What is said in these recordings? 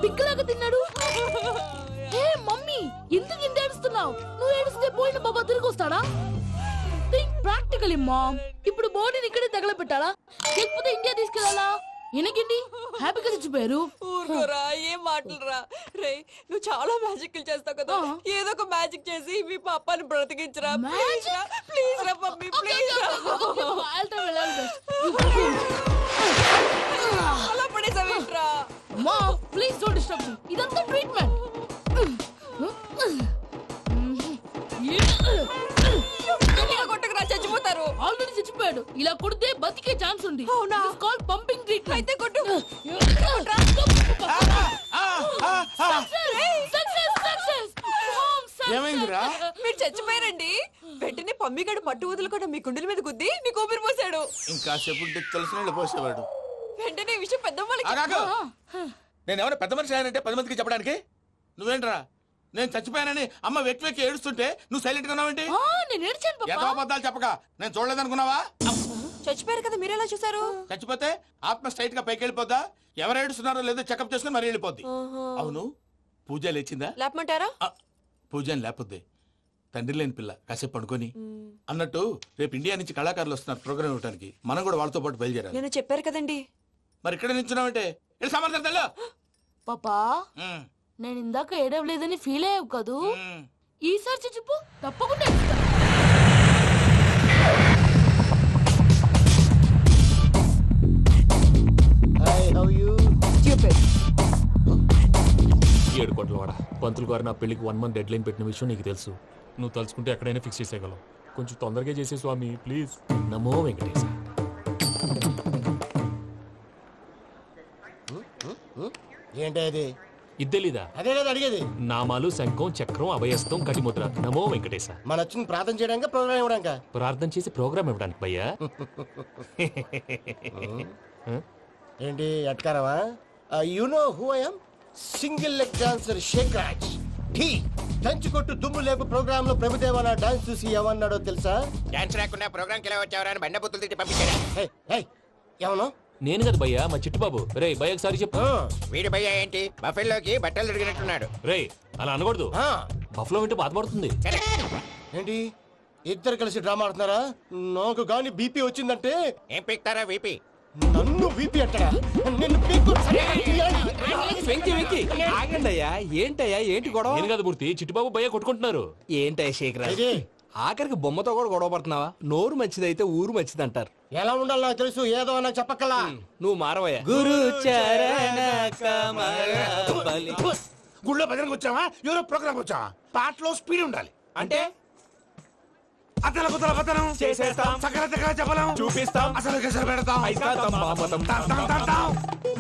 పిక్కలాగా తిన్నాడు. హే మమ్మీ, ఎందుకు ఇంత ఏడుస్తున్నావు? నువ్వు ఏడిస్తే పోయిన బాబా తిరిగి వస్తాడా? Think practically mom. ఇప్పుడు బాడీని ఇక్కడే తగలబెట్టాలా లేకపోతే ఇండియా తీసుకెళ్లాలా? ఎనకండి హ్యాపీగా చచ్చిపోయారు. ఊరుకోరా, ఏం మాటలురా. రే, నువ్వు చాలా మ్యాజిక్లు చేస్తావు కదా, ఏదో ఒక మ్యాజిక్ చేసి మీ పాపాని బ్రతికించరా. ప్లీజ్ రా మమ్మీ, ప్లీజ్ రా. అలా పడేసావేంట్రా? Mom please don't disturb me. ఇదంతా ట్రీట్మెంట్. కొట్టకురా, చచ్చిపోతారు. ఆల్రెడీ చచ్చిపోయాడు. ఇలా కొడితే బతికే ఛాన్స్ ఉంది. అవునా? Call pumping treatment. అయితే కొట్టు. ఏమైందిరా? మీరు చచ్చిపోయారండి. వెంటనే పమ్మిగాడు పట్టు వదులుకుండా మీ గుండెల మీద గుద్ది మీకు ఊపిరి పోసాడు. ఇంకా సేపు తెలిసిన పోసేవాడు. వెంటనే ఈ విషయం పెద్దవాళ్ళకి నేను ఎవరైనా పెద్ద మనిషి అయ్యానంటే 10 మందికి చెప్పడానికి. నువ్వేంట్రా నేను చచ్చిపోయానని అమ్మ వెక్కి వెక్కి ఏడుస్తుంటే నువ్వు సైలెంట్ గా ఉన్నావేంటి? నేను ఏడ్చాను పాపా. ఎంతో అబద్ధాలు చెప్పక నేను చూడలేదనుకున్నావా? చచ్చిపోయారు కదా, మీరెలా చూసారు? చచ్చిపోతే ఆత్మ స్ట్రైట్ గా పైకి వెళ్ళిపోద్దా? ఎవరు ఏడుస్తున్నారో లేదో చెకప్ చేసుకుని మరీ వెళ్ళిపోద్ది. అవును, పూజ లేచిందా? లేపమంటారా? పూజ అని లేకపోద్ది. తండ్రి లేని పిల్ల కాసేపు పడుకొని. అన్నట్టు రేపు ఇండియా నుంచి కళాకారులు వస్తున్నారు ప్రోగ్రామ్ ఇవ్వడానికి. మనం కూడా వాళ్ళతో పాటు బయలుదేరాలి. నేను చెప్పారు కదండి. మరి ఇక్కడ నిల్చున్నావంటే సమాధానం. పాపా నేను ఇందాక ఏడవలేదని ఫీల్ అయ్యావు కదూ. ఈసారి చచ్చిపో, తప్పకుండా ఏడుస్తా. ఏడు కోట్ల వాడ పంతులు గారు నా పెళ్లికి 1 month డెడ్ లైన్ పెట్టిన విషయం నీకు తెలుసు. నువ్వు తలుచుకుంటే ఎక్కడైనా ఫిక్స్ చేసేయగలవు. కొంచెం తొందరగా చేసే స్వామి ప్లీజ్. నమో వెంకటేశ. ఏంటి అది? ఇద్దెలీదా? అదే కదా అడిగేది. నామాలు శంఖం చక్రం అభయస్తం కటిముద్ర. నమో వెంకటేశ. మన వచ్చిన ప్రార్థన చేయడానికి ప్రోగ్రామ్ ఇవ్వడానిక? ప్రార్థన చేసి ప్రోగ్రామ్ ఇవ్వడానికి భయ్యా. ఏంటి అట్కారమా? You know who I am? Single leg dancer Shaik Raj. ఠీ దంచి కొట్టు దుమ్ము లేపు ప్రోగ్రామ్ లో ప్రభుదేవ నా డాన్స్ చూసి ఏమన్నాడో తెలుసా? డాన్స్ రాకుండా ప్రోగ్రామ్ కి ఎలా వచ్చావరా అని బండ బుద్ధులు తిట్టి పంపించారా? ఏమను? నేను కదా భయ్యా, మా చిట్టుబాబు. రే భయ్య ఒకసారి చెప్పు. వీడి భయ్య ఏంటి బఫెల్లోకి బట్టలు తిరిగినట్టున్నాడు. రే అలా అనకూడదు. బఫ్లో వింటే బాధపడుతుంది. ఏంటి ఇద్దరు కలిసి డ్రామా ఆడుతున్నారా? నాకు గాని బీపీ వచ్చిందంటే ఏం పీక్తారా వీపీ? నన్ను బీపీ అంటారా? నిన్ను పీక్కు వెంకీ వెంకీ ఆగండి అయ్యా. ఏంటయ్యా ఏంటి గొడవ? నేను కదా మూర్తి, చిట్టుబాబు భయ్య కొట్టుకుంటున్నారు. ఏంటయ్యా శేఖర్, ఆఖరికి బొమ్మతో కూడా గొడవ పడుతున్నావా? నోరు మంచిదైతే ఊరు మంచిది అంటారు. ఎలా ఉండాలి నాకు తెలుసు, ఏదో అన్నా చెప్పక్కలా. నువ్వు మారవయ్యా. గురు చరణ గుళ్ళో భజనకు వచ్చావా? ఎవరో ప్రోగ్రామ్ వచ్చావా? పాటలో స్పీడ్ ఉండాలి. అంటే అతల కుతల పతనం చేసేస్తాం, సకల దగ్గర చెప్పలేం, చూపిస్తాం, అసలు గసలు పెడతాం. ఐకాంతం బాపతం.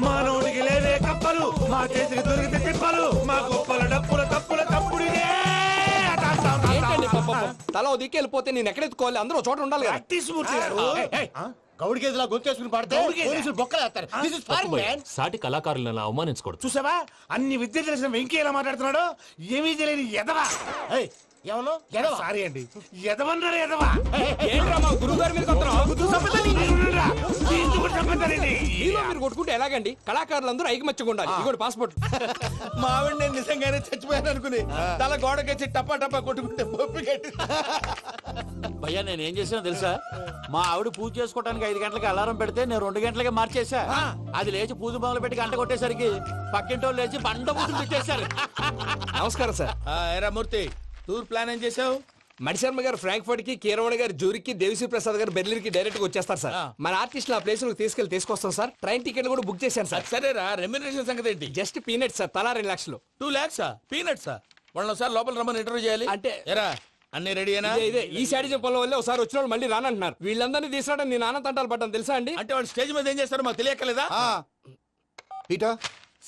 మానవుడికి లేవే కప్పలు, మా చేతికి దొరికితే తిప్పలు, మా గొప్పల డప్పుల తప్పుల తప్పుడిదే. ఏంటండి పాపం? తల ఓ దిక్కు వెళ్ళిపోతే నేను ఎక్కడెత్తుకోవాలి? అందరూ చోట ఉండాలి కదా. గౌడికేదిలా గొంతేసుకుని పాడితే పోలీసులు బొక్కలేస్తారు. This is foreign, man. సాటి కళాకారులను అవమానించకూడదు. చూసావా అన్ని విద్య తెలిసిన వెంకీ ఎలా మాట్లాడుతున్నాడు? ఏమీ తెలియని ఎదవా. ఏమను? సారీ అండి, ఎదవన్నాడు ఎదవా. ఏంట్రా మా గురువు గారి మీద మీలో మీరు కొట్టుకుంటే ఎలాగండి? కళాకారులందరూ ఐకమత్యంగా ఉండాలి. ఇదిగోటి పాస్పోర్ట్. మా ఆవిడ నేను నిజంగానే చచ్చిపోయాను అనుకుని తల గోడకొచ్చి టప్పా టప్పా కొట్టుకుంటే భయ్యా నేనేం చేసానో తెలుసా? మా ఆవిడ పూజ చేసుకోవడానికి 5 గంటలకి అలారం పెడితే నేను 2 గంటలకి మార్చేసా. అది లేచి పూజ మొదలు పెట్టి గంట కొట్టేసరికి పక్కింటోళ్ళు లేచి బండ పూజలు పెట్టేశారు. నమస్కారం సార్. ఏరా మూర్తి, టూర్ ప్లాన్ ఏం చేసావు? మణిశర్మ గారు ఫ్రాంక్ఫర్ట్ కి, కీరవాణి గారు జూరికి, దేవిశ్రీ ప్రసాద్ గారు బెర్లిన్ కి డైరెక్ట్ గా వచ్చేస్తారు సార్. మన ఆర్టిస్ట్ ఆ ప్లేస్ తీసుకొస్తాం సార్. ట్రైన్ టికెట్ కూడా బుక్ చేశాను సార్. సరేరా, రెమ్యూనరేషన్ సంగతి ఏంటి? జస్ట్ పీనట్ సార్, తలా 2 లక్షలు. 2 lakhs పీనట్సా? వాళ్ళని ఒకసారి లోపల రమ్మని ఇంటర్వ్యూ చేయాలి. అంటే ఎరా అన్ని రెడీనా? ఇదే ఈ శాడిజం పొలం వల్లే ఒకసారి వచ్చిన వాళ్ళు మళ్ళీ రానంటున్నారు. వీళ్ళందరినీ తీసుకురావడం నేను నాన్న తంటాలు పడ్డాను తెలుసా అండి? అంటే వాళ్ళు స్టేజ్ మీద ఏం చేస్తారో మాకు తెలియక్కలేదా? Peter,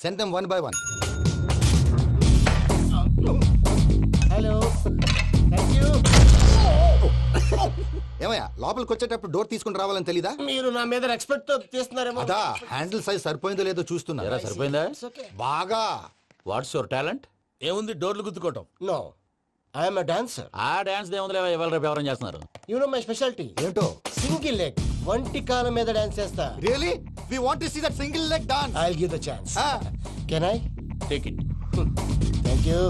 send them one by one. Hello, thank you. ఏమయ్యా లోపలికి వచ్చేటప్పుడు డోర్ తీసుకుని రావాలని తెలీదా? మీరు నా మీద ఎక్స్పెక్ట్ తో తీస్తున్నారేమో. అదా హ్యాండిల్ సైజ్ సరిపోయిందో లేదో చూస్తున్నా. సరిపోయిందా? బాగా. What's your talent? ఏముంది డోర్లు గుద్దుకోవటం. No, I'm a dancer. ఆ డాన్స్ దేవుందిలే, ఇవాళ రేపు ఎవరైనా చేస్తున్నారు. యు నో మై స్పెషాలిటీ ఏంటో? సింగిల్ లెగ్, వంటి కాలం మీద డాన్స్ చేస్తా. Really? We want to see that single leg dance. I will give the chance. Can I? Take it. Thank you.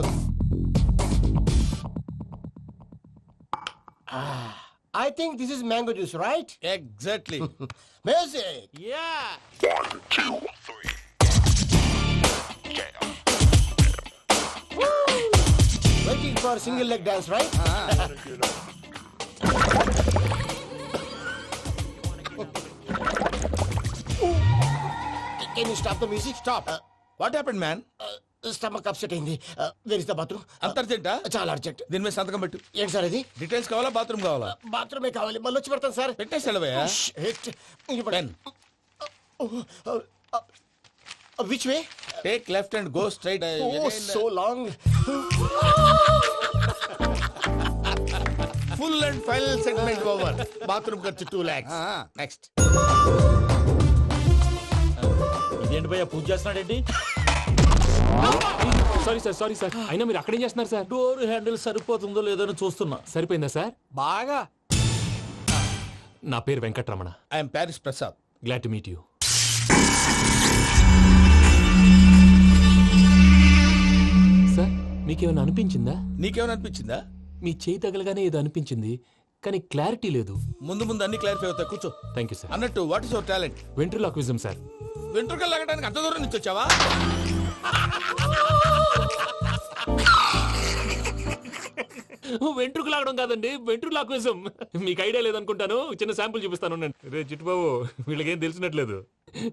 I think this is mango juice, right? Exactly. Music. Yeah waiting for single leg dance, right? Can you stop the music? Stop. What happened man? Stomach upset అయింది. Where is the bathroom? అంత అర్జెంటా? చాలా urgent. దీని మీద సంతకం పెట్టు. ఏంటి sir ఇది? డీటెయిల్స్ కావాలా బాత్రూమ్ కావాలా? బాత్రూమే కావాలి, మళ్ళీ వచ్చి పెడతాను సార్. పెట్టేసి వెళ్ళవయ్యా. Pen. Which way? Take left and go straight. So long. Full and final segment over. Bathroom ఖర్చు 2 lakhs. నెక్స్ట్. ఇదేంటి భయ్యా పూజ చేస్తున్నాడేంటి? సారీ సార్ అయినా మీరు అక్కడేం చేస్తున్నారు సార్? డోర్ హ్యాండిల్ సరిపోతుందో లేదో అని చూస్తున్నా. సరిపోయిందా సార్? బాగా. నా పేరు Venkataramana. I'm Paris Prasad. Glad to meet you. Sir మీకేమైనా అనిపించిందా? నీకేమైనా అనిపించిందా? మీ చేయి తగలగానే ఏదో అనిపించింది, కానీ క్లారిటీ లేదు. ముందు అన్ని క్లారిఫై అవుతాయి, కూర్చో. Thank you sir. అన్నట్టు what is your talent? Ventriloquism sir. వెంట్రుకలు లాగడానికి అంత దూరం నుంచి వచ్చావా? వెంట్రుకు లాగడం కాదండి, వెంట్రులాక్విజం. మీకు ఐడియా లేదనుకుంటాను, చిన్న శాంపుల్ చూపిస్తాను. రే చిట్టుబాబు, వీళ్ళకేం తెలిసినట్లేదు.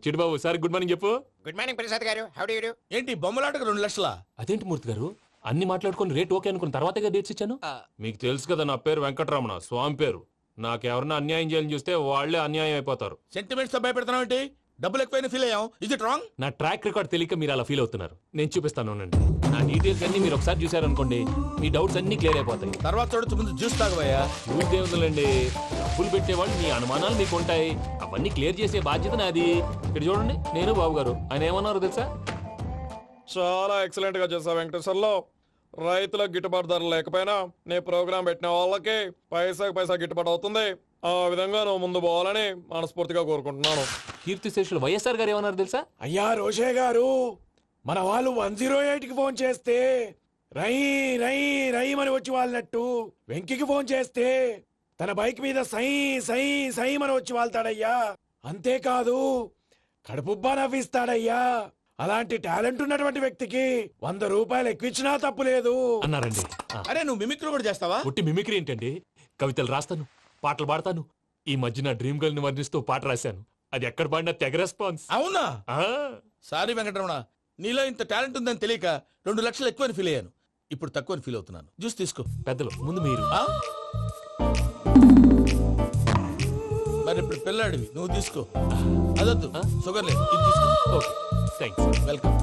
చిట్టుబాబు సార్ గుడ్ మార్నింగ్ చెప్పు. Good morning Prasad garu. How do you do? ఏంటి బొమ్మలాటకు 2 లక్షలా? అదేంటి మూర్తి గారు, అన్ని మాట్లాడుకొని రేట్ ఓకే అనుకున్న తర్వాతగా డేట్స్ ఇచ్చాను. మీకు తెలుసు కదా నా పేరు వెంకటరమణ, స్వామి పేరు. నాకెవరన్నా అన్యాయం చేయాలని చూస్తే వాళ్లే అన్యాయం అయిపోతారు. సెంటిమెంట్స్ తో భయపెడతావు ఏంటి? డబ్బులు ఎక్కువైనా ఫీల్ అయ్యాం. Is it wrong? నా ట్రాక్ రికార్డ్ తెలియక మీరు అలా ఫీల్ అవుతున్నారు. నేను చూపిస్తాను ఉండండి. నా డీటెయిల్స్ అన్ని మీరు ఒకసారి చూసారనుకోండి, మీ డౌట్స్ అన్ని క్లియర్ అయిపోతాయి. తర్వాత చూడొచ్చు, ముందు జ్యూస్ తాగబోయా. చూసి దేవుందండి, డబ్బులు పెట్టేవాళ్ళు మీ అనుమానాలు మీకు ఉంటాయి, అవన్నీ క్లియర్ చేసే బాధ్యత నాది. ఇక్కడ చూడండి, నేను బాబు గారు. ఆయన ఏమన్నారు తెలుసా? చాలా ఎక్సలెంట్ గా చేసావు వెంకటేశ్వర్లో. రైతులకు గిట్టుబాటు ధర లేకపోయినా నీ ప్రోగ్రాం పెట్టిన వాళ్ళకి పైసాకి పైసా గిట్టుబాటు అవుతుంది. ఆ విధంగా నువ్వు ముందు పోవాలని మనస్ఫూర్తిగా కోరుకుంటున్నాను. కీర్తి శేషులు వైఎస్ఆర్ గారు ఏమన్నారు తెలుసా? అయ్యా రోషే గారు, మన వాళ్ళు 108కి ఫోన్ చేస్తే రై రై రై అని వచ్చి వాళ్ళనట్టు, వెంకికి ఫోన్ చేస్తే తన బైక్ మీద సై సై సై అని వచ్చి వాళ్తాడయ్యా. అంతేకాదు కడుపుబ్బా నవ్విస్తాడయ్యా. అలాంటి టాలెంట్ ఉన్నటువంటి వ్యక్తికి 100 రూపాయలు ఎక్కువచ్చినా తప్పు లేదు అన్నారండి. అరే నువ్వు మిమిక్రీ కూడా చేస్తావా? ఒట్టి మిమిక్రీ ఏంటండి, కవితలు రాస్తాను, పాటలు పాడతాను. ఈ మధ్య నా డ్రీమ్ గర్ల్ ని వర్ణిస్తూ పాట రాశాను. అది ఎక్కడ పాడినా తెగ రెస్పాన్స్. అవునా? ఆ, సారీ వెంకటరమణ, నీలో ఇంత టాలెంట్ ఉందని తెలియక 2 లక్షలు ఎక్కువని ఫీల్ అయ్యాను. ఇప్పుడు తక్కువని ఫీల్ అవుతున్నాను. జ్యూస్ తీసుకో. పెద్దలు ముందు మీరు. ఆ? మరి ఇప్పుడు పిల్లాడివి, నువ్వు తీసుకో. అదొద్దు, షుగర్ లేదు, ఇది తీసుకో. Okay thanks. వెల్కమ్.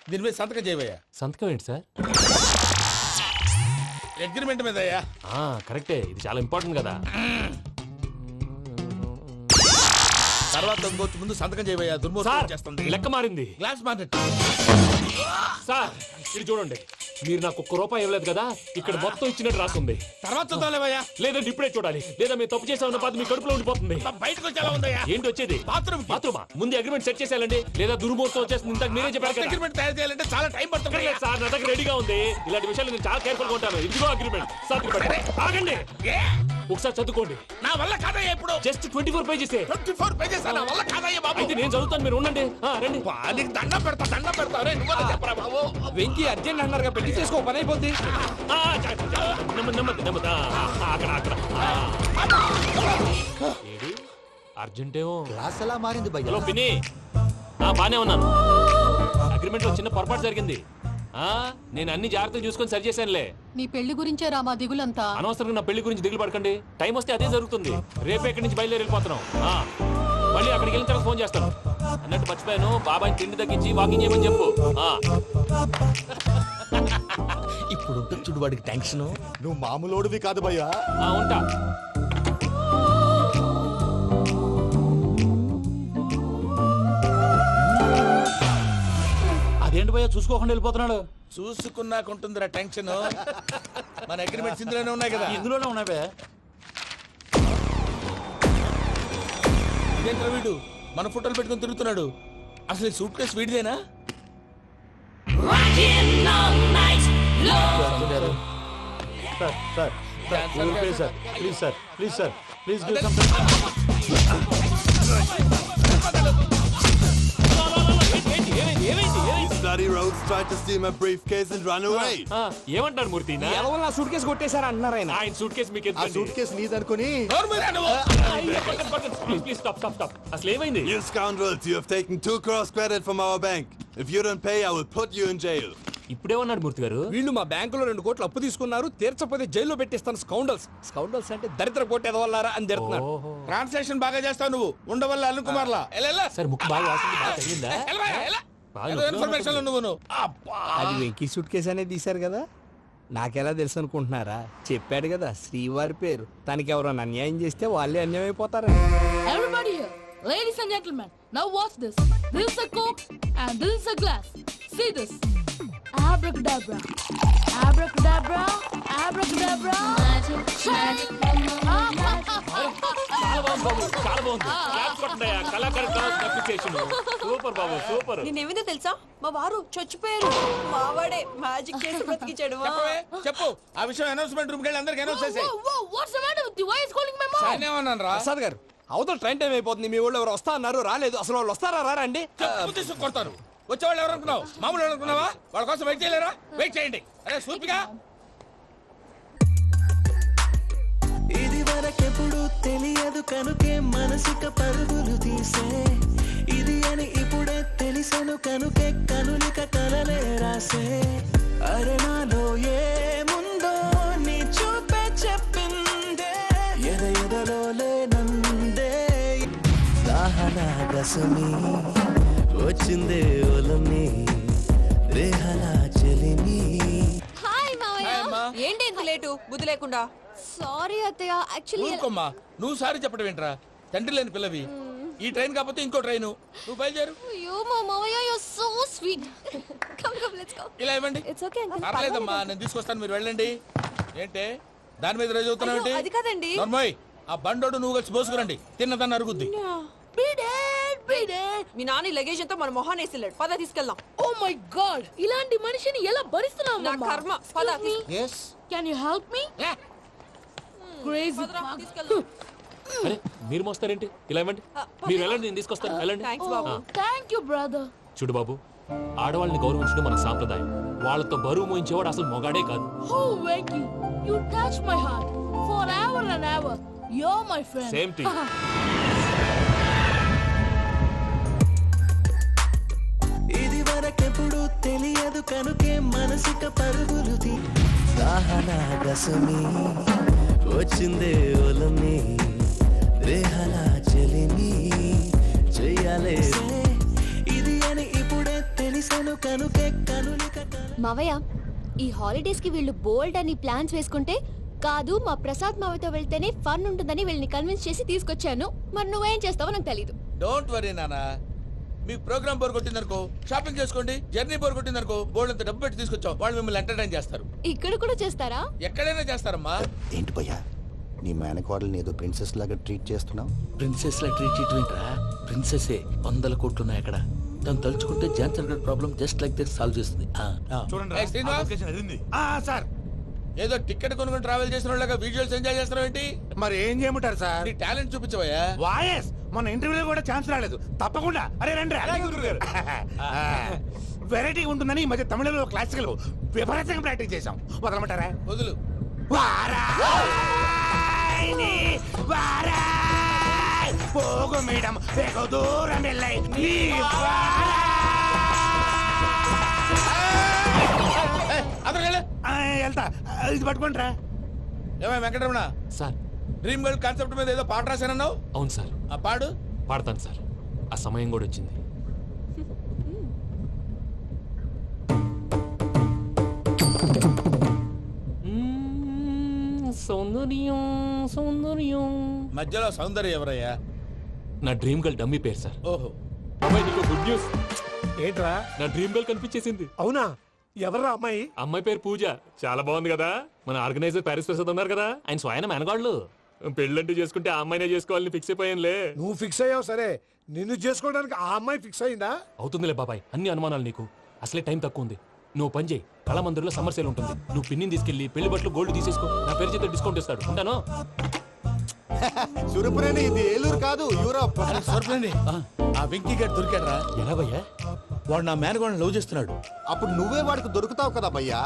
దీని మీద సంతకం చేయవయ్యా. సంతకం ఏంటి సార్? అగ్రిమెంట్ మీద అయ్యా. కరెక్టే, ఇది చాలా ఇంపార్టెంట్ కదా. తర్వాత ఇంకొచ్చి ముందు సంతకం చేయవయ్యా. దుర్మోహం చేస్తుంది. లెక్క మారింది. Glass market. సార్ ఇది చూడండి, మీరు నాకు 1 రూపాయి ఇవ్వలేదు కదా, ఇక్కడ మొత్తం ఇచ్చినట్టు రాస్తుంది. తర్వాత చూద్దాంలేవయ్యా. లేదంటే ఇప్పుడే చూడాలి, లేదా మీరు తప్పు చేసామన్న బాధ మీ కడుపులో ఉండిపోతుంది. బయటకు వచ్చేలా ఉందయ్యా. ఏంటి వచ్చేది? బాత్రూమా? ముందు అగ్రిమెంట్ సెట్ చేసేయాలండి, లేదా దుర్మూర్తం వచ్చేస్తుంది. ఇంతకు మీరే చెప్పారు కదా. అగ్రిమెంట్ తయారు చేయాలంటే చాలా టైం పడుతుంది. లేదు సార్, నా దగ్గర రెడీగా ఉంది. ఇలాంటి విషయాలు నేను చాలా కేర్ఫుల్ గా ఉంటాను. ఇదిగో అగ్రిమెంట్. ఆగండి, ఒకసారి చదువుకోండి. నా వల్ల కాదయ్యా. ఇప్పుడు జస్ట్ 24 పేజెస్. 24 పేజెస్ నా వల్ల కాదయ్యా బాబు. అయితే నేను చదువుతాను, మీరు ఉండండి. రండి. నీకు దండం పెడతా. రే నువ్వు చెప్పరా బాబు. వెంకీ అర్జెంట్ అన్నారుగా, పెళ్లి చేసుకో, పని అయిపోద్ది. నెమ్మది. అక్కడ ఏడి అర్జెంటేమో. క్లాస్ ఎలా మారింది భయ్యా? హలో పిన్ని, బానే ఉన్నాను. అగ్రిమెంట్ లో చిన్న పొరపాటు జరిగింది. నేను అన్ని జాగ్రత్తలు చూసుకొని సరి చేశానులే. నీ పెళ్లి గురించే రామా దిగులంతా. అనవసరంగా నా పెళ్లి గురించి దిగులు పడకండి. టైం వస్తే అదే జరుగుతుంది. రేపే ఇక్కడి నుంచి బయలుదేరి వెళ్ళిపోతున్నాం. మళ్ళీ అక్కడికి వెళ్ళిన తర్వాత ఫోన్ చేస్తాను. అన్నట్టు మర్చిపోయాను, బాబాయ్ తిండి తగ్గించి వాకింగ్ చేయమని చెప్పు. ఇప్పుడు ఉంటుంది చూడు వాడికి టెన్షన్. నువ్వు మామూలోడివి కాదు భయ్యా. ఉంటా. అదేంటి భయ్యా చూసుకోకుండా వెళ్ళిపోతున్నాడు? చూసుకున్నాకుంటుందిరా టెన్షన్. మన అగ్రిమెంట్స్ ఇందులోనే ఉన్నాయి కదా. ఇందులోనే ఉన్నాయి భయ్యా. ఇదేంట్రా వీడు మన ఫోటోలు పెట్టుకొని తిరుగుతున్నాడు. అసలు సూట్ కేసు వీడిదేనా? Bloody rogues tried to steal my briefcase and run away. ఏమంటారు మూర్తి ఎవరు నా సూట్ కేసు కొట్టేశారా అంటున్నారు ఆయన. ఆయన సూట్ కేసు మీకు ఆ సూట్ కేసు నీదనుకుని ప్లీజ్ స్టాప్ స్టాప్ స్టాప్. అసలు ఏమైంది? You scoundrels, you have taken 2 crores credit from our bank. If you don't pay, I will put you in jail. ఇప్పుడేమన్నాడు మూర్తి గారు? వీళ్ళు మా బ్యాంకులో 2 కోట్లు అప్పు తీసుకున్నారు, తీర్చపోతే జైల్లో పెట్టిస్తాను. స్కౌండల్స్. స్కౌండల్స్ అంటే దరిద్ర కోట ఎదవల్లారా అని తిడుతున్నారు. ట్రాన్స్లేషన్ బాగా చేస్తావు నువ్వు. ఉండవల్ల అల్లు కుమార్లా సార్ ముక్కు బాగా వాసింది, బాగా తగిలిందా? ఇన్ఫర్మేషన్ నువ్వు. అది వెంకీ సూట్ కేసు అనేది తీశారు కదా, నాకెలా తెలుసు అనుకుంటున్నారా? చెప్పాడు కదా శ్రీవారి పేరు. తనకి ఎవరైనా అన్యాయం చేస్తే వాళ్ళే అన్యాయం అయిపోతారు. Everybody here, ladies and gentlemen, now watch this. This is a Coke and this is a glass. See this. Abracadabra. Abracadabra. Abracadabra. Magic. చాలా బాగుంది బాబు, చాలా బాగుంది. క్లాప్స్ కొట్టండియా, కళాకారు క్లాస్ అప్రిసియేషన్. సూపర్ బాబు, సూపర్. నేనేమిందో తెలుసా, మా వారు చచ్చిపోయారు. మావాడే మ్యాజిక్ చేసి బ్రతికించాడు. చెప్పు ఆ విషయం. అనౌన్స్మెంట్ రూమ్ కెళ్ళి అందరికి అనౌన్స్ చేసేయ్. Whoa, what's the matter with you? Why is calling my mom? నేనేమన్నాను రా? ప్రసాద్ గారు, అవతల ట్రైన్ టైం అయిపోతుంది. మీ ఊళ్ళో ఎవరు వస్తా అన్నారు, రాలేదు. అసలు వాళ్ళు వస్తారా రారా అండి? చెప్పు తీసుకు కొడతారు. వచ్చేవాళ్ళు ఎవరు అనుకున్నావు? మామూలు అనుకున్నావా? వాళ్ళ కోసం వెయిట్ చేయలేరా? వెయిట్ చేయండి. అరే సూపిగా. ఇది వరకెప్పుడు తెలియదు కనుకే మనసుక పరుగులు తీసే, ఇది అని ఇప్పుడే తెలిసెను కనుకే కనులిక కలలే రాసే. అరే నాలో ఏముందో నీ చూపే చెప్పిందే, ఎదలో లేనందే. దాహనా గసమి వచ్చిందే ఒలమి, రేహలా చెలిమి. హాయ్ మావయ్య. ఏంటి ఇంత లేటు? బుద్ధి లేకుండా. సారీ అత్తయ్య, యాక్చువల్లీ ఊరుకోమ్మా. నువ్వు సారి చెప్పడం ఏంట్రా? తండ్రి లేని పిల్లవి. ఈ ట్రైన్ కాకపోతే ఇంకో ట్రైన్. నువ్వు బయలుదేరు. అయ్యో మా మావయ్య, you are so sweet. Come come let's go. ఇలా ఇవ్వండి. It's okay uncle. పర్లేదమ్మా, నేను తీసుకొస్తాను, మీరు వెళ్ళండి. ఏంటే దాని మీద రోజు చదువుతున్నావు ఏంటి? అది కాదండి. నర్మోయ్, ఆ బండోడు నువ్వు కలిసి పోసుకురండి. తిన్నదాన్ని అరుగుద్ది. మీ నాన్న లగేజ్ అంతా మన మొహాన్ వేసిల్లాడు. పద తీసుకెళ్దాం. Oh my God! ఇలాంటి మనిషిని ఎలా భరిస్తున్నావు? నా కర్మ. పద. yes Can you help me? Crazy. తీసుకెళ్దాం. అరే మీరు మోస్తారేంటి? ఇలా ఇవ్వండి. మీరు వెళ్ళండి, నేను తీసుకొస్తాను. వెళ్ళండి. Thanks Babu. Thank you, brother. చూడు బాబు, ఆడవాళ్ళని గౌరవించడం మన సాంప్రదాయం. వాళ్ళతో బరువు మోయించేవాడు అసలు మొగాడే కాదు. Oh, Venky, you touch my heart forever and ever. You're my friend. Same to you. ఇది వరకెప్పుడు తెలియదు కనుకే మనసుక పరుగులు తీ. దాహనా గసమి వచ్చిందే ఒలమి, రేహలా చెలిమి చెయ్యాలే. ఇది అని ఇప్పుడే తెలిసెను కనుకే కనులిక. మావయ్య, ఈ హాలిడేస్ కి వీళ్ళు బోల్డ్ అని ప్లాన్స్ వేసుకుంటే కాదు మా ప్రసాద్ మావయ్యతో వెళ్తేనే ఫన్ ఉంటుందని వీళ్ళని కన్విన్స్ చేసి తీసుకొచ్చాను. మరి నువ్వేం చేస్తావో నాకు తెలీదు. డోంట్ వరీ నానా. మీకు ప్రోగ్రామ్ బోర్ కొట్టిందనుకో షాపింగ్ చేసుకోండి. జర్నీ బోర్ కొట్టిందనుకో బోర్డు అంత డబ్బు పెట్టి తీసుకొచ్చాం. వాళ్ళు మిమ్మల్ని ఎంటర్టైన్ చేస్తారు. ఇక్కడ కూడా చేస్తారా? ఎక్కడైనా చేస్తారమ్మా. ఏంటి భయ్యా, నీ మేనకోడల్ని ఏదో ప్రిన్సెస్ లాగా ట్రీట్ చేస్తున్నావు? ప్రిన్సెస్ లా ట్రీట్ చేయటం ఏంట్రా? ప్రిన్సెసే 100 కోట్లు ఉన్నాయి అక్కడ. తను తలుచుకుంటే జాన్సన్ గడ్ problem just like this solve చేస్తుంది. చూడండి సార్, ఏదో టికెట్ కొనుక్కొని ట్రావెల్ చేసిన వాళ్ళగా విజువల్స్ ఎంజాయ్ చేస్తున్నావు ఏంటి? మరి ఏం చేయమంటారు సార్? నీ టాలెంట్ చూపించవయ్యా. వాయస్ మన ఇంటర్వ్యూలో కూడా ఛాన్స్ రాలేదు. తప్పకుండా అరే రండి. వెరైటీ ఉంటుందని ఈ మధ్య తమిళలో క్లాసికల్ విపరీతంగా ప్రాక్టీస్ చేసాం. వదలమంటారా? వదులు. పోగు మేడం వెగు దూరం వెళ్ళాయి. వెళ్తా, ఇది పట్టుకుంటారా? ఏమై Venkataramana sir, dream girl concept మీద ఏదో పాట రాశానన్నావు. అవును సార్. ఆ పాడు. పాడతాను సార్. ఆ సమయం కూడా వచ్చింది. సౌందర్యం సౌందర్యం. మధ్యలో సౌందర్యం ఎవరయ్యా? నా డ్రీమ్ గర్ల్ డమ్మీ పేరు సార్. ఓహో. అమ్మాయి నీకు గుడ్ న్యూస్. ఏంట్రా? నా డ్రీమ్ గర్ల్ కనిపించేసింది. అవునా? ఎవరా అమ్మాయి? అమ్మాయి పేరు పూజ. చాలా బాగుంది కదా. మన ఆర్గనైజర్ ప్యారిస్ ప్రసాద్ ఉన్నారు కదా, ఆయన స్వయం మేనగాళ్ళు. పెళ్ళంటూ చేసుకుంటే ఆ అమ్మాయినే చేసుకోవాలని ఫిక్స్ అయిపోయానులే. నువ్వు ఫిక్స్ అయ్యావు సరే, నిన్ను చేసుకోవడానికి ఆ అమ్మాయి ఫిక్స్ అయిందా? అవుతుందిలే బాబాయ్, అన్ని అనుమానాలు నీకు. అసలే టైం తక్కువ ఉంది. నువ్వు పని చేయి, కళామందిర్లో సమ్మర్ సేల్ ఉంటుంది. నువ్వు పిన్నిని తీసుకెళ్లి పెళ్లి బట్టలు గోల్డ్ తీసేసుకో. నా పేరు చేత డిస్కౌంట్ ఇస్తాడు. ఉంటాను. సురపురేని ఇది ఏలూరు కాదు, యూరోప్. సర్ప్లేండి, ఆ వెంకీ గారు దొరికాడరా. ఎలా భయ్యా? వాడు నా మేనగోళ్ళని లవ్ చేస్తున్నాడు. అప్పుడు నువ్వే వాడికి దొరుకుతావు కదా భయ్యా.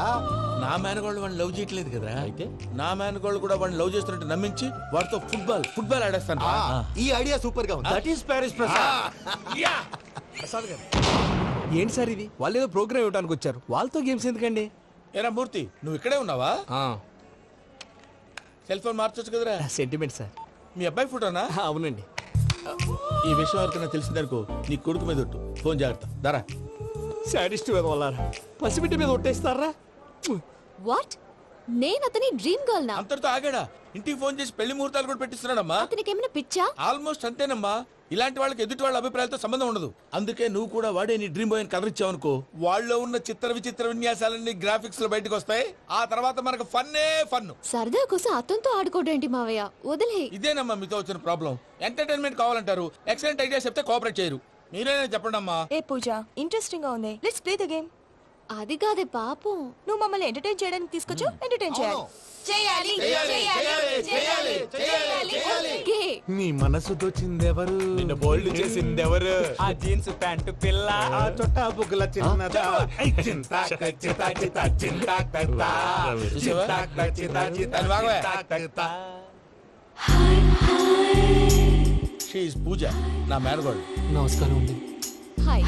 నా మేనగోళ్ళు వాడిని లవ్ చేయట్లేదు కదరా. అయితే నా మేనగోళ్ళు కూడా వాడిని లవ్ చేస్తున్నట్టు నమ్మించి వాడితో ఫుట్బాల్ ఆడేస్తాను. ఈ ఐడియా సూపర్ గా ఉంది. That is Paris Prasad. Prasad గారు ఏంటి సార్ ఇది? వాళ్ళు ఏదో ప్రోగ్రామ్ ఇవ్వడానికి వచ్చారు, వాళ్ళతో గేమ్స్ ఎందుకండి? ఏరా మూర్తి, నువ్వు ఇక్కడే ఉన్నావా? సెల్ ఫోన్ మార్చొచ్చు కదరా. Sentiment sir. మీ అబ్బాయి ఫోటోనా? అవునండి. ఈ విషయం ఎవరికైనా తెలిసిందనుకో నీ కొడుకు మీద ఒట్టు. ఫోన్ జాగ్రత్త. దారా. సాడిస్ట్ మీద వాళ్ళారా, పసిబిడ్డ మీద ఒట్టేస్తారా? వాట్? నేను అతని డ్రీమ్ గర్ల్ నా? అంతటితో ఆగాడా? ఇంటికి ఫోన్ చేసి పెళ్లి ముహూర్తాలు కూడా పెట్టిస్తున్నాడమ్మా. అతనికి ఏమైనా పిచ్చా? ఆల్మోస్ట్ అంతేనమ్మా. ఇలాంటి వాళ్ళకి ఎదుటి వాళ్ళ అభిప్రాయాలతో సంబంధం ఉండదు. అందుకే నువ్వు కూడా వాడే నీ డ్రీమ్ బాయ్ కలర్ ఇచ్చావనుకో, వాళ్ళలో ఉన్న చిత్ర విచిత్ర విన్యాసాలన్నీ గ్రాఫిక్స్ లో బయటకు వస్తాయి. ఆ తర్వాత మనకు ఫన్నే ఫన్. సరదా కోసం అతనితో ఆడుకోడేంటి మావయ్య? వదిలే. ఇదేనమ్మా మీతో వచ్చిన ప్రాబ్లం. ఎంటర్టైన్మెంట్ కావాలంటారు, ఎక్సలెంట్ ఐడియా చెప్తే కోఆపరేట్ చేయరు. మీరేనా చెప్పండి అమ్మా. ఏ పూజ, ఇంట్రెస్టింగ్ గా ఉంది. Let's play the game. అది కాదే పాపం. నువ్వు మమ్మల్ని ఎంటర్టైన్ చేయడానికి తీసుకొచ్చు, ఎంటర్టైన్ చేయాలి. చేయాలి గే. నీ మనసు దోచిందెవరు? నిన్న బోల్డ్ చేసిందెవరు? ఆ జీన్స్ ప్యాంటు పిల్ల, ఆ చొట్టా బుగ్గల చిన్నదా. చూసావా? దాని భాగమే. She is పూజ, నా మేనగోడు. నమస్కారం అండి. హాయ్.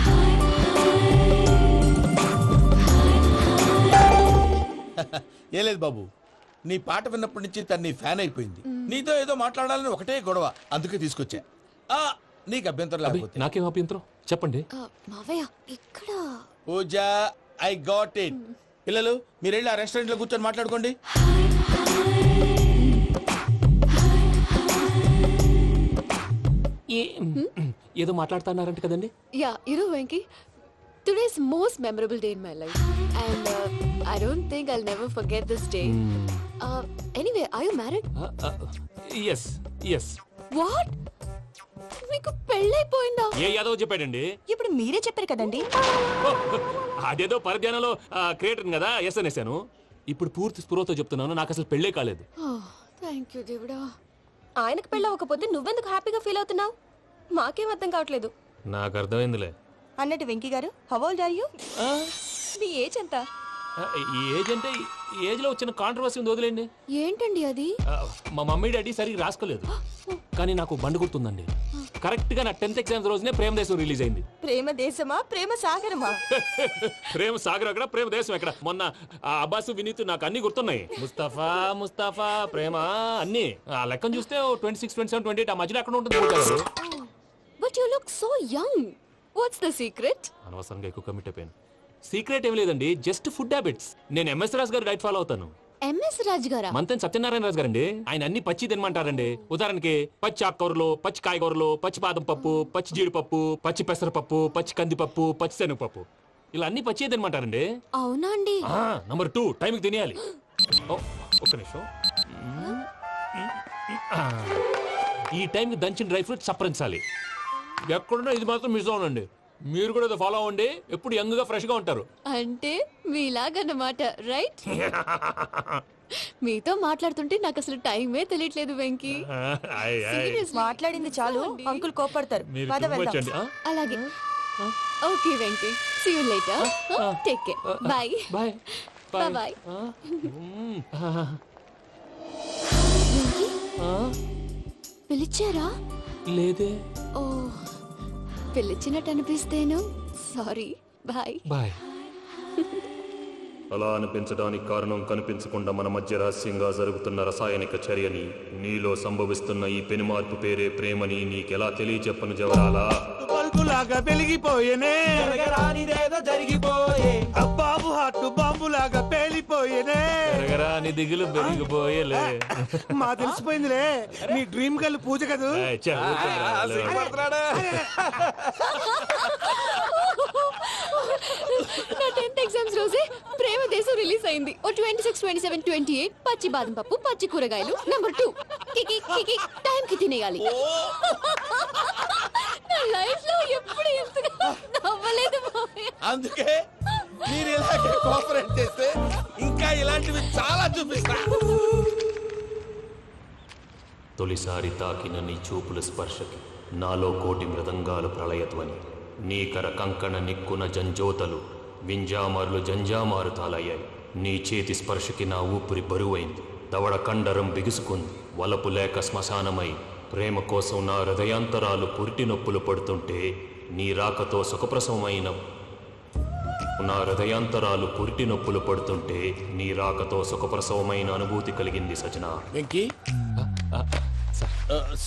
ఏ లేదు బాబు, నీ పాట విన్నప్పటి నుంచి తను నీ ఫ్యాన్ అయిపోయింది. నీతో ఏదో మాట్లాడాలని ఒకటే గొడవ, అందుకే తీసుకొచ్చా. నీకు అభ్యంతరం లేకపోతే. నాకేం అభ్యంతరం చెప్పండి. మావయ్య ఇక్కడ. పూజ, ఐ గాట్ ఇట్. పిల్లలు మీరు వెళ్ళి ఆ రెస్టారెంట్ లో కూర్చొని మాట్లాడుకోండి. ఏదో మాట్లాడుతున్నారంట కదండి. Yeah, Venky, today's most memorable day in my life, and I don't think I'll never forget this day. Anyway, are you married? yes yes. What? మీకు పెళ్ళైపోయిందా? ఏ యాదవ్ చెప్పాడండి? ఇప్పుడు మీరే చెప్పారు కదండి. అదేదో పరధ్యానంలో క్రియేటర్ కదా ఎస్ అనేసాను. ఇప్పుడు పూర్తి స్పృహతో చెప్తున్నాను, నాకు అసలు పెళ్ళే కాలేదు. థ్యాంక్ యూ దేవుడా. ఆయనకు పెళ్ళవకపోతే నువ్వెందుకు హ్యాపీగా ఫీల్ అవుతున్నావు? మాకేం అర్థం కావట్లేదు. నాకు అర్థమైందిలే. అన్నట్టు Venky garu, how old are you? మీ ఏజ్ ఎంత? ఈ ఏజ్ అంటే ఏజ్ లో వచ్చిన కాంట్రవర్సీ ఉంది, వదిలేండి. ఏంటండి అది? మా మమ్మీ డాడీ సరిగ్గా రాసుకోలేదు, కానీ నాకు బండి గుర్తుందండి. కరెక్ట్ గా నా 10th ఎగ్జామ్స్ రోజునే ప్రేమ దేశం రిలీజ్ అయింది. ప్రేమ దేశమా, ప్రేమ సాగరమా? ప్రేమ సాగర్ అక్కడ, ప్రేమ దేశం ఎక్కడ? మొన్న అబ్బాసు వినీత్ నాకు అన్ని గుర్తున్నాయి. ముస్తఫా ప్రేమ అన్ని. ఆ లెక్కను చూస్తే 26, 27, 28 ఆ మధ్యలో అక్కడ ఉంటుంది. But you look so young. What's the secret? అనవసరంగా ఎక్కువ కమిట్ అయిపోయాను. సీక్రెట్ ఏం లేదండి, జస్ట్ ఫుడ్ హ్యాబిట్స్. నేను ఎంఎస్ రాజు గారు డైట్ ఫాలో అవుతాను. ఎంఎస్ రాజు గారా? మంతెన్ సత్యనారాయణ రాజు గారండి. ఆయన అన్ని పచ్చి తినమంటారండి. ఉదాహరణకి పచ్చి ఆకుకూరలు, పచ్చి కాయగూరలు, పచ్చి బాదం పప్పు, పచ్చి జీడిపప్పు, పచ్చి పెసరపప్పు, పచ్చి కందిపప్పు, పచ్చి శనగపప్పు, ఇలా అన్ని పచ్చి తినమంటారండి. అవునా అండి? నంబర్ 2, టైంకి తినేయాలి. ఒక్క నిమిషం. ఈ టైంకి దంచిన డ్రై ఫ్రూట్స్ సప్పరించాలి. ఎక్కడున్నా ఇది మాత్రం మిస్ అవునండి. మీరు కూడా ఇది ఫాలో అవ్వండి, ఎప్పుడు యంగ్ గా ఫ్రెష్ గా ఉంటారు. అంటే మీలాగన్నమాట, రైట్? మీతో మాట్లాడుతుంటే నాకు అసలు టైమే తెలియట్లేదు వెంకీ. మాట్లాడింది చాలు, అంకుల్ కోపడతారు. పద వెళ్దాం. అలాగే. Okay Venky, see you later. Take care. Bye bye bye. పిలిచారా? లేదే. ఓ, పిలిచినట్టు అనిపిస్తేను సారీ. Bye bye. అలా అనిపించడానికి కారణం కనిపించకుండా మన మధ్య రహస్యంగా జరుగుతున్న రసాయనిక చర్యని, నీలో సంభవిస్తున్న ఈ పెనుమార్పు పేరే ప్రేమని నీకెలా తెలియచెప్పను జవరాలా? బల్బులాగా వెలిగిపోయేనే, జరగరానిదేదో జరిగిపోయే, బాబు హార్ట్ బాంబులాగా పేలిపోయేనే, జరగరాని దిగులు పెరిగిపోయేలే. మా తెలిసిపోయిందిలే, నీ డ్రీమ్ గర్ల్ పూజ కదూ. నా 10th ఎగ్జామ్స్ రోజే ప్రేమ దేశం రిలీజ్ అయింది. ఓ 26, 27, 28 పచ్చి బాదం పప్పు, పచ్చి కూరగాయలు. నంబర్ 2 కికి కికి టైం కి తినేయాలి. నా లైఫ్ లో ఎప్పుడు ఇంతగా నవ్వలేదు మామయ్య. అందుకే మీరు ఇలాగే కోఆపరేట్ చేస్తే ఇంకా ఇలాంటివి చాలా చూపిస్తా. తొలిసారి తాకిన నీ చూపుల స్పర్శకి నాలో కోటి మృదంగాలు ప్రళయధ్వని. నీకర కంకణ నిక్కున జంజోతలు వింజామారులు జంజామారు తాలయ్యాయి. నీ చేతి స్పర్శకి నా ఊపిరి బరువైంది. దవడ కండరం బిగుసుకుంది. వలపు లేక శ్మశానమై ప్రేమ కోసం నా హృదయాంతరాలు పురిటి నొప్పులు పడుతుంటే నీ రాకతో సుఖప్రసవమైన నా హృదయాంతరాలు పురిటి నొప్పులు పడుతుంటే నీ రాకతో సుఖప్రసవమైన అనుభూతి కలిగింది సజనా. వెంకీ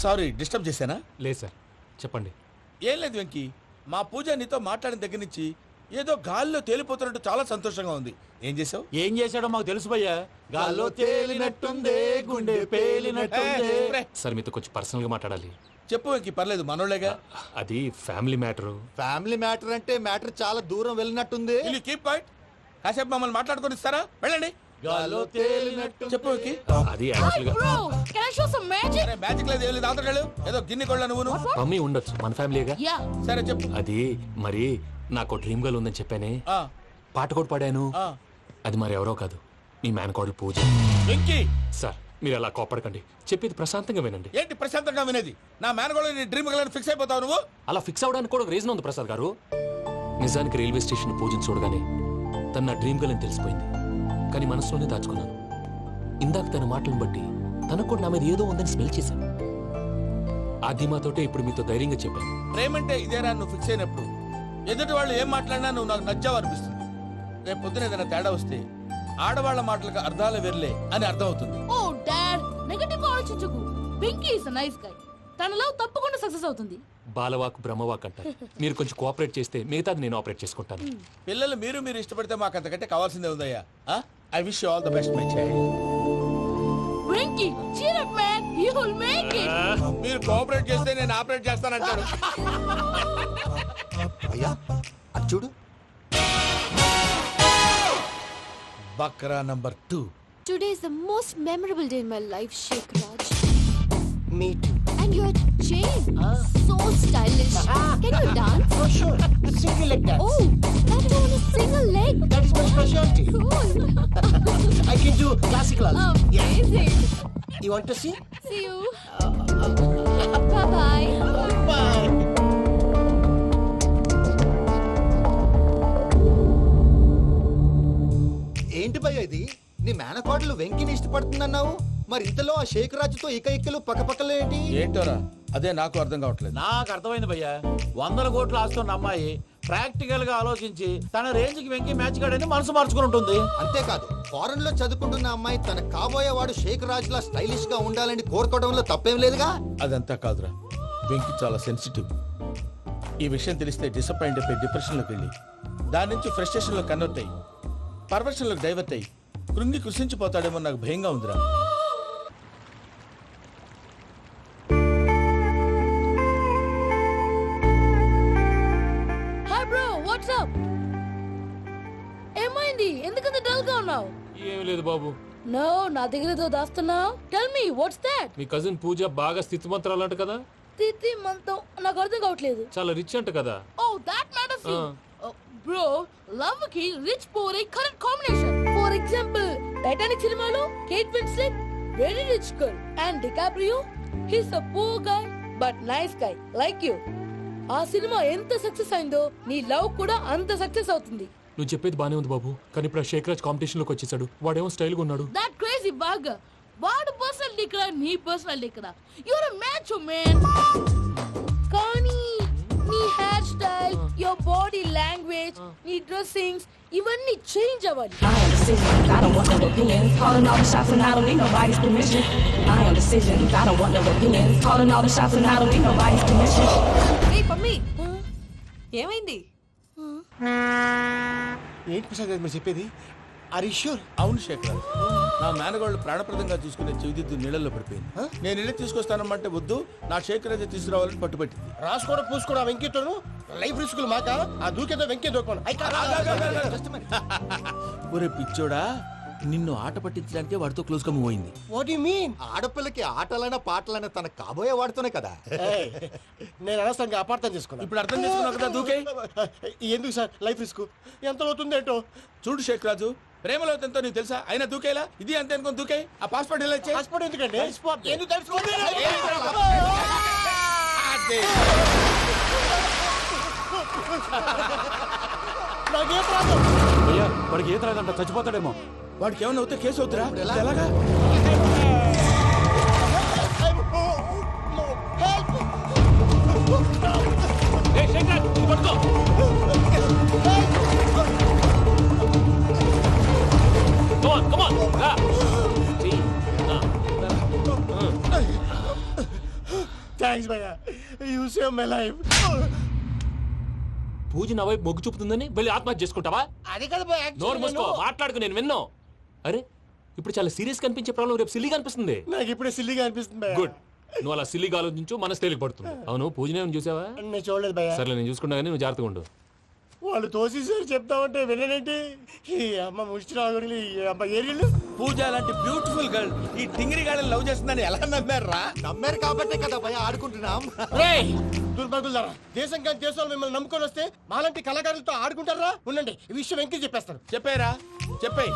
సారీ డిస్టర్బ్ చేశానా? లేదు సార్, చెప్పండి. ఏం లేదు వెంకీ, మా పూజ నీతో మాట్లాడిన దగ్గర నుంచి ఏదో గాల్లో తేలిపోతున్నట్టు చాలా సంతోషంగా ఉంది. ఏం చేసావు? ఏం చేశాడో మాకు తెలుసు భయ్యా. గాల్లో తేలినట్టుందే, గుండె పేలినట్టుందే. సార్ మీతో కొంచెం పర్సనల్గా మాట్లాడాలి. చెప్పు వెంకీ, పర్లేదు మనోళ్ళేగా. అది ఫ్యామిలీ మ్యాటరు. ఫ్యామిలీ మ్యాటర్ అంటే మ్యాటర్ చాలా దూరం వెళ్ళినట్టుంది. Keep point. కాసేపు మమ్మల్ని మాట్లాడుకొని ఇస్తారా? వెళ్ళండి. గాల్లో తేలినట్టు చెప్పు వెంకీ. అది యాక్చువల్గా Bro, can I show some magic? అరే మ్యాజిక్ లేదు, ఏం లేదు, ఆతడాలు ఏదో గిన్నె కొళ్ళ నువ్వు. మమ్మీ ఉండొచ్చు, మన ఫ్యామిలీగా. Yeah. సరే చెప్పు. అది మరి నాకు డ్రీమ్ గర్ల్ ఉందని చెప్పానే, ఆ, పాట కూడా పాడాను. ఆ. అది మరి ఎవరో కాదు, మీ మేనకోడలు పూజ. వెంకీ సార్ మీరు అలా కోపడకండి, చెప్పేది ప్రశాంతంగా వినండి. ఏంటి ప్రశాంతంగా వినేది? నా మేనగోళ నీ డ్రీమ్ గలని ఫిక్స్ అయిపోతావు నువ్వు. అలా ఫిక్స్ అవడానికి కూడా రీజన్ ఉంది ప్రసాద్ గారు. నిజానికి రైల్వే స్టేషన్ పూజను చూడగానే తన నా డ్రీమ్ గర్ల్ అని తెలిసిపోయింది. కానీ మనసులోనే దాచుకున్నాను. ఇందాక తన మాటలను బట్టి తనకు కూడా నా మీద ఏదో ఉందని స్మెల్ చేశాను. ఆ ధీమాతోటే ఇప్పుడు మీతో ధైర్యంగా చెప్పాను. ప్రేమంటే ఇదేరా నువ్వు ఫిక్స్ అయినప్పుడు ఎదుటి వాళ్ళు ఏం మాట్లాడినా నువ్వు నాకు నచ్చావు అనిపిస్తుంది. రేపు పొద్దున ఏదైనా తేడా వస్తే ఆడవాళ్ల మాటలకు అర్థాలు వెర్లే అని అర్థం అవుతుంది. Oh, Dad, నెగటివ్ ఆలోచించకు. Venky is a nice guy. తన లవ్ తప్పకుండా సక్సెస్ అవుతుంది. బాలవాక్ బ్రహ్మవాక్ అంటారు. మీరు కొంచెం కోఆపరేట్ చేస్తే మిగతాది నేను ఆపరేట్ చేసుకుంటాను. పిల్లలు మీరు ఇష్టపడితే మాకు అంతకంటే కావాల్సిందే ఉందయ్యా. I wish you all the best my child. Venky, cheer up man, you will make it. మీరు కోఆపరేట్ చేస్తే నేను ఆపరేట్ చేస్తానంటాడు. అయ్యా అది చూడు. Bakra number 2. Today is the most memorable day in my life, Sheikh Raj. Me too. And your chain, so stylish. Can you dance? Oh sure. Single leg dance. Oh, that is on a single leg. That is my specialty. Cool. I can do classical also. Amazing. You want to see? See you. Bye-bye. Bye. ఏంటి భయ్య ఇది? నీ మేనకోడలు వెంకిని ఇష్టపడుతుందన్నావు, మరి ఇంతలో ఆ షేక్ రాజుతో ఇక్కలు పక్కపక్కలు ఏంటి? ఏంటోరా అదే నాకు అర్థం కావట్లేదు. నాకు అర్థమైంది భయ్యా. 100 కోట్లు ఆస్తున్న అమ్మాయి ప్రాక్టికల్ గా ఆలోచించి తన రేంజ్ కి వెంకి మ్యాచ్ కాడని మనసు మార్చుకుని ఉంటుంది. అంతేకాదు ఫారెన్ లో చదువుకుంటున్న అమ్మాయి తన కాబోయేవాడు షేక్ రాజ్ లా స్టైలిష్ గా ఉండాలని కోరుకోవడంలో తప్పేం లేదుగా. అదంతా కాదురా, వెంకి చాలా సెన్సిటివ్. ఈ విషయం తెలిస్తే డిసప్పాయింట్ అయిపోయి డిప్రెషన్ లోకి వెళ్ళి దాని నుంచి ఫ్రస్ట్రేషన్ లో కన్వర్ట్ అయ్యి పర్వర్షన్ లోకి డైవర్ట్ అయ్యి కృంగి కృషించిపోతాడేమో నాకు భయంగా ఉందిరా. Hi bro, what's up? ఏమైంది? ఎందుకంత డల్ గా ఉన్నావు? ఏం లేదు బాబు. నో, నా దగ్గర ఏదో దాస్తున్నావు. Tell me what's that? మీ కజిన్ పూజ బాగా స్థితిమంతరాలు అంట కదా. తిత్తి మంతం నాకు అర్థం కావట్లేదు. చాలా రిచ్ అంట కదా. ఓ దట్ మ్యాటర్స్. బ్రో, లవ్ కి rich poor correct combination. For example Titanic సినిమాలో Kate Winslet very rich girl and DiCaprio he's a poor guy but nice guy like you. ఆ సినిమా ఎంత సక్సెస్ అయిందో నీ లవ్ కూడా అంత సక్సెస్ అవుతుంది. నువ్వు చెప్పేది బానే ఉంది బాబు, కానీ ఇప్పుడు షేక్ రాజ్ కాంపిటీషన్ లోకి వచ్చేసాడు. వాడేమో స్టైల్ గా ఉన్నాడు. దట్ క్రేజీ బాగ్. వాడు పర్సనల్ ఇక్కడ, నీ పర్సనల్ ఇక్కడ. Your a match man. కానీ నీ hair style, your body language, నీ డ్రెస్సింగ్స్ ఇవన్నీ చేంజ్ అవ్వాలి. I am decisions, I don't want no opinions. Calling all the shots and I don't need nobody's permission. I am decisions, I don't want no opinions. Calling all the shots and I don't need nobody's permission. ఏ పమ్మి, ఏమైంది? ఏంటి ప్రసాద్ గారు మీరు చెప్పేది? Are you sure? అవును శేఖర్, నా మేనగాళ్ళు ప్రాణప్రదంగా తీసుకునే చెవిదిద్దు నీళ్ళల్లో పడిపోయింది. నేను వెళ్ళి తీసుకొస్తానమ్మంటే వద్దు, నా శేఖర్ అయితే తీసుకురావాలని పట్టుబట్టింది. రాసుకోవడం పూసుకోవడం ఆ వెంకీతోను లైఫ్ రిస్కులు మాక ఆ దూకేదో వెంకీ దూకోను. ఒరే పిచ్చోడా, నిన్ను ఆట పట్టించడానికే వాడితో క్లోజ్ గా మూవ్ అయింది. What you mean? ఆడపిల్లకి ఆటలైనా పాటలైనా తన కాబోయే వాడుతూనే కదా. నేను అనవసరంగా అపార్థం చేసుకున్నా. ఇప్పుడు అర్థం చేసుకున్నావు కదా, దూకే. ఎందుకు సార్ లైఫ్ రిస్క్? ఎంత అవుతుంది ఏంటో చూడు శేఖర్ రాజు, ప్రేమలో ఎంతో నీకు తెలుసా? అయినా దూకేలా, ఇది అంతే అనుకుని దూకే. ఆ పాస్పోర్ట్ ఎలా ఇచ్చే? పాస్పోర్ట్ ఎందుకండి? ఎందుకు తెలుసుకోండి? నాకేం ప్రాబ్లం? అయ్యా వాడికి ఈత రాదంట, చచ్చిపోతాడేమో. వాడికి ఏమన్నా అవుతే కేసు అవుతురా? ఎలాగా? థ్యాంక్స్ భయ్యా, యు సేవ్ మై లైఫ్. పూజ నా వైపు మొగ్గు చూపుతుందని వెళ్ళి ఆత్మహత్య చేసుకుంటావా? అది కదా భయ్యా. నోరు మూసుకో, మాట్లాడుకు, నేను విన్నో. అరే ఇప్పుడు చాలా సీరియస్ కనిపించే ప్రాబ్లం రేపు సిల్లీగా అనిపిస్తుంది. నాకు ఇప్పుడే సిల్లిగా అనిపిస్తుంది భయ్యా. గుడ్, నువ్వు అలా సిల్లీగా ఆలోచించు, మనసు తేలిక పడుతుంది. అవును, పూజనే చూసావా? నేను చూడలేదు భయ్యా. సర్లే, నేను చూసుకుంటా కానీ నువ్వు జాగ్రత్తగా ఉండు. వాళ్ళు తోసేసారు చెప్తామంటే విననేంటి? ఈ అమ్మ ముష్టి రాగుడి అమ్మ ఏరియలు. పూజ లాంటి బ్యూటిఫుల్ గర్ల్ ఈ టింగిరి గాడిని లవ్ చేస్తుందని ఎలా నమ్మారా? నమ్మారు కాబట్టే కదా భయ ఆడుకుంటున్నాం. దుర్భగులారా, దేశం కానీ దేశాలు మిమ్మల్ని నమ్ముకొని వస్తే మాలాంటి కళాకారులతో ఆడుకుంటారా? ఉండండి, ఈ విషయం వెంకీ చెప్పేస్తారు. చెప్పారా? చెప్పేయ్.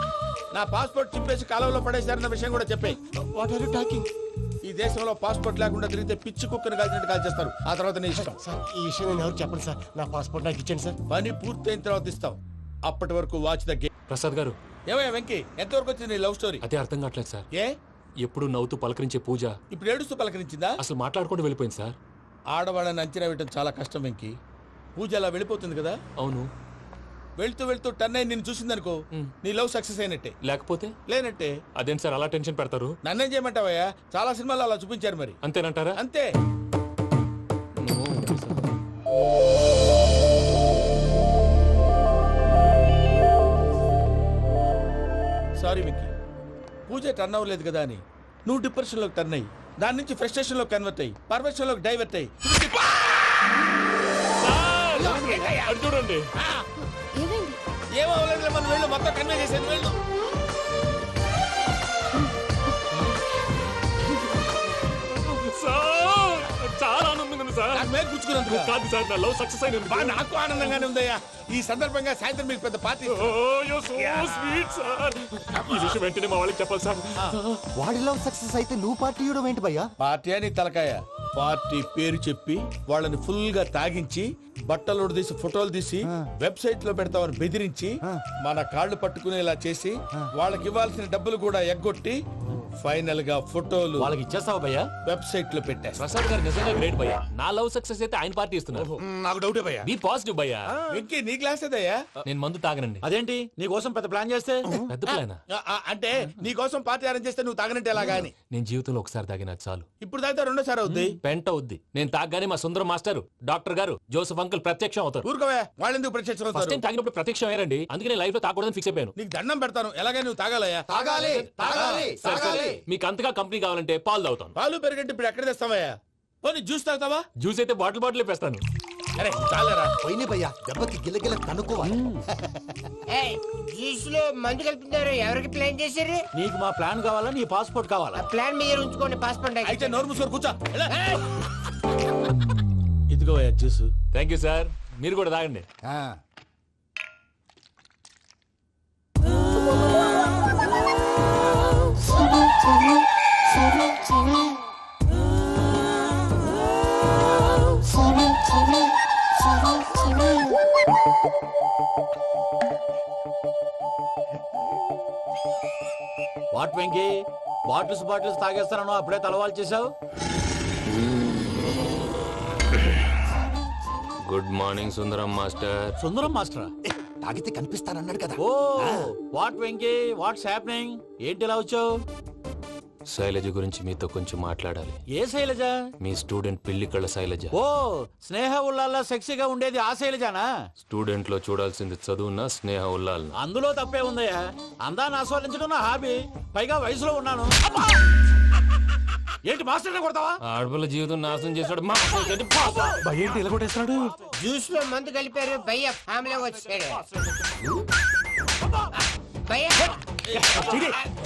నా పాస్పోర్ట్ చింపేసి కాలంలో పడేశారన్న విషయం కూడా చెప్పేయ్. What are you talking? ఈ దేశంలో పాస్పోర్ట్ లేకుండా తిరిగితే పిచ్చి కుక్కను కాల్చినట్టు కాల్చేస్తారు. ఆ తర్వాత నీ ఇష్టం. సార్ ఈ విషయం నేను ఎవరు చెప్పండి సార్. నా పాస్పోర్ట్ నాకు ఇచ్చేయండి సార్. పని పూర్తయిన తర్వాత ఇస్తాం. అప్పటి వరకు వాచ్ ద గేమ్. ప్రసాద్ గారు, ఏమయ్యా వెంకీ, ఎంతవరకు వచ్చింది నీ లవ్ స్టోరీ? అదే అర్థం కావట్లేదు సార్. ఏ ఎప్పుడు నవ్వుతూ పలకరించే పూజ ఇప్పుడు ఏడుస్తూ పలకరించిందా? అసలు మాట్లాడుకుంటూ వెళ్ళిపోయింది సార్. ఆడవాళ్ళని అంచనా వేయడం చాలా కష్టం వెంకీ. పూజ అలా వెళ్ళిపోతుంది కదా. అవును, వెళ్తూ వెళ్తూ టర్న్ అయి నిన్ను చూసిందనుకో, నీ లవ్ సక్సెస్ అయినట్టే. లేకపోతే లేనట్టే. అదేం సార్ అలా టెన్షన్ పెడతారు? నన్నేం చేయమంటావయ్యా? చాలా సినిమాలు అలా చూపించారు మరి. అంతేనంటారా? అంతే. సారీ వెంకీ, పూజ టర్న్ అవ్వలేదు కదా అని నువ్వు డిప్రెషన్ లోకి టర్న్ అయ్యి దాని నుంచి ఫ్రస్ట్రేషన్ లో కన్వర్ట్ అయ్యి పర్వర్షన్ లోకి డైవర్ట్ అయ్యి చూడండి. ఏమో మన వెళ్ళు, మొత్తం కన్వే చేసేది వెళ్ళు. చాలా ఆనందంగా ఉంది సార్. నాకు మేలు పుచ్చుకున్నందుకు కాదు సార్, నా లవ్ సక్సెస్ అయినందుకు. నాకు ఆనందంగానే ఉందయ్యా. ఈ సందర్భంగా సాయంత్రం మీకు పెద్ద పార్టీ. Sweet sir. ఈ విషయం వెంటనే మా వాళ్ళకి చెప్పాలి సార్. వాడిలో సక్సెస్ అయితే నువ్వు పార్టీ ఇవ్వడం ఏంటి భయ్యా? పార్టీ అని తలకాయ. పార్టీ పేరు చెప్పి వాళ్ళని ఫుల్ గా తాగించి బట్టలు తీసి ఫోటోలు తీసి వెబ్సైట్ లో పెడతామని బెదిరించి మన కాళ్ళు పట్టుకునేలా చేసి వాళ్ళకి ఇవ్వాల్సిన డబ్బులు కూడా ఎగ్గొట్టి ఫైనల్ గా ఫోటోలు వాళ్ళకి ఇచ్చేస్తావా భయ్యా? వెబ్సైట్ లో పెట్టా. ప్రసాద్ గారు నిజంగా గ్రేట్ భయ్యా. నా లవ్ సక్సెస్ అయితే ఆయన పార్టీ ఇస్తున్నారు. నాకు డౌటే భయ్యా. బీ పాజిటివ్ భయ్యా. వెంకీ నీ గ్లాస్ ఏదయ్యా? నేను మందు తాగనండి. అదేంటి నీ కోసం పెద్ద ప్లాన్ చేస్తే? పెద్ద ప్లాన్ అంటే నీ కోసం పార్టీ అరేంజ్ చేస్తే నువ్వు తాగనంటే ఎలాగా అని. నేను జీవితంలో ఒకసారి తాగినా చాలు. ఇప్పుడు తాగితే రెండోసారి అవుద్ది. పెంట అవుద్ది. నేను తాగగానే మా సుందరం మాస్టర్, డాక్టర్ గారు, జోసఫ్ అంకుల్ ప్రత్యక్షం అవుతారు. ఊరుకోవా, వాళ్ళు ఎందుకు ఫస్ట్ ప్రత్యక్షం? టైం తాగినప్పుడు ప్రత్యక్షం అయ్యారండి. అందుకే లైఫ్ లో తాగకూడదని ఫిక్స్ అయిపోయాను. నీకు దండం పెడతాను, ఎలాగే నువ్వు తాగాలయ్యా. తాగాలి తాగాలి సరే, సరే. తాగాలి. మీకు అంతగా కంపెనీ కావాలంటే పాలు తాగుతాను. పాలు పెరిగంటే ఇప్పుడు ఎక్కడ తెస్తావయ్యా? పోనీ జ్యూస్ తాగుతావా? జ్యూస్ అయితే బాటిల్ వేస్తాను. అరే చాలరా. పోయిన భయ్యా, దెబ్బకి గిల్లగిల్ల కనుక్కోవాలి. జ్యూస్ లో మందు కలుపుతున్నారు. ఎవరికి ప్లాన్ చేశారు? నీకు మా ప్లాన్ కావాలా, నీ పాస్పోర్ట్ కావాలా? ప్లాన్ మీరు ఉంచుకోండి, పాస్పోర్ట్ అయితే నోరు మూసుకొని కూర్చో. ఇదిగో జ్యూస్. Thank you sir. మీరు కూడా తాగండి. వాట్ వెంకీ, బాటిల్స్ తాగేస్తాను అప్పుడే తలవాలు చేసావు. Good morning Sundaram master. Sundaram మాస్టరా? తాగితే కనిపిస్తానన్నాడు కదా. Oh what Venky, what's happening? ఏంటి ఇలా వచ్చావు? శైలజ గురించి మీతో కొంచెం మాట్లాడాలి. ఏ శైలజ? మీ స్టూడెంట్ పిల్లి కళ్ళ శైలజ. ఓ, స్నేహ ఉల్లాల్లో సెక్సీగా ఉండేది ఆ శైలజానా? స్టూడెంట్ లో చూడాల్సింది చదువున స్నేహ ఉల్లాల్. అందులో తప్పే ఉందయ్యా. అందాన్ని ఆస్వాదించడం నా హాబీ. పైగా వయసులో ఉన్నాను. ఏంటి మాస్టర్ కొడతావా? ఆడపిల్ల జీవితం నాశనం చేశాడు. ఏంటి ఇలా కొట్టేస్తున్నాడు? జ్యూస్ లో మందు కలిపారు భయ్య ఫ్యామిలీ వచ్చాడు భయ్య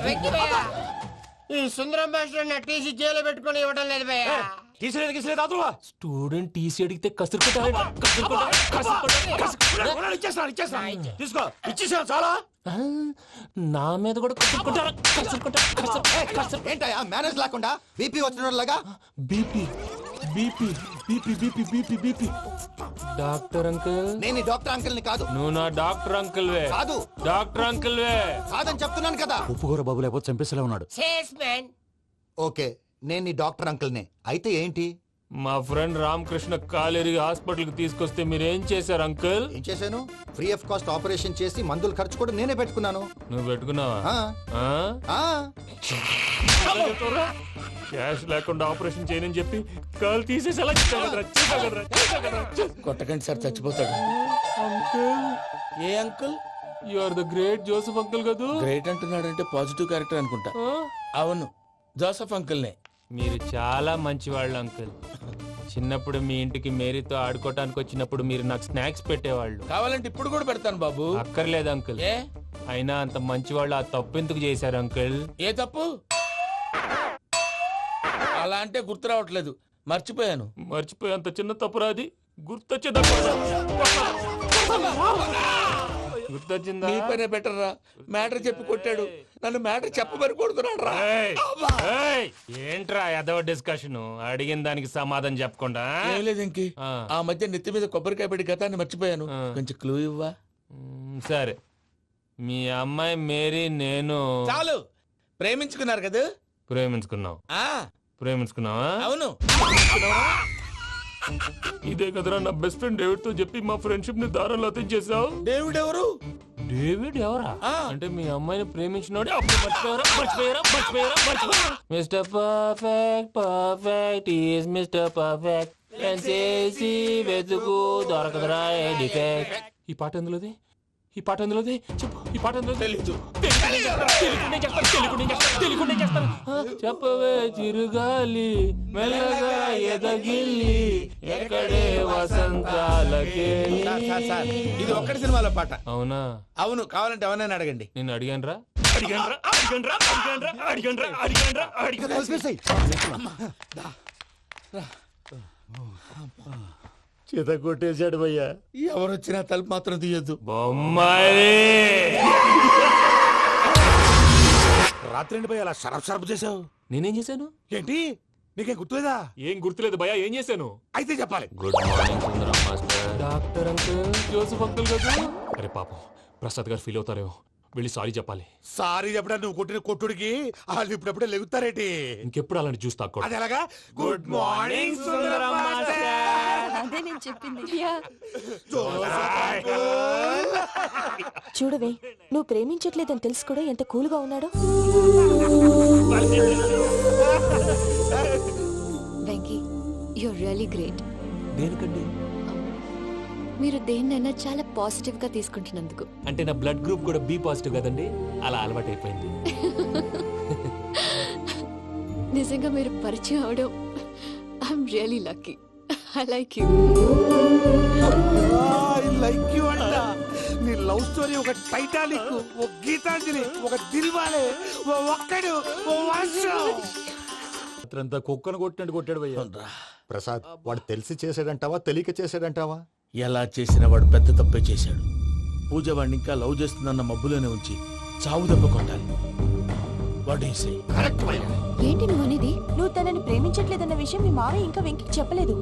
వెక్కి భయ్య. ఈ సుందరం భాష నా టీసీ జైలు పెట్టుకుని ఇవ్వడం లేదు భయ్య. స్టూడెంట్ టీసీ అడిగితే కసురు తీసుకో, ఇచ్చేసాను చాలా. నా మీద కూడా ఏంటయ్యా మేనేజ్ లేకుండా బీపీ వచ్చినలాగా? BP BP BP BP BP BP. Doctor uncle, నేను ఈ డాక్టర్ అంకుల్ ని కాదు. నువ్వు నా డాక్టర్ అంకుల్ వే. కాదు. డాక్టర్ అంకుల్ వే కాదని చెప్తున్నాను కదా. ఉప్పుకూర బాబు లేకపోతే చంపేసేలా ఉన్నాడు. ఓకే, నేను ఈ డాక్టర్ అంకుల్ నే. అయితే ఏంటి? మా ఫ్రెండ్ రామకృష్ణ కాలేరి హాస్పిటల్ కి తీసుకొస్తే మీరేం చేశారు అంకుల్? ఏం చేశాను? ఫ్రీ ఆఫ్ కాస్ట్ ఆపరేషన్ చేసి మందుల ఖర్చు కూడా నేనే పెట్టుకున్నాను. నువ్వు పెట్టుకున్నావా? క్యాష్ లేకుండా ఆపరేషన్ చేయనని చెప్పి కాల్ తీసేసి అలా కొట్టకండి సార్, చచ్చిపోతాడు. అంకుల్, ఏ uncle? You are the great Joseph uncle కదా. గ్రేట్ అంటున్నాడంటే పాజిటివ్ క్యారెక్టర్ అనుకుంటా. అవును, జోసెఫ్ అంకుల్నే. మీరు చాలా మంచివాళ్ళు అంకుల్. చిన్నప్పుడు మీ ఇంటికి మేరీతో ఆడుకోవటానికి వచ్చినప్పుడు మీరు నాకు స్నాక్స్ పెట్టేవాళ్ళు. కావాలంటే ఇప్పుడు కూడా పెడతాను బాబు. అక్కర్లేదు అంకుల్. ఏ అయినా అంత మంచివాళ్ళు ఆ తప్పు ఎందుకు చేశారు అంకుల్? ఏ తప్పు? అలా అంటే గుర్తు రావట్లేదు, మర్చిపోయాను. మర్చిపోయి అంత చిన్న తప్పురా అది? గుర్తొచ్చిందా? గుర్తొచ్చిందా? నీ పనే బెటర్ రా. మ్యాటర్ చెప్పి కొట్టాడు, నన్ను మ్యాటర్ చెప్పమని కొడుతున్నాడు రా. ఏంట్రా ఎదవ డిస్కషన్? అడిగిన దానికి సమాధానం చెప్పకుండా. ఏం లేదు ఇంకి, ఆ మధ్య నెత్తి మీద కొబ్బరికాయ పెట్టి గతాన్ని మర్చిపోయాను. కొంచెం క్లూ ఇవ్వా? సరే, మీ అమ్మాయి మేరీ నేను చాలు. ప్రేమించుకున్నారు కదా? ప్రేమించుకున్నావు. ప్రేమించుకున్నావా? అవును. ఇదే కదరా నా బెస్ట్ ఫ్రెండ్ డేవిడ్ తో చెప్పి మా ఫ్రెండ్షిప్ ని దారంలో తెచ్చేసావు. డేవిడ్ ఎవరు? డేవిడ్ ఎవరా? అంటే మీ అమ్మాయిని ప్రేమించినోడే. అప్పుడు మర్చిపోయారా? Mister perfect, perfect is mister perfect. చేసి వెతుకు దొరకదురా డిఫెక్ట్. ఈ పాట ఎందులోది? ఈ పాట ఎందులోది? చెప్పు. ఈ పాట ఎందులో? తెలీదు. చెప్పవే చిరుగాలి మెల్లగా ఎదగిల్లి ఎక్కడే వసంతాలకే. ఇది ఒక్కటి సినిమాలో పాట. అవునా? అవును. కావాలంటే ఎవరైనా అడగండి. నేను అడిగాను రా. చేత కొట్టేశాడు భయ్యా. ఎవరు వచ్చినా తలుపు మాత్రం తీయద్దు. బొమ్మాయి రాత్రి భయ అలా షరఫ్ చేసావు. నేనేం చేశాను? ఏంటి నీకేం గుర్తులేదా? ఏం గుర్తులేదు భయ్యా. ఏం చేశాను? అయితే చెప్పాలి. Good morning Sundaram master. Doctor uncle, Joseph uncle కదా? అరే పాపం, ప్రసాద్ గారు ఫీల్ అవుతారేమో. వెళ్ళి సారీ చెప్పాలి. సారీ చెప్పడానికి నువ్వు కొట్టిన కొట్టుడికి వాళ్ళు ఇప్పుడప్పుడే లెగుతారేటి? ఇంకెప్పుడు అలాంటి జ్యూస్ తాక్కూడదు. అది ఎలాగా? Good morning Sundaram master. అదే నేను చెప్పింది. చూడవే, నువ్వు ప్రేమించట్లేదని తెలుసు కూడా ఎంత కూల్గా ఉన్నాడో. Venky, you're really great. దేనికండి? మీరు దేన్నైనా చాలా పాజిటివ్ గా తీసుకుంటున్నందుకు. అంటే నా బ్లడ్ గ్రూప్ కూడా బి పాజిటివ్ కదండి, అలా అలవాటు అయిపోయింది. నిజంగా మీరు పరిచయం అవడం I'm really lucky. I like you. I like you అంట. నీ లవ్ స్టోరీ ఒక టైటానిక్, ఒక గీతాంజలి, ఒక దిల్వాలే, ఒక్కడు రాత్రంతా కుక్కను కొట్టినట్టు కొట్టాడు భయ్యా. ప్రసాద్, వాడు తెలిసి చేసాడంటావా తెలియక చేసాడంటావా? ఎలా చేసిన వాడు పెద్ద తప్పే చేశాడు. పూజ వాడిని ఇంకా లవ్ చేస్తుందన్న మబ్బులోనే ఉంచి చావు దెబ్బ కొట్టాలి. ఏంటి నువ్వు అనేది? నువ్వు తనని ప్రేమించట్లేదన్న విషయం మీ మావయ్య ఇంకా వెంకికి చెప్పలేదు.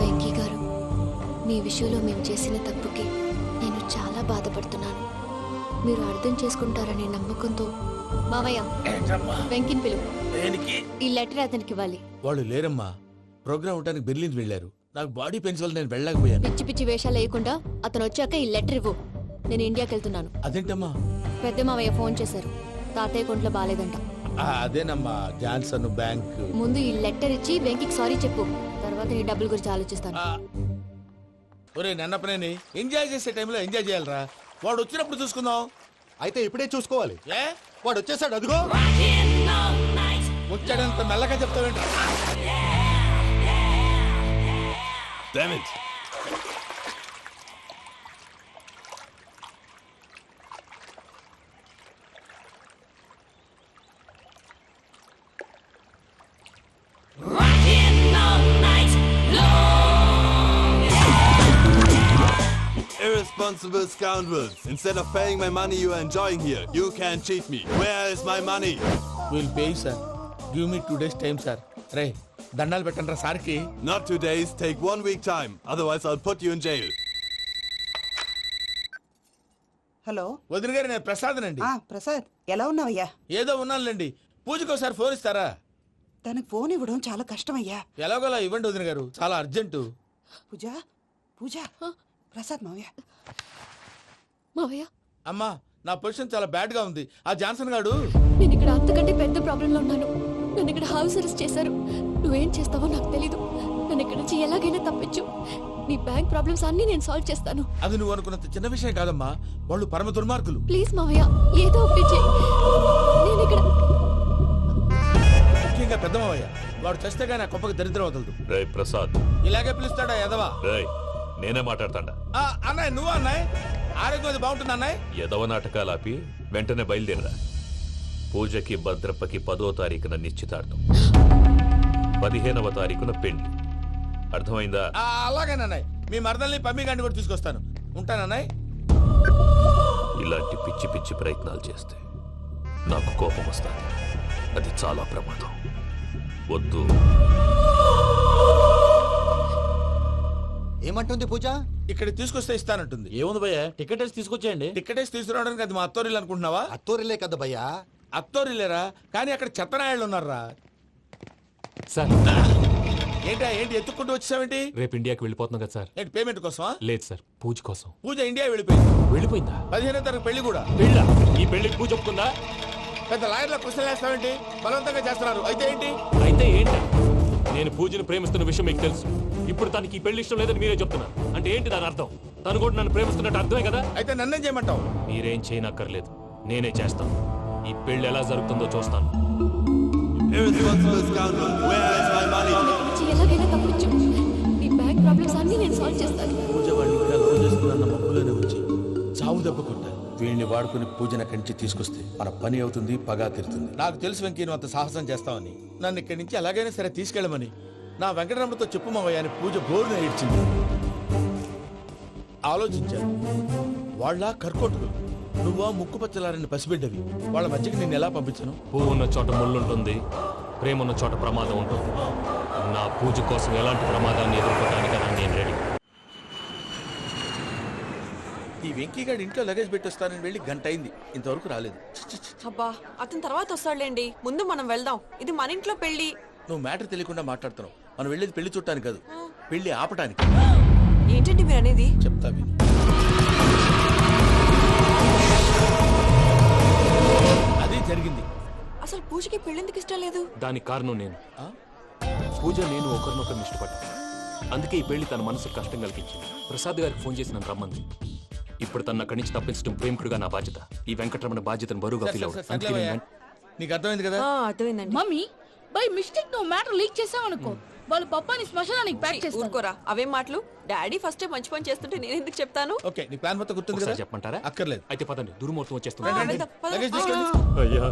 వెంకీ గారు, మీ విషయంలో మేము చేసిన తప్పుకి నేను చాలా బాధపడుతున్నాను. మీరు అర్థం చేసుకుంటారనే నమ్మకంతో మావయ్య వెంకిని పిలువు. ఈ లెటర్ అతనికి ఇవ్వాలి. వాళ్ళు లేరమ్మా, ప్రోగ్రామ్ ఉండడానికి బెర్లిన్ వెళ్ళారు. నాకు బాడీ పెయిన్స్ వల్ల నేను వెళ్ళలేకపోయాను. పిచ్చి పిచ్చి వేషాలు వేయకుండా అతను వచ్చాక ఈ లెటర్ ఇవ్వు. నేను ఇండియాకి వెళ్తున్నాను. అదేంటమ్మా? పెద్ద మావయ్య ఫోన్ చేశారు. తాతయ్య కొంట్లో బాలేదంట. అదేనమ్మా జాన్సన్ బ్యాంక్. ముందు ఈ లెటర్ ఇచ్చి వెంకికి సారీ చెప్పు, తర్వాత నీ డబ్బుల గురించి ఆలోచిస్తాను. ఒరే నన్నపనేని ఎంజాయ్ చేసే టైంలో ఎంజాయ్ చేయాలరా. వాడు వచ్చినప్పుడు చూసుకుందాం. అయితే ఇప్పుడే చూసుకోవాలి. ఏ వాడు వచ్చేసాడు, అదిగో వచ్చాడంత మెల్లగా చెప్తావేంటి? Damn it. Irresponsible scoundrels. Instead of paying my money you are enjoying here, you can cheat me. Where is my money? We'll pay, sir. Give me 2 days time, sir. రే దండాలు పెట్టండి రా సార్కి. Not 2 days, take 1 week time. Otherwise I'll put you in jail. Hello వదిన గారు, నేను ప్రసాదనండి. ప్రసాద్, ఎలా ఉన్నావయ్యా? ఏదో ఉన్నానులేండి. పూజకి ఒకసారి ఫోన్ ఇస్తారా? తనకు ఫోన్ ఇవ్వడం చాలా కష్టమయ్యా. ఎలాగోలా ఇవ్వండి వదిన గారు, చాలా అర్జెంటు. పూజ పూజ ప్రసాద్ మావయ్య. మావయ్య, అమ్మా నా పొజిషన్ చాలా బ్యాడ్ గా ఉంది. ఆ జాన్సన్ గాడు నేను ఇక్కడ అంతకంటే పెద్ద ప్రాబ్లంలో ఉన్నాను. నన్ను ఇక్కడ హౌస్ అరెస్ట్ చేశారు. నువ్వేం చేస్తావో నాకు తెలీదు. నన్ను ఇక్కడ నుంచి ఎలాగైనా తప్పించు. నీ బ్యాంక్ ప్రాబ్లమ్స్ అన్ని నేను సాల్వ్ చేస్తాను. అది నువ్వు అనుకున్నంత చిన్న విషయం కాదమ్మా. వాళ్ళు పరమ దుర్మార్గులు. ప్లీజ్ మావయ్య, ఏదో ఒకటి చెయ్యి. నేను ఇక్కడ ముఖ్యంగా పెద్దమవయ్య, వాడు చస్తే గానీ ఆ కొంపకి దరిద్రం వదలదు. రే ప్రసాద్, ఇలాగే పిలుస్తాడా ఎదవా? నేనే మాట్లాడతాడా? అన్నయ్య నువ్వు అన్నయ్య, ఆరోగ్యం అది బాగుంటుంది అన్నయ్య. ఎదవ నాటకాలు ఆపి వెంటనే బయలుదేరరా. పూజకి భద్రప్పకి 10వ తారీఖున నిశ్చితార్థం, 15వ తారీఖున పెళ్లి. అర్థమైందా? అలాగేనన్నయ్య, మీ మరదల్ని పమ్మి గాండి కూడా తీసుకొస్తాను. ఉంటానన్నయ్య. ఇలాంటి పిచ్చి పిచ్చి ప్రయత్నాలు చేస్తే నాకు కోపం వస్తుంది. అది చాలా ప్రమాదం. వద్దు. ఏమంటుంది పూజ? ఇక్కడ తీసుకొస్తే ఇస్తానంటుంది. ఏముంది భయ్యా, టికెట్ వేసి తీసుకొచ్చేయండి. టికెట్ వేసి తీసుకురావడానికి అది మా అత్తోరిల్లు అనుకుంటున్నావా? అత్తోరిలే కదా భయ్యా. అత్తోరిల్లేరా, కానీ అక్కడ చెత్తనాయాళ్ళు ఉన్నారా. సార్ ఏంటి ఎత్తుక్కుంటూ వచ్చావేంటి? రేపు ఇండియాకి వెళ్ళిపోతున్నాం కదా సార్. ఏంటి పేమెంట్ కోసమా? లేదు సార్, పూజ కోసం. పూజ ఇండియా వెళ్ళిపోయింది. వెళ్ళిపోయిందా? 15వ తారీఖు పెళ్లి కూడా. పెళ్ళా? ఈ పెళ్లికి పూజ ఒప్పుకుందా? పెద్ద లాయర్ల క్వశ్చన్ వేస్తావేంటి? బలవంతంగా చేస్తున్నారు. అయితే ఏంటి? అయితే ఏంటి? నేను పూజను ప్రేమిస్తున్న విషయం మీకు తెలుసు. ఇప్పుడు తనకి ఈ పెళ్లి ఇష్టం లేదని మీరే చెప్తున్నారు. అంటే ఏంటి దాని అర్థం? తను కూడా నన్ను ప్రేమిస్తున్నట్టు అర్థమే కదా. అయితే నన్నేం చేయమంటావు? మీరేం చేయనక్కర్లేదు, నేనే చేస్తాను. ఈ పెళ్లి ఎలా జరుగుతుందో చూస్తాను. Irresponsible scoundrel. Where is my money? ఎలాగైనా తప్పించు. నీ బ్యాంక్ ప్రాబ్లమ్స్ అన్ని నేను సాల్వ్ చేస్తాను. పూజ వాడిని ఇక్కడ లవ్ చేస్తున్న మబ్బులోనే వచ్చి చావు దెబ్బ కొట్టాలి. వీళ్ళని వాడుకుని పూజన కంచి తీసుకొస్తే మన పని అవుతుంది, పగా తీరుతుంది. నాకు తెలుసు వెంకీ నువ్వు అంత సాహసం చేస్తావని. నన్ను ఇక్కడి నుంచి ఎలాగైనా సరే తీసుకెళ్ళమని నా వెంకటరమణతో చెప్పు మావయ్య అని పూజ బోరున ఏడ్చింది. ఆలోచించాను, వాళ్ళ కర్కోటకులు, నువ్వా ముక్కు పచ్చలారని పసిబిడ్డవి. వాళ్ళ మధ్యకి నేను ఎలా పంపించను? పువ్వు ఉన్న చోట ముళ్ళుంటుంది, ప్రేమ ఉన్న చోట ప్రమాదం ఉంటుంది. నా పూజ కోసం ఎలాంటి ప్రమాదాన్ని ఎదుర్కోవడానికైనా నేను రెడీ. ఈ వెంకీగాడి ఇంట్లో లగేజ్ పెట్టొస్తానని వెళ్ళి గంట అయింది, ఇంతవరకు రాలేదు. అబ్బా, అతని తర్వాత వస్తాడులేండి. ముందు మనం వెళ్దాం. ఇది మన ఇంట్లో పెళ్లి. నువ్వు మ్యాటర్ తెలియకుండా మాట్లాడుతున్నావు. మనం వెళ్ళేది పెళ్లి చుట్టానికి కాదు, పెళ్లి ఆపటానికి. ఏంటండి మీరు అనేది? చెప్తా విను. అది జరిగింది. అసలు పూజకి పెళ్ళెందుకు ఇష్టం లేదు? దానికి కారణం నేను. పూజ నేను ఒకరినొకరిని ఇష్టపడ్డా. అందుకే ఈ పెళ్లి తన మనసుకు కష్టం కలిగించింది. ప్రసాద్ గారికి ఫోన్ చేసి నన్ను రమ్మంది. ఇప్పుడు తన అక్కడి నుంచి తప్పించడం ప్రేమికుడుగా నా బాధ్యత. ఈ వెంకటరమణ బాధ్యతను బరువుగా ఫీల్ అవుతుంది. నీకు అర్థమైంది కదా? అర్థమైందండి. మమ్మీ బై మిస్టేక్ నువ్వు మ్యాటర్ లీక్ చేసావనుకో, వాళ్ళు పప్పాని శ్మశానానికి ప్యాక్ చేస్తారు. ఊరుకోరా, అవేం మాటలు. డాడీ ఫస్ట్ మంచి పని చేస్తుంటే నేను ఎందుకు చెప్తాను? ఓకే, నీ ప్లాన్ మొత్తం గుర్తుంది కదా? చెప్పమంటారా? అక్కర్లేదు. అయితే పదండి, దుర్ముహూర్తం వచ్చేస్తుంది. అయ్యా,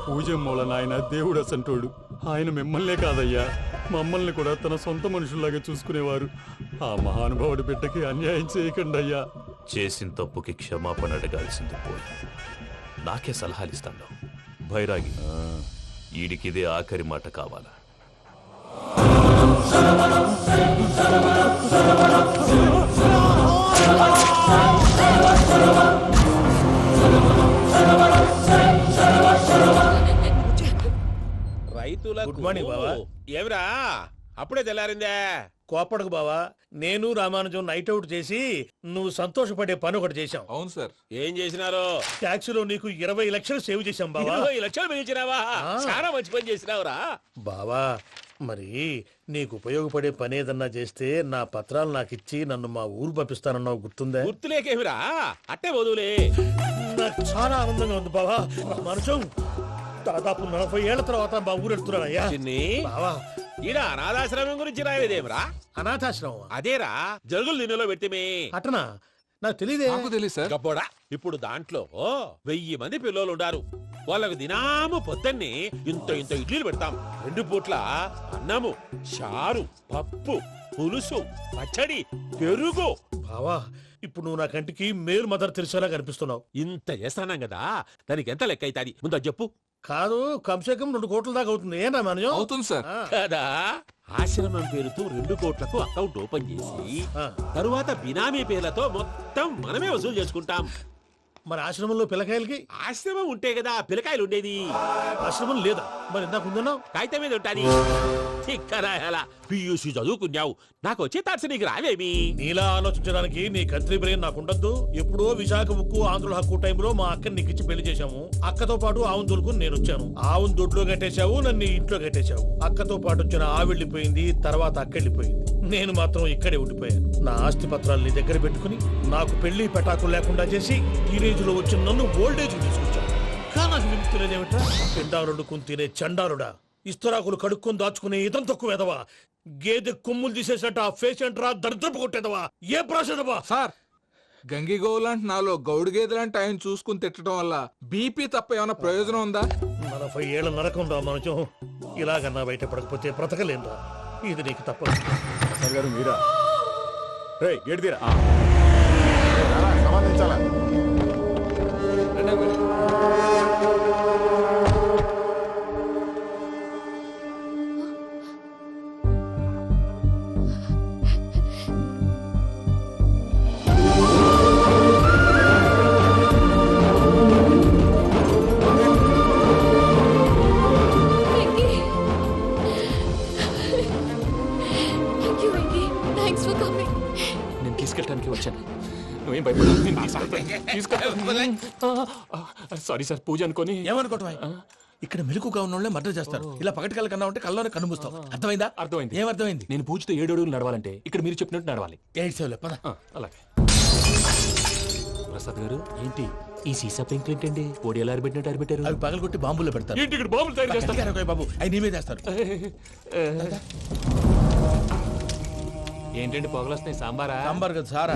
పూజ మూలన ఆయన దేవుడు అసంటోడు. ఆయన మిమ్మల్నే కాదయ్యా, మమ్మల్ని కూడా తన సొంత మనుషుల్లాగా చూసుకునేవారు. ఆ మహానుభావుడి బిడ్డకి అన్యాయం చేయకండి అయ్యా. చేసిన తప్పుకి క్షమాపణ అడగాల్సింది పోయి నాకే సలహాలు ఇస్తాను. భైరాగి, ఈడికిదే ఆఖరి మాట కావాలా? రైతుల గుడ్ మార్నింగ్ బాబా. ఏమిరా అప్పుడే తెల్లారిందే. కోపడకు బావా, నేను రామానుజం నైట్ అవుట్ చేసి నువ్వు సంతోషపడే పని ఒకటి చేశాం. అవును సార్. ఏం చేసినారు? ట్యాక్సీలో నీకు 20 లక్షలు సేవ్ చేశాం బావా. 20 లక్షలు మిగిల్చినావా? చాలా మంచి పని చేసినావురా బావా. మరి నీకు ఉపయోగపడే పని ఏదన్నా చేస్తే నా పత్రాలు నాకు ఇచ్చి నన్ను మా ఊరు పంపిస్తానన్నావు, గుర్తుందా? గుర్తులేకేమిరా, అట్టే వదులే. నాకు చాలా ఆనందంగా ఉంది బావా. రామానుజం, దాదాపు 40 ఏళ్ల తర్వాత మా ఊరు వెళ్తున్నానయ్యా. బావా, ఈడ అనాథాశ్రమం గురించి రాయలేదేమిరా? అనాథాశ్రమం అదేరా, జరుగులు దీనిలో పెట్టిమే. అటనా? నాకు తెలియదే. నాకు తెలియదు సార్. గబ్బోడా, ఇప్పుడు దాంట్లో 1000 మంది పిల్లలు ఉండారు. వాళ్ళకు దినాము పొద్దున్నే ఇంత ఇంత ఇడ్లీలు పెడతాం. 2 పూట్ల అన్నము, చారు, పప్పు, పులుసు, పచ్చడి, పెరుగు. బావా, ఇప్పుడు నువ్వు నా కంటికి మేలు మదర్ తెరిసేలా కనిపిస్తున్నావు. ఇంత చేస్తానం కదా, దానికి ఎంత లెక్క అవుతుంది ముందు అది చెప్పు. కాదు, కంసే కం 2 కోట్ల దాకా అవుతుంది. ఏం రామానుజం? అవుతుంది సార్. కదా, ఆశ్రమం పేరుతో 2 కోట్లకు అకౌంట్ ఓపెన్ చేసి తరువాత బినామీ పేర్లతో మొత్తం మనమే వసూలు చేసుకుంటాం. మరి ఆశ్రమంలో పిల్లకాయలకి? ఆశ్రమం ఉంటే కదా పిల్లకాయలు ఉండేది. ఆశ్రమం లేదా? మరి ఇందాక ఉందన్నావు. కాగితం మీద ఉంటాది. పియూసీ చదువుకున్నావు, నాకు వచ్చే తాట్స్ నీకు రావేమి? నీలా ఆలోచించడానికి నీ కత్రి బ్రెయిన్ నాకు ఉండద్దు. ఎప్పుడో విశాఖ ఉక్కు ఆంధ్రుల హక్కు టైంలో మా అక్కని నీకు ఇచ్చి పెళ్లి చేశాము. అక్కతో పాటు ఆవును దొడుకు నేను వచ్చాను. ఆవును దొడ్లో కట్టేశావు, నన్ను ఇంట్లో కట్టేశావు. అక్కతో పాటు వచ్చిన ఆవిళ్ళిపోయింది, తర్వాత అక్కెళ్ళిపోయింది. నేను మాత్రం ఇక్కడే ఉండిపోయాను. నా ఆస్తి పత్రాలు నీ దగ్గర పెట్టుకుని నాకు పెళ్లి పెటాకులు లేకుండా చేసి టీనేజ్ లో వచ్చిన నన్ను ఓల్డేజ్ తీసుకొచ్చాను. కానీ నాకు విముక్తులేదేమిటా? పిండారుడు తినే చండారుడా, ఇస్తరాకులు కడుక్కొని దాచుకునే ఇతం తక్కువ ఎదవా, గేదె కొమ్ములు తీసేసట పేషెంట్ రా, దరిద్రపు కొట్టేదవా, ఏ ప్రాసెదవా? సార్, గంగిగోవులాంటి నాలో గౌడు గేదెలాంటి ఆయన చూసుకుని తిట్టడం వల్ల బీపీ తప్ప ఏమైనా ప్రయోజనం ఉందా? 40 ఏళ్ల నరకం రా మనచం. ఇలాగన్నా బయటపడకపోతే బ్రతకలేనురా. ఇది నీకు తప్పదు. మీరా గేడిదీరా సమాధించాలా? నేను తీసుకెళ్ళడానికి వచ్చాను. నువ్వేం భయపడదు. సారీ సార్, పూజ అనుకోని. ఏమనుకోవటం? ఇక్కడ మెలకుగా ఉన్న వాళ్ళే మర్డర్ చేస్తారు. ఇలా పగటి కళ్ళ కన్నా ఉంటే కళ్ళలోనే కనుమూస్తావు. అర్థమైందా? అర్థమైంది. ఏమర్థమైంది? నేను పూజతో 7 అడుగులు నడవాలంటే ఇక్కడ మీరు చెప్పినట్టు నడవాలి. 8 పద. అలాగే. ప్రసాద్ గారు, ఏంటి ఈ సీసా పెంకులు ఏంటండి? ఓడి ఎలా అరబెట్టినట్టు అరబెట్టారు? అవి పగలగొట్టి బాంబుల్లో పెడతారు. ఏంటి ఇక్కడ బాంబులు తయారు చేస్తారు? బాబు, అవి నీవే చేస్తారు. ఏంటండి పొగలు వస్తాయి? సాంబారా? సాంబార్ కదా, సారా.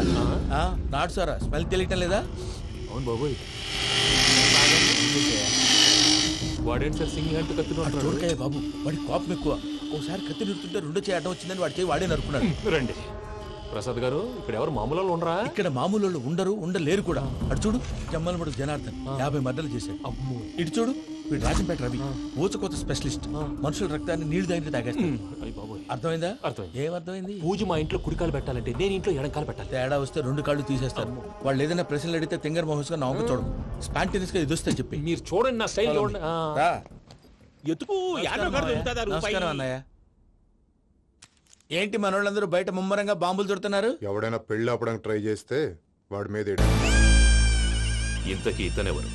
నాటు సారా. స్మెల్ తెలియటం లేదా? అవును బాబోయ్. వాడేంటి సార్ సింగిల్ హ్యాండ్ కత్తి చూడకాయ బాబు, వాడి కోపం ఎక్కువ. ఒకసారి కత్తి నిరుతుంటే 2 చేయడం వచ్చిందని వాడి చేయి వాడే నరుకున్నాడు. రండి ప్రసాద్ గారు, ఇక్కడ ఎవరు మామూలు వాళ్ళు ఉండరా? ఇక్కడ మామూలు వాళ్ళు ఉండరు, ఉండలేరు కూడా. అటు చూడు, జమ్మలమడు జనార్దన్ 50 మర్డర్లు చేశాడు. ఇటు చూడు, వీడు రాజంపేట రవి ఊచకోత స్పెషలిస్ట్. మనుషుల రక్తాన్ని నీళ్లు దగ్గర తాగేస్తాడు. అర్థమైందా? అర్థమైంది. ఏమర్థమైంది? పూజ మా ఇంట్లో కుడికాలు పెట్టాలంటే నేను ఇంట్లో ఎడంకాలు పెట్టాలి. తేడా వస్తే 2 కాళ్ళు తీసేస్తారు. వాళ్ళు ఏదైనా ప్రశ్నలు అడిగితే తింగర్ మహోస్ గా నవ్వు చూడదు. స్పాంటేనియస్ గా ఎదుస్తా చెప్పి. మీరు చూడండి నా స్టైల్. ఎతుకు. నమస్కారం అన్నయ్య. ఏంటి మనోళ్ళందరూ బయట ముమ్మరంగా బాంబులు దొరుకుతున్నారు? ఎవడైనా పెళ్లి ఆపడానికి ట్రై చేస్తే వాడి మీద ఇంతకీ ఇతనెవరు?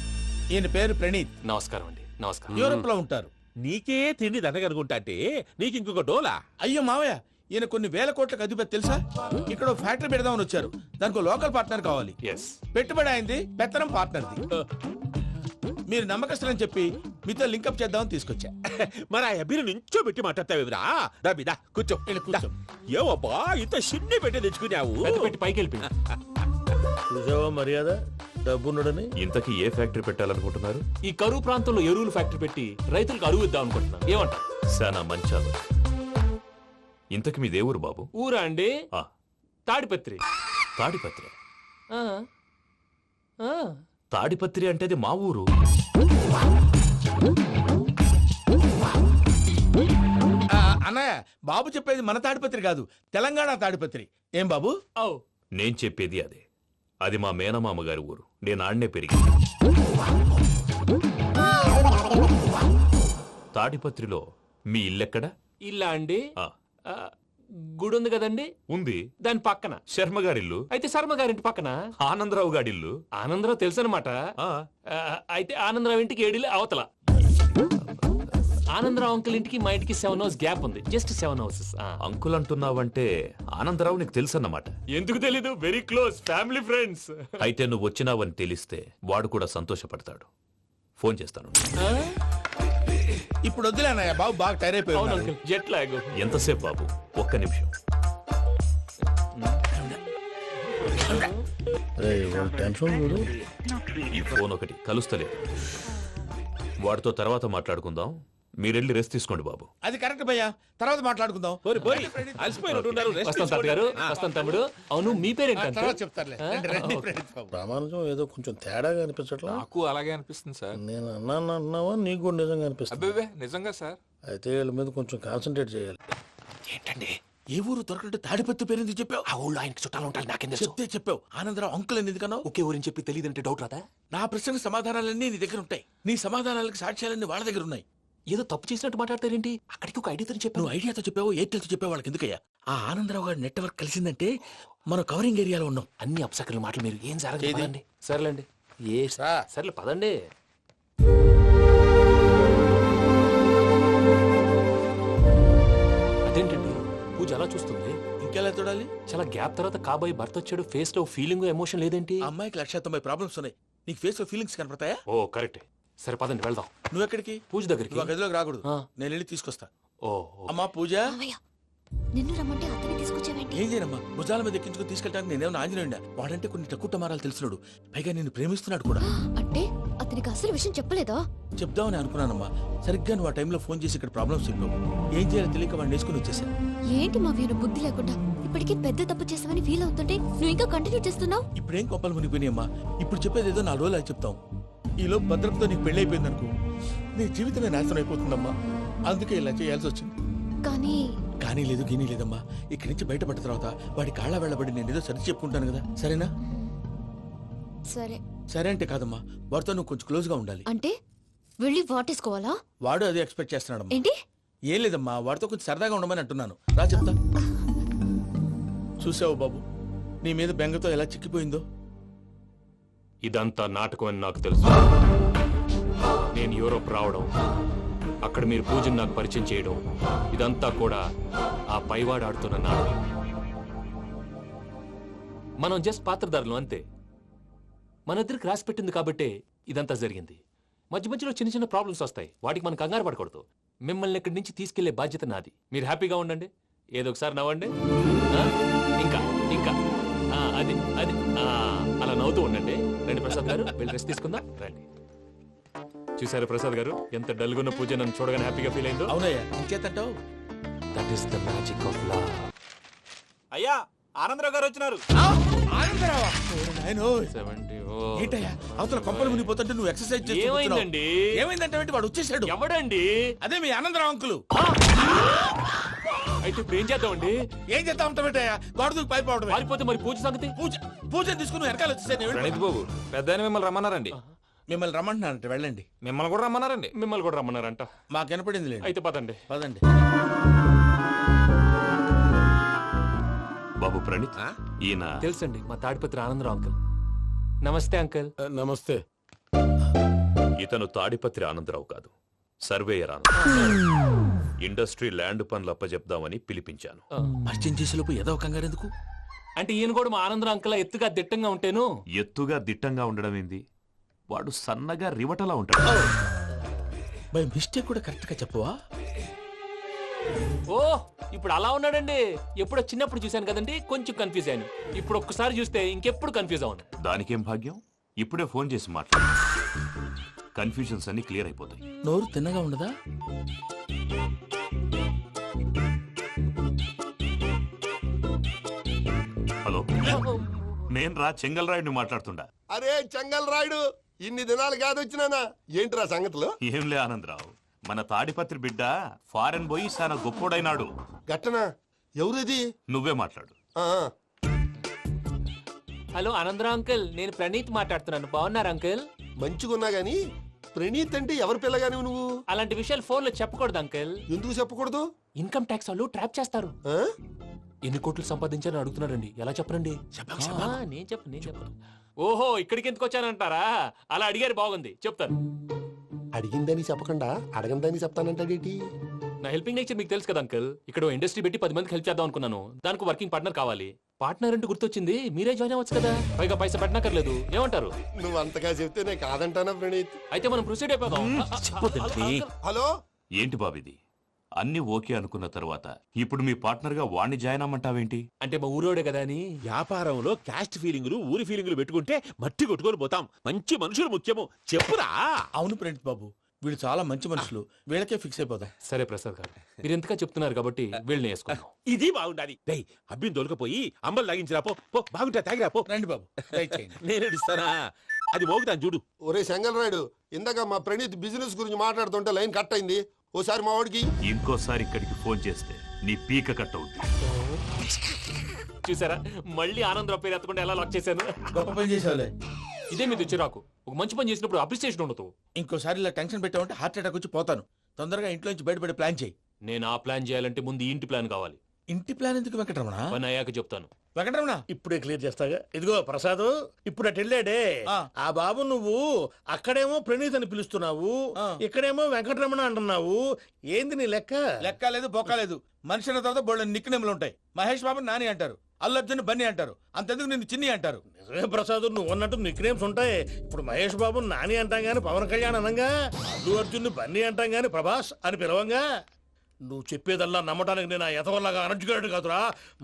ఈయన పేరు ప్రణీత్. నమస్కారం అండి. నమస్కారం. యూరోప్ లో ఉంటారు. నీకే తిండి దండగనుకుంటా అంటే నీకు ఇంకొక డోలా? అయ్యో మావయ్య, ఈయన కొన్ని వేల కోట్లకు అధిపతి తెలుసా? ఇక్కడ ఫ్యాక్టరీ పెడదామని వచ్చారు. దానికి లోకల్ పార్ట్నర్ కావాలి. పెట్టుబడి అయింది, పెత్తనం పార్ట్నర్ది. మీరు నమ్మకస్తులని చెప్పి మీతో లింకప్ చేద్దామని తీసుకొచ్చా. మరి ఆ అబ్బిని నుంచో పెట్టి మాట్లాడతావురా? దాబిదా కూర్చో. కూర్చో. ఏవబ్బా ఇంత చిన్ని పెట్టి తెచ్చుకున్నావు? పెట్టి పైకి వెళ్ళి చూసావా మర్యాద, డబ్బున్నడని. ఇంతకీ ఏ ఫ్యాక్టరీ పెట్టాలనుకుంటున్నారు? ఈ కరువు ప్రాంతంలో ఎరువులు ఫ్యాక్టరీ పెట్టి రైతులకు అరువు ఇద్దాం అనుకుంటున్నాను. ఏమంటారు? శానా మంచాలు. ఇంతకి మీ దేవురు బాబు? ఊరా అండి? తాడిపత్రి. తాడిపత్రి? తాడిపత్రి అంటే అది మా ఊరు. అన్నయ్య, బాబు చెప్పేది మన తాడిపత్రి కాదు, తెలంగాణ తాడిపత్రి. ఏం బాబు? నేను చెప్పేది అదే. అది మా మేనమామ గారి ఊరు. నేను ఆడనే పెరిగింది. తాడిపత్రిలో మీ ఇల్లెక్కడ? ఇల్లా అండి? గుడి ఉంది కదండి, ఉంది. దాని పక్కన శర్మ గారిల్లు. అయితే శర్మ గారింటి పక్కన ఆనందరావు గారిల్లు. ఆనందరావు తెలుసు అనమాట. అయితే ఆనందరావు ఇంటికి 7 ఇళ్ళు అవతల. ఆనందరావు అంకుల్ ఇంటికి మా ఇంటికి 7 హౌస్ గ్యాప్ ఉంది, జస్ట్ 7 హౌసెస్. అంకుల్ అంటున్నావంటే ఆనందరావు నీకు తెలుసు అన్నమాట. ఎందుకు తెలీదు, వెరీ క్లోజ్ ఫ్యామిలీ ఫ్రెండ్స్. అయితే నువ్వు వచ్చినావని తెలిస్తే వాడు కూడా సంతోషపడతాడు. ఫోన్ చేస్తాను. ఇప్పుడు వద్దులే అన్నయ్య, బాబు బాగా టైర్ అయిపోయి. Jet lag. ఎంతసేపు బాబు? ఒక్క నిమిషం. ఈ ఫోన్ ఒకటి కలుస్తలేదు. వాడితో తర్వాత మాట్లాడుకుందాం. మీరెళ్ళి రెస్ట్ తీసుకోండి బాబు. అది కరెక్ట్ భయ్యా, తర్వాత మాట్లాడుకుందాం. వస్తాం తాత గారు, వస్తాం తమ్ముడు. అవును మీ పేరేంటి? తర్వాత చెప్తారులే. రామానుజం ఏదో కొంచెం తేడాగా అనిపించట్లా? నాకు అలాగే అనిపిస్తుంది సార్. నేను అన్నావా నీకు కూడా నిజంగా అనిపిస్తుంది? అబ్బే నిజంగా సార్. అయితే వీళ్ళ మీద కొంచెం కాన్సన్ట్రేట్ చేయాలి. ఏంటండి ఏ ఊరు దొరకట్టు తాడిపత్రి పేరు ఎందుకు చెప్పావు? ఆ ఊళ్ళో ఆయనకి చుట్టాలు ఉంటారు, నాకేం తెలుసు. చెప్తే చెప్పావు. ఆనందరావు అంకుల్ అని ఎందుకన్నావు? ఒకే ఊరిని చెప్పి తెలియదంటే డౌట్ రాదా? నా ప్రశ్నకు సమాధానాలన్నీ నీ దగ్గర ఉంటాయి. నీ సమాధానాలకు సాక్ష్యాలన్నీ వాళ్ళ దగ్గర ఉన్నాయి. ఏదో తప్పు చేసినట్టు మాట్లాడతారేంటి? అక్కడికి ఒక ఐడియాతో చెప్పావు. నువ్వు ఐడియాతో చెప్పావు, ఎయిర్టెల్తో చెప్పావు, వాళ్ళకి ఎందుకయ్యా? ఆ ఆనందరావు గారి నెట్వర్క్ కలిసిందంటే మనం కవరింగ్ ఏరియాలో ఉన్నాం. అన్ని అప్సకర్ల మాటలు మీరు ఏం జరగదండి. సర్లేండి, సర్లే పదండి. అదేంటండి పూజ అలా చూస్తుంది? ఇంకెలా చూడాలి? చాలా గ్యాప్ తర్వాత కాబోయే భర్త వచ్చాడు, ఫేస్ లో ఫీలింగ్ ఎమోషన్ లేదేంటి? అమ్మాయికి 190 ప్రాబ్లమ్స్ ఉన్నాయి, నీకు ఫేస్ లో ఫీలింగ్స్ కనపడతాయా? ఓ కరెక్ట్. సరే పదండి వెళ్దాం. నువ్వు ఎక్కడికి? పూజ దగ్గరికి. నువ్వు గదిలోకి రాకూడదు, నేను వెళ్ళి తీసుకొస్తా. ఓ అమ్మా పూజ, నిన్ను రమ్మంటే అతన్ని తీసుకొచ్చావేంటి? ఏం చేయనమ్మా, భుజాల మీద ఎక్కించుకుని తీసుకెళ్ళడానికి నేనేమన్నా ఆంజనేయుడా? వాడంటే కొన్ని తక్కువ టమారాలు తెలిసినాడు, పైగా నేను ప్రేమిస్తున్నాడు కూడా. అంటే అతనికి అసలు విషయం చెప్పలేదా? చెప్దామని అనుకున్నానమ్మా, సరిగ్గా నువ్వు ఆ టైంలో ఫోన్ చేసి ఇక్కడ ప్రాబ్లమ్స్ చెప్పావు. ఏం చేయాలో తెలియక వాడిని వేసుకుని వచ్చేసాను. ఏంటి మా వీరు బుద్ధి లేకుండా ఇప్పటికే పెద్ద తప్పు చేసామని ఫీల్ అవుతుంటే నువ్వు ఇంకా కంటిన్యూ చేస్తున్నావు? ఇప్పుడేం కొప్పలు మునిగిపోయినాయమ్మా, ఇప్పుడు చెప్పేది ఏదో 4 రోజులు చెప్తాం. ఈలో భద్రతతో నీకు పెళ్లి అయిపోయింది అనుకో, నీ జీవితమే నాశనం అయిపోతుందమ్మా. అందుకే ఇలా చేయాల్సి వచ్చింది. కానీ లేదు గీనీ లేదమ్మా, ఇక్కడి నుంచి బయటపడ్డ తర్వాత వాడి కాళ్ళ వెళ్ళబడి నేను ఏదో సరి చెప్పుకుంటాను కదా, సరేనా? సరే అంటే కాదమ్మా, వాడితో నువ్వు కొంచెం క్లోజ్ గా ఉండాలి. అంటే వెళ్ళి వాటేసుకోవాలా? వాడు అదే ఎక్స్పెక్ట్ చేస్తున్నాడమ్మా. ఏంటి? ఏం లేదమ్మా, వాడితో కొంచెం సరదాగా ఉండమని అంటున్నాను. రా చెప్తా. చూసావు బాబు, నీ మీద బెంగతో ఎలా చిక్కిపోయిందో. ఇదంతా నాటకం అని నాకు తెలుసు. నేను యూరోప్ రావడం, అక్కడ మీరు పూజను నాకు పరిచయం చేయడం, ఇదంతా కూడా ఆ పైవాడు ఆడుతున్న నాటకం. మనం జస్ట్ పాత్రధారులు అంతే. మన ఇద్దరికి రాసి పెట్టింది కాబట్టే ఇదంతా జరిగింది. మధ్య మధ్యలో చిన్న చిన్న ప్రాబ్లమ్స్ వస్తాయి, వాటికి మనం కంగారు పడకూడదు. మిమ్మల్ని ఇక్కడి నుంచి తీసుకెళ్లే బాధ్యత నాది. మీరు హ్యాపీగా ఉండండి, ఏదో ఒకసారి నవ్వండి. ఇంకా ఇంకా అది అది అలా నవ్వుతూ ఉండండి. రండి ప్రసాద్ గారు, వెళ్ళి రెస్ట్ తీసుకుందాం. రండి. చూసారు ప్రసాద్ గారు, ఎంత డల్గున్న పూజ నన్ను చూడగానే హ్యాపీగా ఫీల్ అయిందో? అవునయ్యా, ఇంకేతంటావు? That is the magic of love. అయ్యా ఆనందరావు గారు వచ్చినారు. ఏంటయ్యా అవతల కొంపలు మునిగిపోతుంటే నువ్వు ఎక్సర్సైజ్ చేస్తూ ఏమైందండి? ఏమైందంటే వాడు వచ్చేసాడు. ఎవడండి? అదే మీ ఆనందరావు అంకులు. అయితే ఇప్పుడు ఏం చేద్దామండి? ఏం చేద్దాం ఉంటావేటయ్యా, గొడవకు పైపోవడం. పారిపోతే మరి పూజ సంగతి? పూజ తీసుకుని వెనకాల వచ్చేసాను. ప్రణీత్ బాబు, పెద్ద మిమ్మల్ని రమ్మన్నారండి. మిమ్మల్ని రమ్మంటున్నారంట, వెళ్ళండి. మిమ్మల్ని కూడా రమ్మన్నారండి. మిమ్మల్ని కూడా రమ్మన్నారంట. మాకు వినపడింది లేదు. అయితే పదండి. పదండి. బాబు ప్రణీత్, ఈయన తెలుసండి, మా తాడిపత్రి ఆనందరావు అంకుల్. నమస్తే అంకుల్. నమస్తే. ఇతను తాడిపత్రి ఆనందరావు కాదు, సర్వేయర్ ఆనందరావు. ఇండస్ట్రీ ల్యాండ్ పనులు అప్పచెప్దామని పిలిపించాను. పరిచయం చేసేలోపు ఏదో కంగారు ఎందుకు? అంటే ఈయన కూడా మా ఆనందరావు అంకుల్ ఎత్తుగా దిట్టంగా ఉంటాను. ఎత్తుగా దిట్టంగా ఉండడం ఏంది, వాడు సన్నగా రివటలా ఉంటాడు. బై మిస్టేక్ కూడా కరెక్ట్ గా చెప్పవా? ఓ ఇప్పుడు అలా ఉన్నాడండి. ఎప్పుడో చిన్నప్పుడు చూశాను కదండి, కొంచెం కన్ఫ్యూజ్ అయ్యాను. ఇప్పుడు ఒక్కసారి చూస్తే ఇంకెప్పుడు కన్ఫ్యూజ్ అవును. దానికేం భాగ్యం, ఇప్పుడే ఫోన్ చేసి మాట్లాడు, కన్ఫ్యూజన్స్ అన్ని క్లియర్ అయిపోతాయి. నోరు తిన్నగా ఉండదా? హలో, నేను రా చెంగల్ రాయుడిని మాట్లాడుతుండా. అరే చెంగల్ రాయుడు, ఇన్ని దినాలు కాదు వచ్చినానా? ఏంట్రా సంగతులు? ఏంలే ఆనందరావు, మన తాడిపత్రి బిడ్డ ఫారెన్ పోయి చాలా గొప్పోడైనాడు. గట్టనా? ఎవరిది? నువ్వే మాట్లాడు. హలో ఆనందరావు అంకుల్, నేను ప్రణీత్ మాట్లాడుతున్నాను. బాగున్నారు అంకుల్? మంచిగున్నా గాని ప్రణీత్ అంటే ఎవరి పిల్లగాని నువ్వు? అలాంటి విషయాలు ఫోన్ లో చెప్పకూడదు అంకుల్. ఎందుకు చెప్పకూడదు? ఇన్కమ్ ట్యాక్స్ వాళ్ళు ట్రాప్ చేస్తారు. ఎన్ని కోట్లు సంపాదించాలని అడుగుతున్నారండి, ఎలా చెప్పరండి? నేను చెప్పను. ఓహో, ఇక్కడికి ఎందుకు వచ్చానంటారా? అలా అడిగారు, బాగుంది, చెప్తాను. అడిగిందని చెప్పకుండా అడగందని చెప్తానంటాడేటి? నా హెల్పింగ్ నేచర్ మీకు తెలుసు కదా అంకుల్. ఇక్కడ ఇండస్ట్రీ పెట్టి 10 మందికి హెల్ప్ చేద్దాం అనుకున్నాను. దానికి వర్కింగ్ పార్ట్నర్ కావాలి. పార్ట్నర్ అంటే గుర్తొచ్చింది, మీరే జాయిన్ అవ్వచ్చు కదా, పైగా పైసా పెట్టనక్కర్లేదు. ఏమంటారు? నువ్వు అంతగా చెప్తే నేను కాదంటానా ప్రణీత్? అయితే మనం ప్రొసీడ్ అయిపోదాం. హలో, ఏంటి బాబిది? అన్ని ఓకే అనుకున్న తర్వాత ఇప్పుడు మీ పార్ట్నర్ గా వాణ్ణి జాయిన్ అమ్మంటావేంటి? అంటే మా ఊరోడే కదా అని. వ్యాపారంలో క్యాస్ట్ ఫీలింగులు, ఊరి ఫీలింగులు పెట్టుకుంటే మట్టి కొట్టుకొని పోతాం. మంచి మనుషులు ముఖ్యము, చెప్పురా. అవును ప్రణీత్ బాబు, వీళ్ళు చాలా మంచి మనుషులు, వీళ్ళకే ఫిక్స్ అయిపోదాం. సరే ప్రసాద్ గారు, మీరు ఎంతగా చెప్తున్నారు కాబట్టి వీళ్ళని వేసుకున్నాం. ఇది బాగుండాలి. డై అబ్బిని దొలకపోయి అమ్మలు లాగించిరా పో. బాగుంటా, తాగిరా పో. రండి బాబు, నేను ఇస్తానా? అది మోగుతాను చూడు. ఒరే సెంగల్ రాయుడు, ఇందాక మా ప్రణీత్ బిజినెస్ గురించి మాట్లాడుతుంటే లైన్ కట్ అయింది. ఓసారి మా వాడికి ఇంకోసారి ఇక్కడికి ఫోన్ చేస్తే నీ పీక కట్ అవుతుంది. చూసారా, మళ్ళీ ఆనందరావు పేరు ఎత్తకుండా ఎలా లాక్ చేశాను. గొప్ప పని చేసావులే. ఇదే మీద చిరాకు. ఒక మంచి పని చేసినప్పుడు అప్రిసియేషన్ ఉండదు. ఇంకోసారి ఇలా టెన్షన్ పెట్టామంటే హార్ట్ అటాక్ వచ్చి పోతాను. తొందరగా ఇంట్లో నుంచి బయటపడే ప్లాన్ చేయి. నేను ఆ ప్లాన్ చేయాలంటే ముందు ఈ ఇంటి ప్లాన్ కావాలి. ఇంటి ప్లాన్ ఎందుకు వెంకటరమణ? పని అయ్యాక చెప్తాను. వెంకటరమణ ఇప్పుడే క్లియర్ చేస్తాగా. ఇదిగో ప్రసాద్, ఇప్పుడు అటు వెళ్ళాడే ఆ బాబు, నువ్వు అక్కడేమో ప్రణీత్ అని పిలుస్తున్నావు, ఇక్కడేమో వెంకటరమణ అంటున్నావు. ఏంది నీ లెక్క? లెక్క లేదు, బొక్క లేదు. మనిషి అన్న తర్వాత బోళ్ళ నిక్ నేమ్లు ఉంటాయి. మహేష్ బాబు నాని అంటారు, అల్లు అర్జున్ బన్నీ అంటారు, అంతెందుకు నిన్ను చిన్ని అంటారు. నిజమే ప్రసాద్, నువ్వు అన్నట్టు నిక్ నేమ్స్ ఉంటాయి. ఇప్పుడు మహేష్ బాబు నాని అంటాం గాని పవన్ కళ్యాణ్ అనంగా, అల్లు అర్జున్ బన్నీ అంటాం గాని ప్రభాస్ అని పిలవంగా. నువ్వు చెప్పేదల్లా నమ్మటానికి నేను ఎతవల్లాగా అనర్జుకేటెడ్ కాదురా.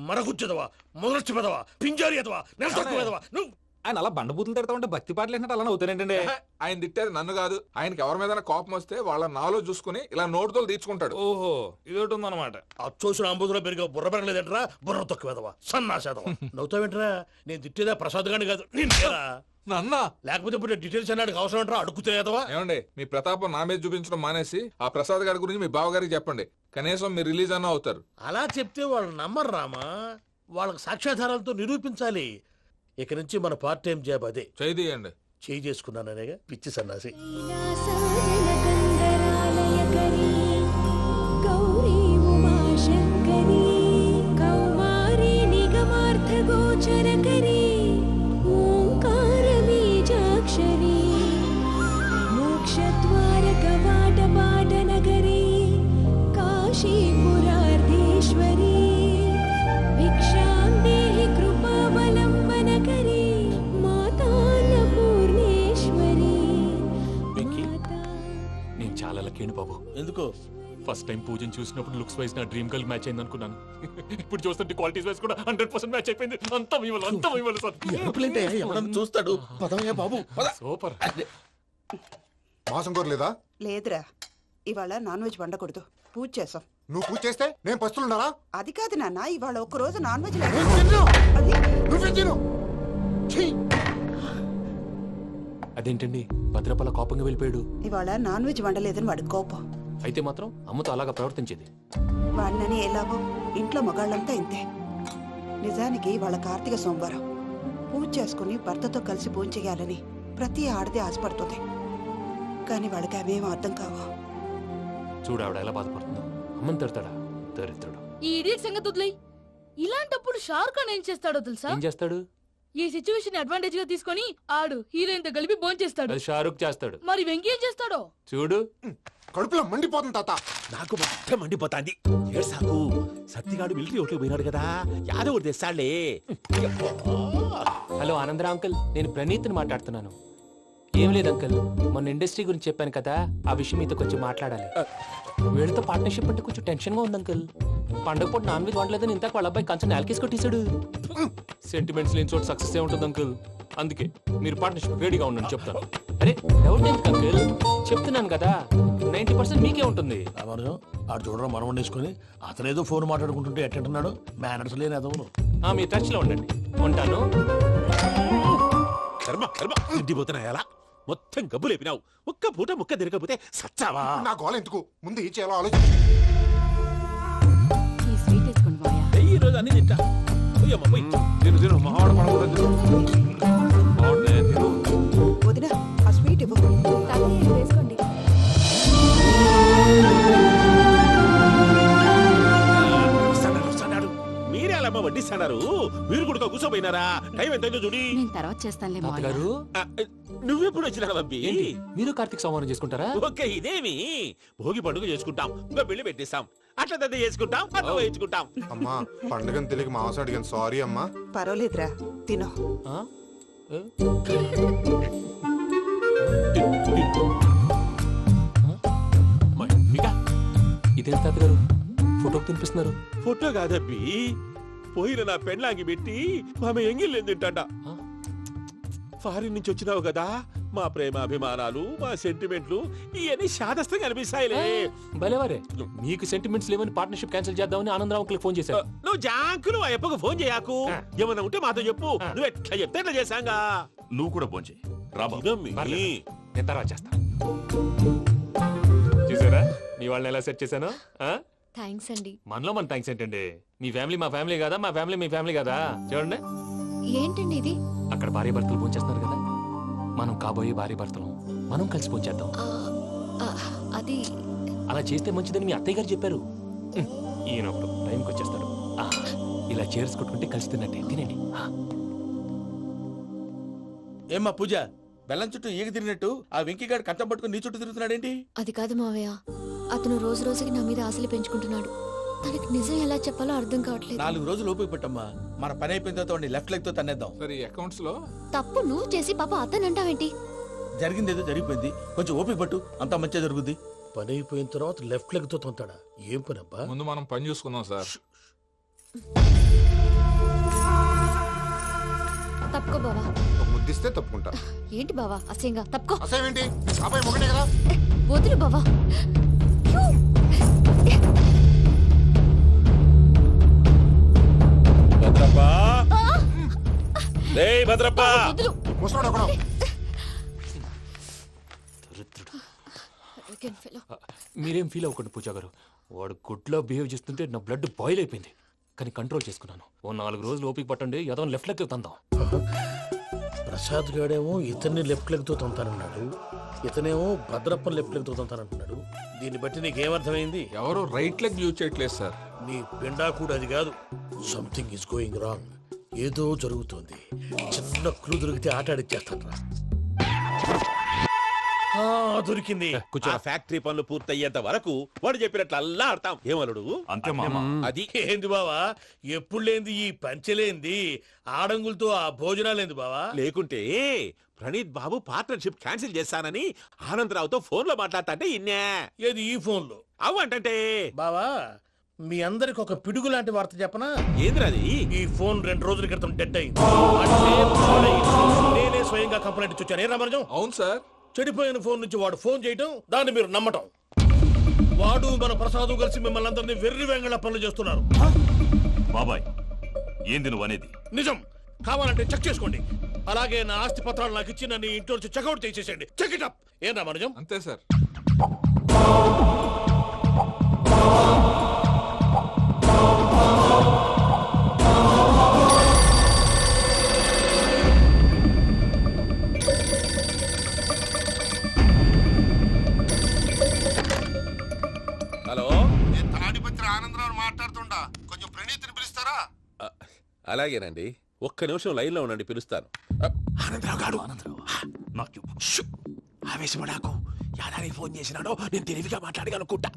మరగుచ్చదవా, మొదలచ్చి పెదవా, పింజారి ఎదవా, నెలసొక్కుదవా. నువ్వు ఆయన అలా బండబూతులు తిడతా ఉంటే భక్తి పాటలు ఏంటంటే అలా అవుతానంటే. ఆయన తిట్టేది నన్ను కాదు, ఆయనకి ఎవరి మీద కోపం వస్తే వాళ్ళ నాలో చూసుకుని ఇలా నోటుతో తీర్చుకుంటాడు. ఓహో, ఇదొకటి ఉందన్నమాట. అచ్చోసిన అంబుధులో పెరిగే బుర్ర పెరగలేదంటరా, బుర్ర తొక్కువేదవా, సన్నాసేదవా. నవ్వుతావేంట్రా? నేను తిట్టేదా ప్రసాద్ గాని కాదు, నిన్నేరా. నన్నా? లేకపోతే ఇప్పుడు డీటెయిల్స్ అన్నాడు అవసరం అంటారా? అడుగుతాయేదవా? ఏమండి, మీ ప్రతాపం నా మీద చూపించడం మానేసి ఆ ప్రసాద్ గారి గురించి మీ బావగారికి చెప్పండి. కనీసం మీరు రిలీజ్ అన్న అవుతారు. అలా చెప్తే వాళ్ళు నమ్మరు రామా. వాళ్ళకి సాక్ష్యాధారాలతో నిరూపించాలి. ఇక నుంచి మన పార్ట్ టైం జాబ్ అదే. చేయండి. చేయి చేసుకున్నాననేగా పిచ్చి సన్నాసి. గౌరీ ఉమాశంకరీ కౌమారీ నిగమార్థగోచరకరీ ఓంకార బీజాక్షరీ మోక్షద్వార కవాట పాటనగరీ కాశీపురార్ధేశ్వరీ భిక్షాం దేహి కృపావలంబనకరీ మాతాన్నపూర్ణేశ్వరీ. నేను చాలా లక్కీని బాబు. ఎందుకు? ఫస్ట్ టైం పూజను చూసినప్పుడు లుక్స్ వైజ్ నా డ్రీమ్ గర్ల్ మ్యాచ్ అయింది అనుకున్నాను. ఇప్పుడు చూస్తుంటే క్వాలిటీస్ వైజ్ కూడా 100% మ్యాచ్ అయిపోయింది. అంతా మీ వల్ల సార్. ఎవడన్నా చూస్తాడు. పదవయ్యా బాబు, సూపర్. మాసం కోరలేదా? లేదురా, ఇవాళ నాన్ వెజ్ వండకూడదు, పూజ చేసాం. నువ్వు పూజ చేస్తే నేను పస్తులున్నారా? అది కాదు నాన్న, ఇవాళ ఒక్క రోజు నాన్ వెజ్ అదేంటండి, భద్రపల కోపంగా వెళ్ళిపోయాడు. ఇవాళ నాన్ వెజ్ వండలేదని వాడి కోపం. అయితే మాత్రం అమ్మతో అలాగా ప్రవర్తించేది. వాడినని ఎలాగో ఇంట్లో మగాళ్ళంతా ఇంతే. నిజానికి వాళ్ళ కార్తీక సోమవారం పూజ చేసుకుని భర్తతో కలిసి పూజ చేయాలని ప్రతి ఆడది ఆశపడుతుంది. కానీ వాళ్ళకి అవేం అర్థం కావు. చూడు ఆవిడ ఎలా బాధపడుతుందో. అమ్మని తిడతాడా దరిద్రుడు. ఈ ఇడియట్ సంగతి వదిలేయ్. ఇలాంటప్పుడు షారుఖ్ ఖాన్ ఏం చేస్తాడో తెలుసా? ఏం చేస్తాడు? ఈ సిచ్యువేషన్ అడ్వాంటేజ్ గా తీసుకొని ఆడు హీరోయిన్ తో కలిపి బోన్ చేస్తాడు. అది షారుఖ్ చేస్తాడు. మరి వెంకీ ఏం చేస్తాడో చూడు. కడుపులో మండిపోతుంది తాత. నాకు మొత్తం మండిపోతాంది. ఏడ్సాకు, సత్తిగాడు మిలిటరీ ఒకటి పోయినాడు కదా, యాదవ్ తెస్తాడులే. హలో ఆనందరా అంకుల్, నేను ప్రణీత్ని మాట్లాడుతున్నాను. ఏం లేదు అంకుల్, మొన్న ఇండస్ట్రీ గురించి చెప్పాను కదా, ఆ విషయం మీతో కొంచెం మాట్లాడాలి. వీళ్ళతో పార్ట్నర్షిప్ అంటే కొంచెం టెన్షన్ గా ఉంది అంకుల్. పండగ పూట నాన్ వెజ్ వండలేదని ఇంతకు వాళ్ళ అబ్బాయి కంచెం నేలకేసి కొట్టేశాడు. సెంటిమెంట్స్ లేని చోట సక్సెస్ ఏ ఉంటుంది అంకుల్. అందుకే మీరు పార్ట్నర్షిప్ రెడీగా ఉండండి, చెప్తాను. అరే డౌట్ ఎందుకు అంకుల్, చెప్తున్నాను కదా, 90% మీకే ఉంటుంది. ఆడు చూడడం మనం వండేసుకుని అతనేదో ఫోన్ మాట్లాడుకుంటుంటే ఎట్టంటున్నాడు. మేనర్స్ లేని అదవును. మీ టచ్ లో ఉండండి, ఉంటాను. కర్మ కర్మ, తిండిపోతున్నా ఎలా మొత్తం గబ్బు లేపినావు. ఒక్క పూట ముక్క తిరగకపోతే సచ్చావా? నా గోల ఎందుకు, ముందు ఏం చేయాలో ఆలోచించు. ఈ రోజు అన్ని తింటా. తిను తిను, మహావాడ పడకూడదు. వదినా, ఆ స్వీట్ ఇవ్వు. వేసుకోండి. ఏందమ్మా వడ్డిస్తున్నారు? మీరు కూడా కూర్చోపోయినారా? టైం ఎంతైందో చూడి. నేను తర్వాత చేస్తానులే మావయ్య. తాతగారు నువ్వెప్పుడు వచ్చినా అబ్బి? ఏంటి మీరు కార్తీక సంహారం చేసుకుంటారా? ఓకే, ఇదేమి భోగి పండుగ చేసుకుంటాం, ఇంకా పెళ్లి పెట్టేస్తాం, అట్లా దద్ద చేసుకుంటాం, అట్లా వేయించుకుంటాం. అమ్మా పండుగని తెలియక మాంసం అడిగాను, సారీ అమ్మా. పర్వాలేదురా, తినో. ఇదేం తాతగారు ఫోటోకి తినిపిస్తున్నారు? ఫోటో కాదబ్బి, పోయిన నా పెళ్ళాంగి పెట్టి ఆమె ఎంగిల్లేం తింటాడ. ఫారిన్ నుంచి వచ్చినావు కదా, మా ప్రేమ అభిమానాలు, మా సెంటిమెంట్లు ఇవన్నీ శాదస్తంగా అనిపిస్తాయిలే. భలేవారే, మీకు సెంటిమెంట్స్ లేవని పార్ట్నర్షిప్ క్యాన్సిల్ చేద్దామని ఆనందరావు అంకుల్ ఫోన్ చేశారు. నువ్వు జాంకులు ఆ అప్పకు ఫోన్ చేయకు, ఏమన్నా ఉంటే మాతో చెప్పు. నువ్వు ఎట్లా చెప్తే ఎట్లా చేశాంగా. నువ్వు కూడా ఫోన్ చేయి. నేను తర్వాత చేస్తా. చూసారా మీ వాళ్ళని ఎలా సెట్ చేశాను? థ్యాంక్స్ అండి. మనలో మన థ్యాంక్స్ ఏంటండి? మీ ఫ్యామిలీ మా ఫ్యామిలీ కదా, మా ఫ్యామిలీ మీ ఫ్యామిలీ కదా. చూడండి, ఏంటండి ఇది? అక్కడ భార్య భర్తలు ఫోన్ చేస్తున్నారు కదా, మనం కాబోయే భార్య భర్తలు మనం కలిసి ఫోన్ చేద్దాం. అది అలా చేస్తే మంచిదని మీ అత్తయ్య గారు చెప్పారు. ఈయన ఒకడు టైంకి వచ్చేస్తాడు. ఇలా చేర్స్ కొట్టుకుంటే కలిసి తిన్నట్టే. తినండి. ఏమ్మా పూజ, బెల్లం చుట్టూ ఈగ తిరిగినట్టు ఆ వెంకీగాడు కంచం పట్టుకుని నీ చుట్టూ తిరుగుతున్నాడేంటి? అది కాదు మావయ్య, అతను రోజు రోజుకి నా మీద ఆశలు పెంచుకుంటున్నాడు. తనకి నిజం ఎలా చెప్పాలో అర్థం కావట్లేదు. 4 రోజులు ఓపిక పట్టమ్మా, మన పని అయిపోయిన తర్వాత లెఫ్ట్ లెగ్ తో తన్నేద్దాం. సరే అకౌంట్స్ లో తప్పు నువ్వు చేసి పాప అతను అంటావేంటి? జరిగిందేదో జరిగిపోయింది, కొంచెం ఓపిక పట్టు, అంతా మంచిగా జరుగుద్ది. పని అయిపోయిన తర్వాత లెఫ్ట్ లెగ్ తో తొంతాడా? ఏం పని అబ్బా? ముందు మనం పని చూసుకుందాం సార్. తప్పుకో బావా. ముద్దిస్తే తప్పుకుంటా. ఏంటి బావా అసహ్యంగా? తప్పుకో. అసహ్యం ఏంటి? అబ్బాయి మొగనే కదా. వదులు బావా. భద్రప్పా, రేయ్ భద్రప్పా. ముసలోడు ఒకడు. మీరేం ఫీల్ అవ్వకండి పూజా గారు. వాడు గుడ్లో బిహేవ్ చేస్తుంటే నా బ్లడ్ బాయిల్ అయిపోయింది, కానీ కంట్రోల్ చేసుకున్నాను. ఓ 4 రోజులు ఓపిక పట్టండి, ఏదో లెఫ్ట్ లెగ్ తందాం. ప్రసాద్ గాడేమో ఇతన్ని లెఫ్ట్ లెగ్ తో తొంతానన్నాడు, ఇతనేమో భద్రప్పని లెఫ్ట్ లెగ్ తో తొంతానంటున్నాడు. దీన్ని బట్టి నీకేమర్థమైంది? ఎవరు రైట్ లెగ్ యూజ్ చేయట్లేదు సార్. నీ పిండా కూడా అది కాదు. Something is going wrong. ఏదో జరుగుతోంది. చిన్న క్లూ దొరికితే ఆట ఆడిచ్చేస్తాను రా. దొరికింది. ఆ ఫ్యాక్టరీ పనులు పూర్తయ్యేంత వరకు వాడు చెప్పినట్లు అల్లా ఆడతాం. ఏమలుడు? అంతే మామ. అది ఏంది బావా, ఎప్పుడు లేంది ఈ పంచలేంది, ఆడంగులతో ఆ భోజనాలేంది బావా? లేకుంటే ప్రణీత్ బాబు పార్ట్నర్షిప్ క్యాన్సిల్ చేస్తానని ఆనందరావుతో ఫోన్ లో మాట్లాడతాంటే ఇన్నే. ఏది ఈ ఫోన్ లో? అవ్వంటే బావా, మీ అందరికి ఒక పిడుగు లాంటి వార్త చెప్పనా? ఏంద్రది? ఈ ఫోన్ 2 రోజుల క్రితం డెడ్ అయింది. అంటే నేనే స్వయంగా కంప్లైంట్ ఇచ్చాను. ఏ రామరాజం? అవును సార్. చెడిపోయిన ఫోన్ నుంచి వాడు ఫోన్ చేయటం, దాన్ని మీరు నమ్మటం. వాడు మన ప్రసాదు కలిసి మిమ్మల్ని అందరినీ వెర్రి వెంగళ పనులు చేస్తున్నారు. బాబాయ్, ఏంది నువ్వు అనేది? నిజం. కావాలంటే చెక్ చేసుకోండి. అలాగే నా ఆస్తి పత్రాలు నాకు ఇచ్చి నన్ను ఇంట్లో నుంచి చెక్అౌట్ చేసేసండి. Check it up. ఏం రామరాజం? అంతే సార్. హలో, నేను తాడిపత్రి ఆనందరావు మాట్లాడుతుండా, కొంచెం ప్రణీతిని పిలుస్తారా? అలాగేనండి, ఒక్క నిమిషం లైన్ లో ఉండండి, పిలుస్తాను. ఆనందరావు గాడు ఆవేశపడాకు. యాదారి ఫోన్ చేసినాడో నేను తెలివిగా మాట్లాడగలనుకుంటా.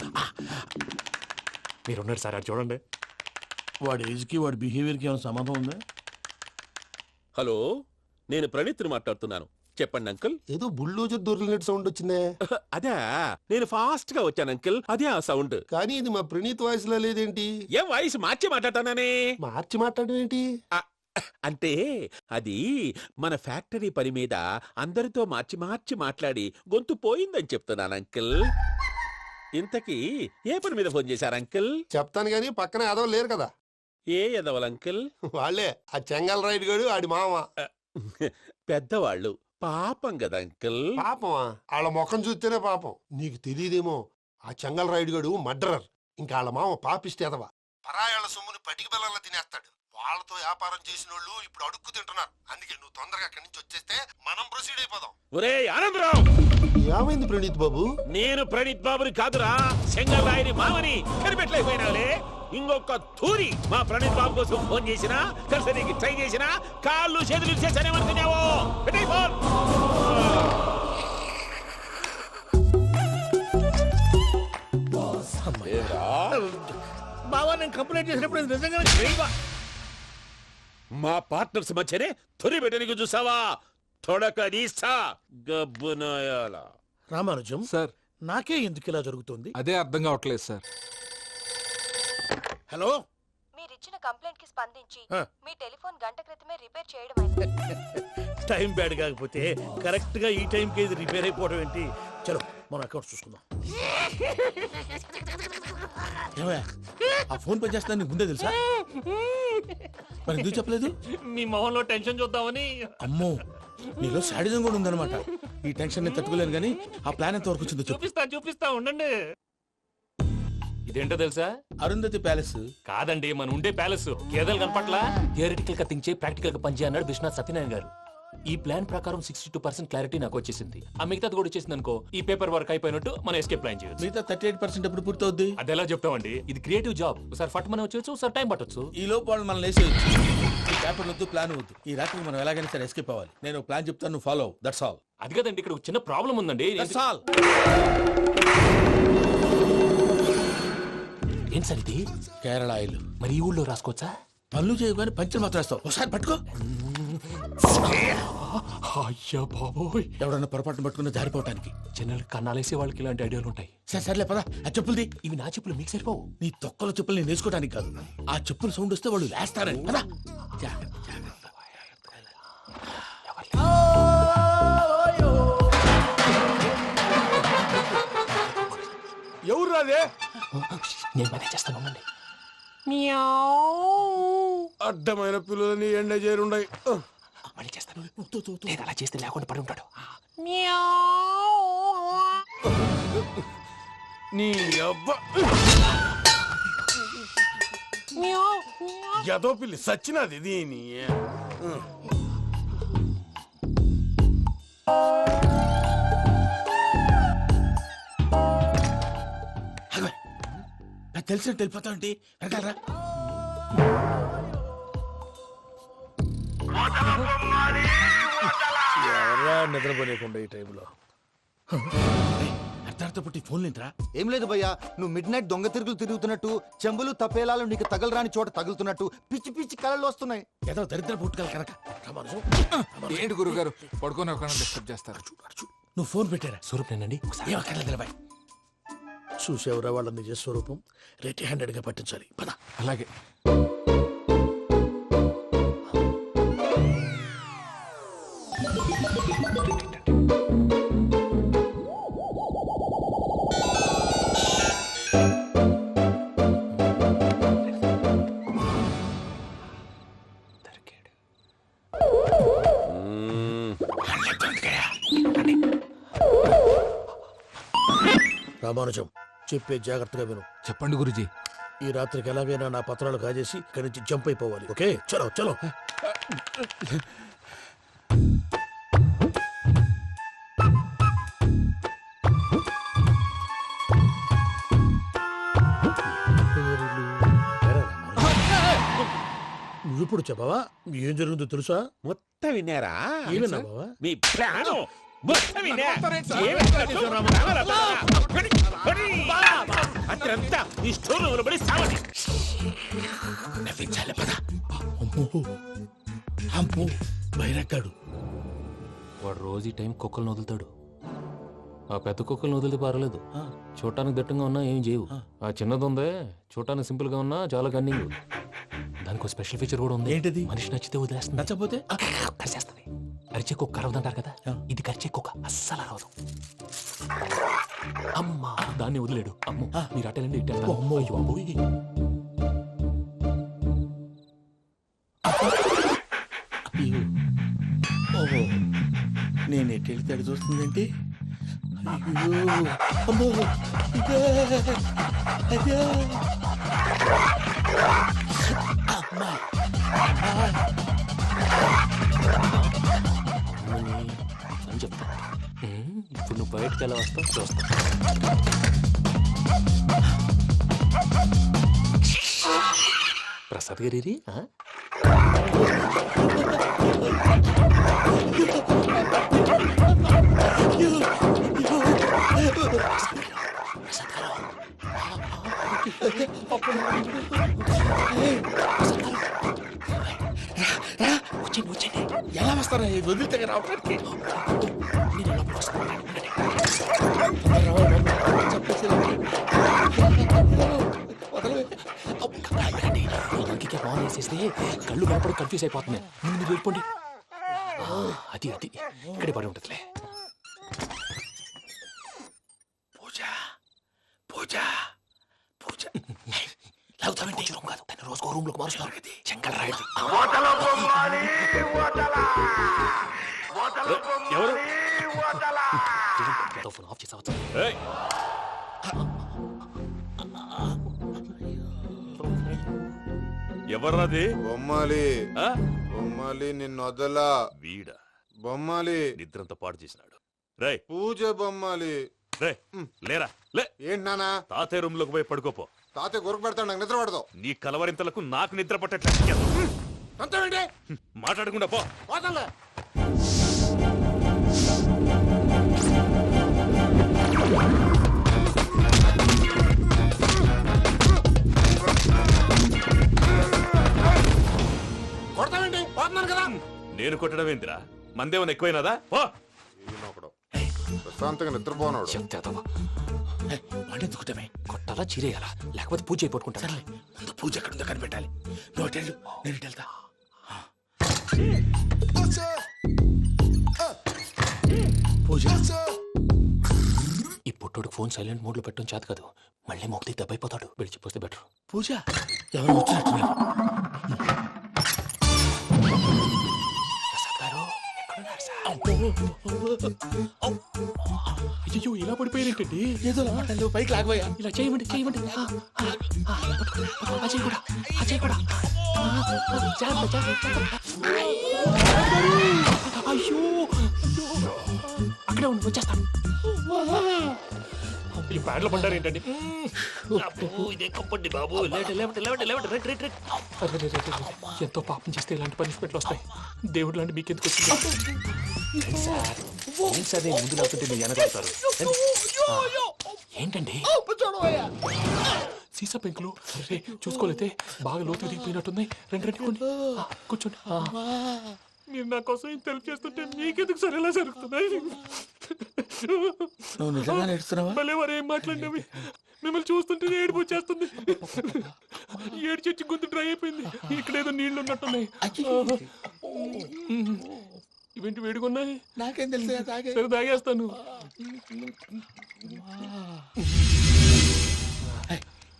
మీరున్నారు సార్, అది చూడండి. వాడి ఏజ్కి వాడి బిహేవియర్కి ఏమైనా సంబంధం ఉందా? హలో, నేను ప్రణీత్ని మాట్లాడుతున్నాను. చెప్పండి అంకుల్. ఏదో బుల్డోజర్ దొరికినట్టు సౌండ్ వచ్చిందే. అదే, నేను ఫాస్ట్ గా వచ్చాను అంకుల్, అదే ఆ సౌండ్. కానీ ఇది మా ప్రణీత్ వాయిస్ లో లేదేంటి? ఏం వాయిస్ మార్చి మాట్లాడతానే? మార్చి మాట్లాడడం ఏంటి? అంటే అది మన ఫ్యాక్టరీ పని మీద అందరితో మార్చి మార్చి మాట్లాడి గొంతు పోయిందని చెప్తున్నాను అంకుల్. ఇంతకీ ఏ పని మీద ఫోన్ చేశారు అంకుల్? చెప్తాను గానీ పక్కన ఎదవ లేరు కదా. ఏ ఎదవలు అంకుల్? వాళ్ళే, ఆ చెంగల్ రైడ్ గడు ఆడి మామ. పెద్దవాళ్ళు, పాపం కదా అంకుల్. పాపమా? వాళ్ళ ముఖం చూస్తేనే పాపం. నీకు తెలియదేమో, ఆ చెంగల్ రైడ్ గడు మర్డరర్. ఇంకా వాళ్ళ మామ పాపిస్తేదవా. పరాయాళ్ళ సొమ్ముని పటికి బెల్లంలో తినేస్తాడు. వాళ్ళతో వ్యాపారం చేసిన వాళ్ళు ఇప్పుడు అడుక్కు తింటున్నారు. అందుకే నువ్వు తొందరగా అక్కడి నుంచి వచ్చేస్తే మనం ప్రొసీడ్ అయిపోదాం. ఒరే ఆనందరావు! ఏమైంది ప్రణీత్ బాబు? నేను ప్రణీత్ బాబుని కాదురా, చెంగల్ రాయని మామని కనిపెట్టలేకపోయినావులే. ఇంకొక తూరి మా ప్రణీత్ బాబు కోసం ఫోన్ చేసినా కలిసి ట్రై చేసినా కాళ్ళు చేతులు చేశానేమనుకున్నావో పెట్టేయ్ ఫోన్. బావా నేను కంప్లైంట్ చేసినప్పుడు ఇది నిజంగానే చేయవా? మా పార్ట్నర్స్ మధ్యనే తొలి పెట్టడానికి చూసావా? తొడక నీస్తా గబ్బునాయాల. రామానుజం సార్ నాకే ఎందుకు ఇలా జరుగుతుంది? అదే అర్థం కావట్లేదు సార్. హలో, మీరిచ్చిన కంప్లైంట్ కి స్పందించి ఆ. మీ టెలిఫోన్ గంట క్రితమే రిపేర్ చేయడం అయింది. టైం బ్యాడ్ కాకపోతే కరెక్ట్ గా ఈ టైం కి ఇది రిపేర్ అయిపోవడం ఏంటి? చలో మన అకౌంట్ చూసుకుందాం. ఏమయ్య, ఆ ఫోన్ పనిచేస్తుందని నీకు ముందే తెలుసా? మరి ఎందుకు చెప్పలేదు? మీ మొహంలో టెన్షన్ చూద్దామని. అమ్మో, నీలో శాడిజం కూడా ఉందన్నమాట. ఈ టెన్షన్ నేను తట్టుకోలేను కానీ ఆ ప్లాన్ ఎంత వరకు వచ్చిందో చెప్పు. చూపిస్తా ఉండండి. ఇదేంటో తెలుసా? అరుంధతి ప్యాలెస్ కాదండి, మన ఉండే ప్యాలెస్. గేదెలు కనపట్లా? థియరిటికల్ గా థింక్ చేయి, ప్రాక్టికల్ గా పనిచేయ అన్నాడు విశ్వనాథ్ సత్యనారాయణ గారు. ఈ ప్లాన్ ప్రకారం 62% క్లారిటీ నాకు వచ్చేసింది. ఆ మిగతాది కూడా వచ్చేసింది అనుకో, ఈ పేపర్ వర్క్ అయిపోయినట్టు మనం ఎస్కేప్ ప్లాన్ చేయొచ్చు. మిగతా 38% ఎప్పుడు పూర్తవుద్ది? అది ఎలా చెప్తామండి? ఇది క్రియేటివ్ జాబ్. ఒకసారి ఫట్ మనం వచ్చేచ్చు, ఒకసారి టైం పట్టొచ్చు. ఈ లోపు వాళ్ళు మనం లేసేయచ్చు. ఈ పేపర్ వద్దు, ప్లాన్ వద్దు. ఈ రాత్రికి మనం ఎలాగైనా సరే ఎస్కేప్ అవ్వాలి. నేను ప్లాన్ చెప్తాను, నువ్వు ఫాలో. That's all. అది కదండి, ఇక్కడ ఒక చిన్న ప్రాబ్లం ఉందండి. That's all. ఏం సార్ ఇది? కేరళ ఆయిల్. మరి ఈ ఊళ్ళో రాసుకోవచ్చా? పనులు చేయగానే పంచర్ మాత్రం వేస్తావు. ఒకసారి పట్టుకో. అయ్యా బాబోయ్, ఎవడన్నా పొరపాటున పట్టుకున్న జారిపోవటానికి. జనరల్ కన్నాలేసే వాళ్ళకి ఇలాంటి ఐడియాలు ఉంటాయి. సర్లే పదా, ఆ చెప్పులది. ఇవి నా చెప్పులు, మీకు సరిపోవు. నీ తొక్కల చెప్పులు నేను వేసుకోవడానికి కాదు, ఆ చెప్పులు సౌండ్ వస్తే వాళ్ళు వేస్తారని. పదా. ఎవరు రాదే? నేను పని చేస్తాను, ఉండండి. అడ్డమైన పిల్లలని ఎండ చేరుండయి. మళ్ళీ చేస్తాను. నేను అలా చేస్తే లేకుండా పడి ఉంటాడు. నీ అబ్బ ఎదో పిల్లి సచ్చినది దీని. నాకు తెలిసినట్టు వెళ్ళిపోతా ఉంటే వెనకాలరా. ఎవరా నిద్రపోలేకుండా ఈ టైంలో? అర్ధార్థ పుట్టి ఫోన్ లేంట్రా? ఏం లేదు భయ్యా, నువ్వు మిడ్ నైట్ దొంగ తిరుగులు తిరుగుతున్నట్టు, చెంబులు తపేలాలు నీకు తగలరాని చోట తగులుతున్నట్టు పిచ్చి పిచ్చి కళలు వస్తున్నాయి. ఏదో దరిద్ర పుట్టుకల కనుక. ఏంటి గురుగారు పడుకొని ఒక డిస్టర్బ్ చేస్తారు? నువ్వు ఫోన్ పెట్టారా? స్వరూపేనండి. చూసేవరా వాళ్ళ నిజ స్వరూపం. రెట్టి హ్యాండెడ్ గా పట్టించాలి. పద. అలాగే. రామానుజం, చెప్పే జాగ్రత్తగా విను. చెప్పండి గురుజీ. ఈ రాత్రికి ఎలాగైనా నా పత్రాలు కాజేసి ఇక్కడి నుంచి జంప్ అయిపోవాలి. ఓకే, చలో చలో. నువ్వు ఇప్పుడు చెప్పవా? ఏం జరుగుతుందో తెలుసా? మొత్తం విన్నారా? ఏమన్నా బావా? మీ ప్లాన్ మొత్తం విన్నా. అత్రంతా ఈ స్టోర్ రూమ్ లో పడి సావని. నవ్వించాలి. పద. అమ్మో అమ్మో, బైరక్కాడు. వాడు రోజు ఈ టైం కుక్కలను వదులుతాడు. ఆ పెద్ద కుక్కలను వదిలితే పర్వాలేదు, చూడటానికి దట్టంగా ఉన్నా ఏం చేయవు. ఆ చిన్నది ఉందే, చూడటానికి సింపుల్ గా ఉన్నా చాలా కన్నింగ్. దానికి ఒక స్పెషల్ ఫీచర్ కూడా ఉంది. ఏంటిది? మనిషి నచ్చితే వదిలేస్తుంది, నచ్చపోతే కరిచేస్తుంది. అరిచే కుక్క అరవదంటారు కదా, ఇది కరిచే కుక్క అస్సలు అరవదు. అమ్మా, దాన్ని వదిలేడు. అమ్మో, మీరు అటెండి ఇట్టే. ఓహో, నేను ఎటు వెళ్తే అటు చూస్తుందంటే. అయ్యో అమ్మో, ఇదే అదే. అమ్మా అని చెప్తా. ఇప్పుడు నువ్వు బయటకు ఎలా వస్తావు చూస్తా. ప్రసాద్ గారి ఎలా వస్తారా వదిలితే రావడానికి ఇంకే బాగా వేసేస్తే కళ్ళు కనపడి కన్ఫ్యూజ్ అయిపోతున్నాయి. ముందు మీరు వెళ్ళిపోండి. అది అది ఇక్కడే పడి ఉంటుందిలే. పూజ పూజ పూజ లాగుతామంటే రూమ్ కాదు, తన రోజుకో రూమ్ లోకి మారుస్తున్నారు కదా. శంకర్ రాయుడు ఎవరు ఫోన్ ఆఫ్ చేసావచ్చు. ఎవర్రాది? బొమ్మాలి బొమ్మాలి నిన్ను వదలా. వీడ బొమ్మాలి నిద్రంతా పాడు చేసినాడు. రే పూజ బొమ్మాలి. రే లేరా లే. ఏంటి నానా? తాతయ్య రూమ్ లోకి పోయి పడుకోపో. తాతయ్య గురకు పెడతాడు, నాకు నిద్ర పడతావు. నీ కలవరింతలకు నాకు నిద్ర పట్టట్లేదు. మాట్లాడకుండా పో. కొడతామండి పోతున్నాను కదా. నేను కొట్టడం ఏంటిరా? మందేమన్నా ఎక్కువైనదా? పో. ప్రశాంతంగా నిద్రపోనాడు. పండెందుకుంటామే కొట్టాలా చీరేయాలా లేకపోతే పూజ అయిపోట్టుకుంటా. ముందు పూజ ఎక్కడ ఉందో కనిపెట్టాలి. నువ్వు వెళ్ళు, నేను వెళ్తా. పూజ ఈ పుట్టోడు ఫోన్ సైలెంట్ మోడ్ లో పెట్టడం చేత కాదు. మళ్ళీ మొక్కి దెబ్బైపోతాడు. విడిచిపోతే బెటర్. పూజ ఎవరు వచ్చినట్టున్నారు. అయ్యో ఇలా పడిపోయారేంటండి? ఏదో పైకి లాగబోయా. ఇలా చేయమండి చేయమండి. అజయ్ కూడా అజయ్ కూడా అయ్యో అక్కడే ఉండి వచ్చేస్తాను. ఈ బ్యాడ్లో పడ్డారు ఏంటండి? ఎంతో పాపం చేస్తే ఇలాంటి పనిష్మెంట్లు వస్తాయి. దేవుడు లాంటి మీకెందుకు వచ్చింది? అదే ముందు లేకుంటే మీరు వెనకాడతారు. ఏంటండి సీసా పెంకులు చూసుకోలేతే బాగా లోతు దిగిపోయినట్టున్నాయి. రెండు కూర్చోండి. మీరు నా కోసం ఇంత హెల్ప్ చేస్తుంటే మీకెందుకు సరే ఎలా జరుగుతున్నాయి? నువ్వు నిజంగా నేర్చుకున్నావా? మళ్ళీ వారు ఏం మాట్లాడినవి మిమ్మల్ని చూస్తుంటే ఏడుపు వచ్చేస్తుంది. ఏడ్చి గొంతు డ్రై అయిపోయింది. ఇక్కడేదో నీళ్లు ఉన్నట్టున్నాయి. ఇవేంటి వేడుకున్నాయి? నాకేం తెలుసు. సరే తాగేస్తాను.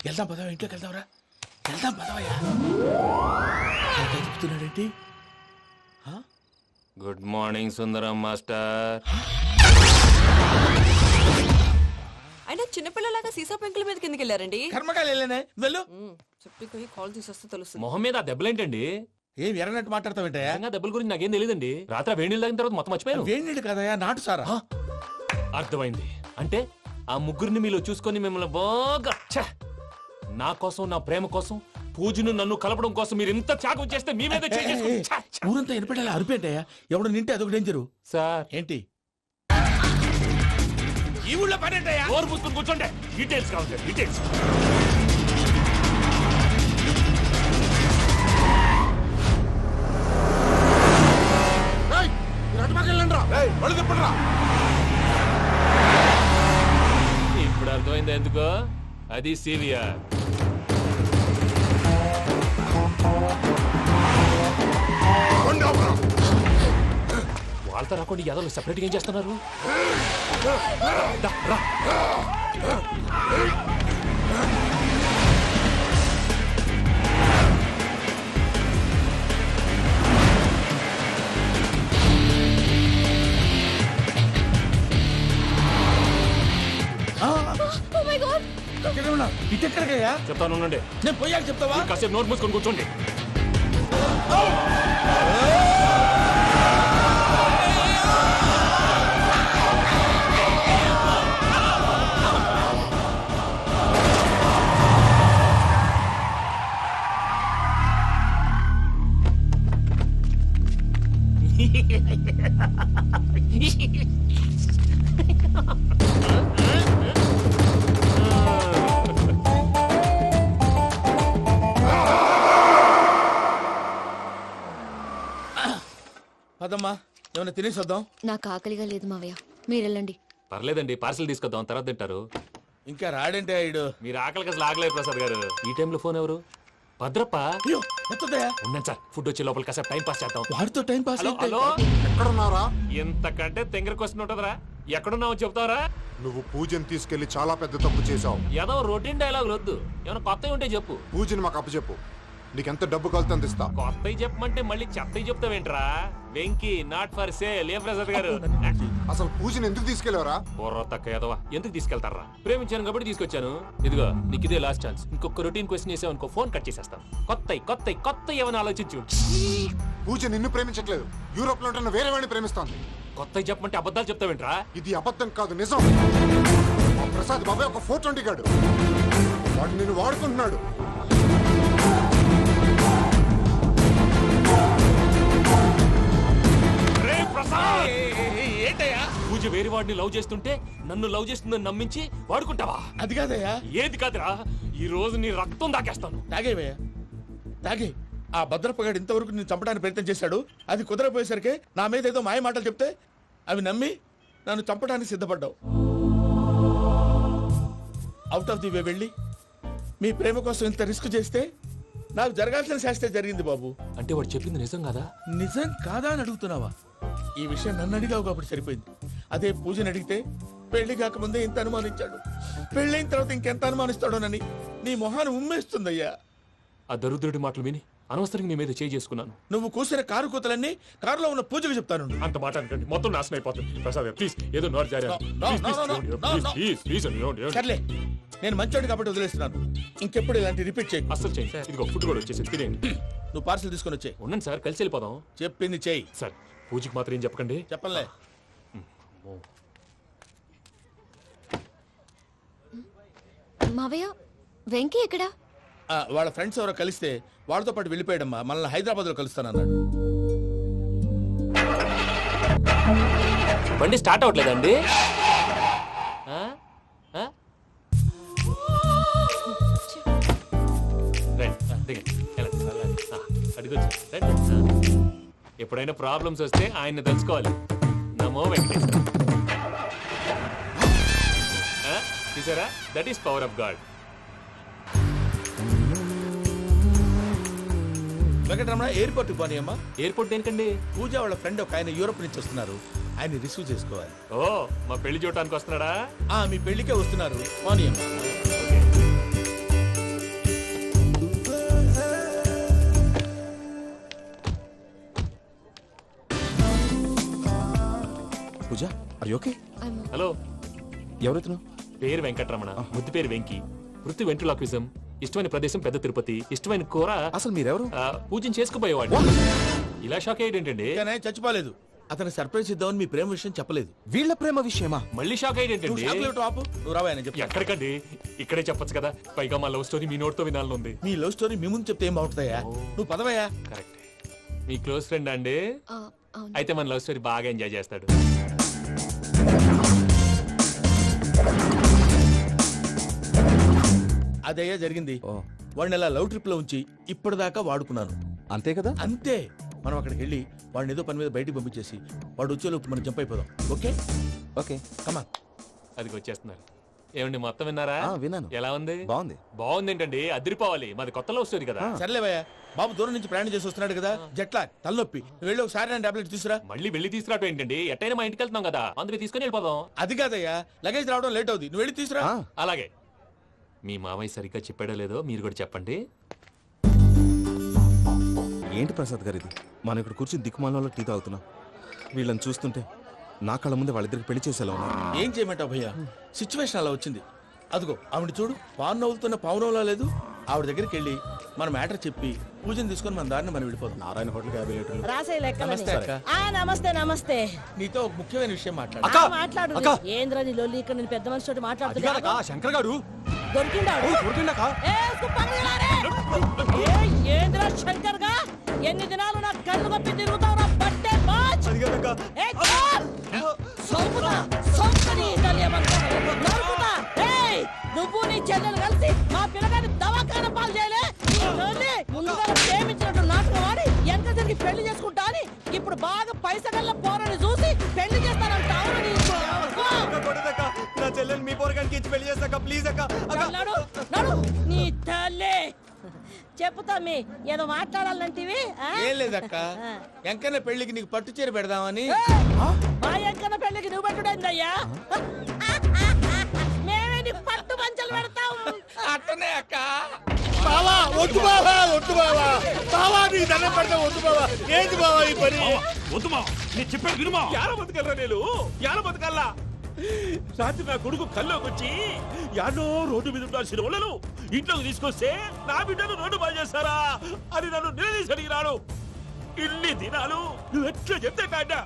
వెళ్దాం పదవా, ఇంట్లోకి వెళ్దాంరా. వెళ్దాం పదవయ్యా. చెప్తున్నాడేంటి? Good morning Sundaram master. అయినా చిన్నపిల్లలాగా సీసా పెంకుల మీద కిందకి వెళ్ళారండి. కర్మకాయలు వెళ్ళానే. వెళ్ళు. చెప్పి కాల్ తీసేస్తే తెలుస్తుంది. మొహం మీద ఆ దెబ్బలేంటండి? ఏం ఎర్రనట్టు మాట్లాడతావేంటయ్యా? దెబ్బల గురించి నాకేం తెలియదండి. రాత్రి వేణీళ్ళు తాగిన తర్వాత మొత్తం మర్చిపోయాను. వేణీళ్ళు కదయ్యా, నాటు సారా. అర్థమైంది. అంటే ఆ ముగ్గురిని మీలో చూసుకొని మిమ్మల్ని బాగా నా కోసం నా ప్రేమ కోసం పూజను నన్ను కలపడం కోసం మీరు ఇంత త్యాగం చేస్తే మీ మీద ఊరంతా వినపడేలా అరిపేంటయ్యా. ఎవడు నింటే అదొక డేంజరు. సార్ ఏంటి ఈ ఊళ్ళో పనేంటయ్యా? ఓరు పుస్తకం కూర్చోండి. డీటెయిల్స్ కావాలి, డీటెయిల్స్. ఇప్పుడు అర్థమైంది ఎందుకో. అది సీవియర్. వాళ్ళతో రాకుండా యాదవ్ సెపరేట్గా ఏం చేస్తున్నారు? ఇటెక్కడికయ్యా? చెప్తాను ఉండండి. నేను పోయాక చెప్తావా? కాసేపు నోట్ మూసుకొని కూర్చోండి. పదమ్మా ఏమైనా తినేసి వద్దాం. నాకు ఆకలిగా లేదు మావయ్య, మీరు వెళ్ళండి. పర్లేదండి, పార్సల్ తీసుకొద్దాం, తర్వాత తింటారు. ఇంకా రాడంటే ఈడు. మీరు ఆకలికి అసలు ఆగలేదు ప్రసాద్ గారు. ఈ టైంలో ఫోన్ ఎవరు? భద్రప్ప. ఉన్నాను సార్, ఫుడ్ వచ్చే లోపల కాసేపు టైం పాస్ చేద్దాం. వాడితో టైం పాస్. హలో, ఎక్కడున్నారా? ఎంతకంటే తెంగర క్వశ్చన్ ఉంటుందిరా. ఎక్కడున్నావు చెప్తావరా? నువ్వు పూజని తీసుకెళ్లి చాలా పెద్ద తప్పు చేశావు. ఏదో రొటీన్ డైలాగ్ వద్దు, ఏమైనా కొత్తవి ఉంటే చెప్పు. పూజని మాకు అప్పచెప్పు, నీకెంత డబ్బు కలితే అందిస్తా. కొత్తవి చెప్పమంటే మళ్ళీ చెత్తవి చెప్తావేంట్రా? Venky not for sale. ఏ ప్రసాద్ గారు, అసలు పూజని ఎందుకు తీసుకెళ్లేవరా? బుర్ర తక్క ఏదవా, ఎందుకు తీసుకెళ్తారా? ప్రేమించాను కాబట్టి తీసుకొచ్చాను. ఇదిగో నీకు ఇదే లాస్ట్ ఛాన్స్. ఇంకొక రొటీన్ క్వశ్చన్ చేసావు అనుకో, ఫోన్ కట్ చేసేస్తాం. కొత్త ఏమైనా ఆలోచించు. పూజ నిన్ను ప్రేమించట్లేదు, యూరోప్ లో ఉంటున్న వేరే వాడిని ప్రేమిస్తోంది. కొత్తవి చెప్పమంటే అబద్ధాలు చెప్తావేంట్రా? ఇది అబద్ధం కాదు, నిజం. మా ప్రసాద్ బాబాయ్ ఒక 420 గాడు, వాడు నిన్ను వాడుకుంటున్నాడు. ఏంటయ్యా పూజ వేరే వాడిని లవ్ చేస్తుంటే నన్ను లవ్ చేస్తుందని నమ్మించి వాడుకుంటావా? అది కాదయ్యా. ఏది కాదురా, ఈ రోజు నీ రక్తం దాకేస్తాను. తాగేవయ్యా, తాగే. ఆ భద్రపగాడు ఇంతవరకు నేను చంపడానికి ప్రయత్నం చేశాడు. అది కుదరపోయేసరికి నా మీద ఏదో మాయ మాటలు చెప్తే అవి నమ్మి నన్ను చంపడానికి సిద్ధపడ్డావు. అవుట్ ఆఫ్ ది వే వెళ్ళి మీ ప్రేమ కోసం ఇంత రిస్క్ చేస్తే నాకు జరగాల్సిన శాస్త్రే జరిగింది బాబు. అంటే వాడు చెప్పింది నిజం కాదా? నిజం కాదా అని అడుగుతున్నావా? ఈ విషయం నన్ను అడిగావు కాబట్టి సరిపోయింది. అదే పూజని అడిగితే పెళ్లి కాకముందే ఇంత అనుమానించాడు, పెళ్ళైన తర్వాత ఇంకెంత అనుమానిస్తాడోనని నీ మొహాన్ని ఉమ్మేస్తుందయ్యా. ఆ దరిద్రుడి మాటలు విని అనవసరంగా నీ మీద చేయి చేసుకున్నాను. నువ్వు కూసిన కారు కూతలన్నీ కారులో ఉన్న పూజకు చెప్తాను. అంత మాట అనకండి, మొత్తం నాశనం అయిపోతుంది. ప్రసాద్ ప్లీజ్, ఏదో నోరు జారీ. సర్లే, నేను మంచోడు కాబట్టి వదిలేస్తున్నాను. ఇంకెప్పుడు ఇలాంటి రిపీట్ చేయి. అసలు చేయి. ఇదిగో ఫుడ్ కూడా వచ్చేసి తినేయండి. నువ్వు పార్సల్ తీసుకొని వచ్చే. ఉన్నాను సార్, కలిసి వెళ్ళిపోదాం. చెప్పింది చెయ్యి సార్. పూజకి మాత్రం ఏం చెప్పకండి. చెప్పలే. మావయ్య, వెంకీ ఎక్కడా? వాళ్ళ ఫ్రెండ్స్ ఎవరో కలిస్తే వాళ్ళతో పాటు వెళ్ళిపోయాడమ్మా. మనల్ని హైదరాబాద్ లో కలుస్తానన్నాడు. బండి స్టార్ట్ అవ్వట్లేదండి. ఎప్పుడైనా ప్రాబ్లమ్స్ వస్తే ఆయన్ని తెలుసుకోవాలి. నమో వెంకటేశ్వర. చూసారా, that is power of God. Venkataramana, airport పోనీ అమ్మా. ఎయిర్పోర్ట్ దేనికండి? పూజ వాళ్ళ ఫ్రెండ్ ఒక ఆయన యూరోప్ నుంచి వస్తున్నారు, ఆయన రిసీవ్ చేసుకోవాలి. ఓ, మా పెళ్లి చూడటానికి వస్తున్నాడా? మీ పెళ్లికే వస్తున్నారు. పోనీ అమ్మా. పూజ, ఆర్ యు ఓకే? హలో, ఎవరెత్తును? పేరు వెంకటరమణ, ముద్దు పేరు వెంకీ, వృత్తి వెంట్రులాక్విజం, ఇష్టమైన ప్రదేశం పెద్ద తిరుపతి, ఇష్టమైన కూర. అసలు మీరెవరు? పూజను చేసుకుపోయేవాడు. ఇలా షాక్ అయ్యేటండి. చచ్చిపోలేదు, అతను సర్ప్రైజ్ ఇద్దామని మీ ప్రేమ విషయం చెప్పలేదు. వీళ్ళ ప్రేమ విషయమా? మళ్ళీ షాక్ అయ్యేటండి. నువ్వు రావాయని చెప్పి. ఎక్కడికండి, ఇక్కడే చెప్పొచ్చు కదా. పైగా మా లవ్ స్టోరీ మీ నోటితో వినాలనుంది. మీ లవ్ స్టోరీ మీ ముందు చెప్తే ఏం బాగుంటుందయ్యా? నువ్వు పదవయ్యా. కరెక్ట్. మీ క్లోజ్ ఫ్రెండ్ అండి? అయితే మన లవ్ స్టోరీ బాగా ఎంజాయ్ చేస్తాడు. అదయ్యా జరిగింది. వాడిని అలా లవ్ ట్రిప్ లో ఉంచి ఇప్పటిదాకా వాడుకున్నాను. అంతే కదా? అంతే. మనం అక్కడికి వెళ్ళి వాడిని ఏదో పని మీద బయటికి పంపించేసి వాడు వచ్చేలోపు మనం జంప్ అయిపోదాం. ఓకే ఓకే, కమా. అది వచ్చేస్తున్నారు. ఏమండి, మొత్తం విన్నారా? విన్నాను. ఎలా ఉంది? బాగుంది. బాగుంది ఏంటండి, అదిరిపోవాలి. మాది కొత్త లవ్ స్టోరీ కదా. సర్లేవయ్యా, బాబు దూరం నుంచి ప్రయాణం చేసి వస్తున్నాడు కదా, జట్లా తలనొప్పి. వెళ్ళి ఒకసారి నా టాబ్లెట్ తీసుకురా. మళ్ళీ వెళ్ళి తీసుకురావటం ఏంటండి? ఎట్టైనా మా ఇంటికి వెళ్తున్నాం కదా, అందుకే తీసుకుని వెళ్ళిపోదాం. అది కాదయ్యా, లగేజ్ రావడం లేట్ అవుతుంది, నువ్వు వెళ్ళి తీసుకురా. అలాగే. మీ మామయ్య సరిగ్గా చెప్పాడో లేదో మీరు కూడా చెప్పండి. ఏంటి ప్రసాద్ గారు ఇది? మనం ఇక్కడ కూర్చుని దిక్కుమాలలో టీ తాగుతున్నాం. వీళ్ళని చూస్తుంటే నా కళ్ళ ముందే వాళ్ళిద్దరికి పెళ్లి చేసేలా ఉన్నారు. ఏం చేయమంటావు భయ్యా, సిచ్యువేషన్ అలా వచ్చింది. అదిగో ఆవిడ చూడు, పాను నవ్వుతున్న పావునంలా లేదు. ఆవిడ దగ్గరికి వెళ్ళి మన మ్యాటర్ చెప్పి పూజను తీసుకొని మన దారిని మనం వెళ్ళిపోతాం. నారాయణ హోటల్ 50 లీటర్లు. నమస్తే అక్క. నమస్తే నమస్తే. నీతో ఒక ముఖ్యమైన విషయం మాట్లాడు. ఏంద్రా నీ లొల్లి? ఇక్కడ నేను పెద్ద మనిషితో మాట్లాడుతున్నా. శంకర్ గారు దొరికిందాడు. ఏంద్రా శంకర్ గా, ఎన్ని దినాలు నా కళ్ళు కప్పి తిరుగుతావు? బట్టే బాజ్ ఇచ్చి పెళ్లి చేస్తాక ప్లీజ్ అక్క నడు నడు నీ తల్లి చెప్పు తమ్మి ఏదో మాట్లాడాలంటివి ఏం లేదక్క ఎంకన్న పెళ్లికి నీకు పట్టు చీర పెడదామని. మా ఎంకన్న పెళ్లికి నువ్వు పెట్టుడైందయ్యా మేమే నీకు పట్టు పంచలు పెడతాం. అట్టనే అక్క. బావా వద్దు బావా, వద్దు బావా, బావా నీ దండం పెడతా, వద్దు బావా. ఏంటి బావా ఈ పని? వద్దు బావ, నేను చెప్పేది వినుమా. యాల బతకల్రా నేను, యాల బతకల్లా. రాత్రి నా కొడుకు కల్లోకి వచ్చి యాడో రోడ్డు మీద ఉండాల్సిన వాళ్ళను ఇంట్లోకి తీసుకొస్తే నా బిడ్డను రోడ్డు బాగా చేస్తారా అని నన్ను నిలదీసి అడిగినాడు. ఇన్ని దినాలు నువ్వు ఎట్లా చెప్తే కాడ్డా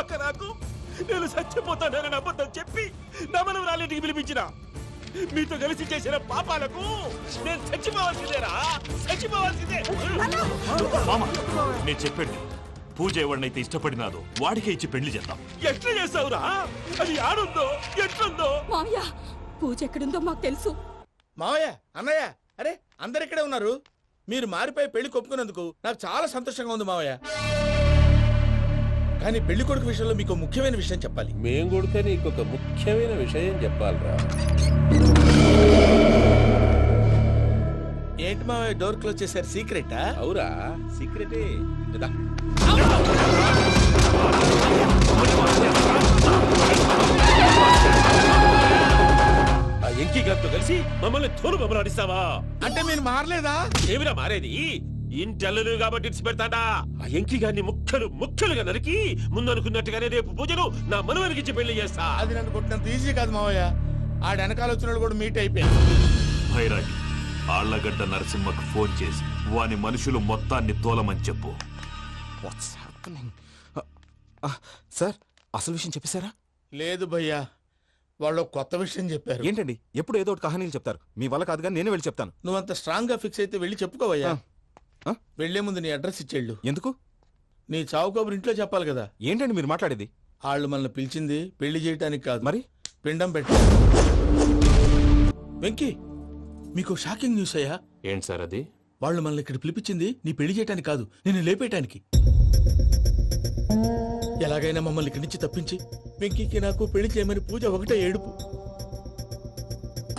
అక్క నాకు నేను చచ్చిపోతానని అబద్ధం చెప్పి నా మనవరాలింటికి పిలిపించిన. మీతో కలిసి చేసిన పాపాలకు నేను చచ్చిపోవాల్సిందేరా, చచ్చిపోవాల్సిందే. నేను చెప్పండి, పూజ ఎవరినైతే ఇష్టపడినాదో వాడికే ఇచ్చి పెళ్లి చేద్దాం. ఎట్లా చేస్తావురా? అది ఆడుందో ఎట్లుందో. మావయ్య పూజ ఎక్కడుందో మాకు తెలుసు. మావయ్య, అన్నయ్య, అరే అందరు ఇక్కడే ఉన్నారు. మీరు మారిపోయి పెళ్లి కొప్పుకున్నందుకు నాకు చాలా సంతోషంగా ఉంది మావయ్య. కానీ పెళ్లి కొడుకు విషయంలో మీకు ముఖ్యమైన విషయం చెప్పాలి. మేం కొడుక నీకు ఒక ముఖ్యమైన విషయం చెప్పాలిరా. ఏంటి మావయ్య డోర్ క్లోజ్ చేశారు? సీక్రెటా? అవురా, సీక్రెటే. ఆ ఎంకి గారితో కలిసి మమ్మల్ని తోలు బొమ్మలాడిస్తావా? అంటే మీరు మారలేదా? ఏమిరా మారేది? ఇంటల్లు కాబట్టి ఇడిచి పెడతాడా? ఆ ఎంకి గారిని ముక్కలుగా నరికి ముందు అనుకున్నట్టుగానే రేపు పూజను నా మనవనికి ఇచ్చి పెళ్లి చేస్తా. అది నన్ను కొట్టినంత ఈజీ కాదు మావయ్య. ఆ వెనకాల వచ్చిన కూడా మీట్ అయిపోయారు. భైరాగి ఆళ్లగడ్డ నరసింహకు ఫోన్ చేసి వాని మనుషులు మొత్తాన్ని తోలమని చెప్పు. సార్ అసలు విషయం చెప్పేశారా? లేదు భయ్యా, వాళ్ళు కొత్త విషయం చెప్పారు. ఏంటండి ఎప్పుడు ఏదో ఒకటి కహానీలు చెప్తారు. మీ వల్ల కాదుగా నేనే వెళ్ళి చెప్తాను. నువ్వంత స్ట్రాంగ్ గా ఫిక్స్ అయితే వెళ్ళి చెప్పుకోవయ్యా. వెళ్లే ముందు నీ అడ్రస్ ఇచ్చేళ్ళు. ఎందుకు? నీ చావు కబురు ఇంట్లో చెప్పాలి కదా. ఏంటండి మీరు మాట్లాడేది? వాళ్ళు మనల్ని పిలిచింది పెళ్లి చేయటానికి కాదు, మరి పిండం పెట్టి. వెంకీ, మీకు షాకింగ్ న్యూస్ అయ్యా. ఏంటి సార్ అది? వాళ్ళు మనల్ని ఇక్కడ పిలిపించింది నీ పెళ్లి చేయటానికి కాదు, నేను లేపేయటానికి. ఎలాగైనా మమ్మల్ని ఇక్కడి నుంచి తప్పించి వెంకీకి నాకు పెళ్లి చేయమని పూజ ఒకటే ఏడుపు.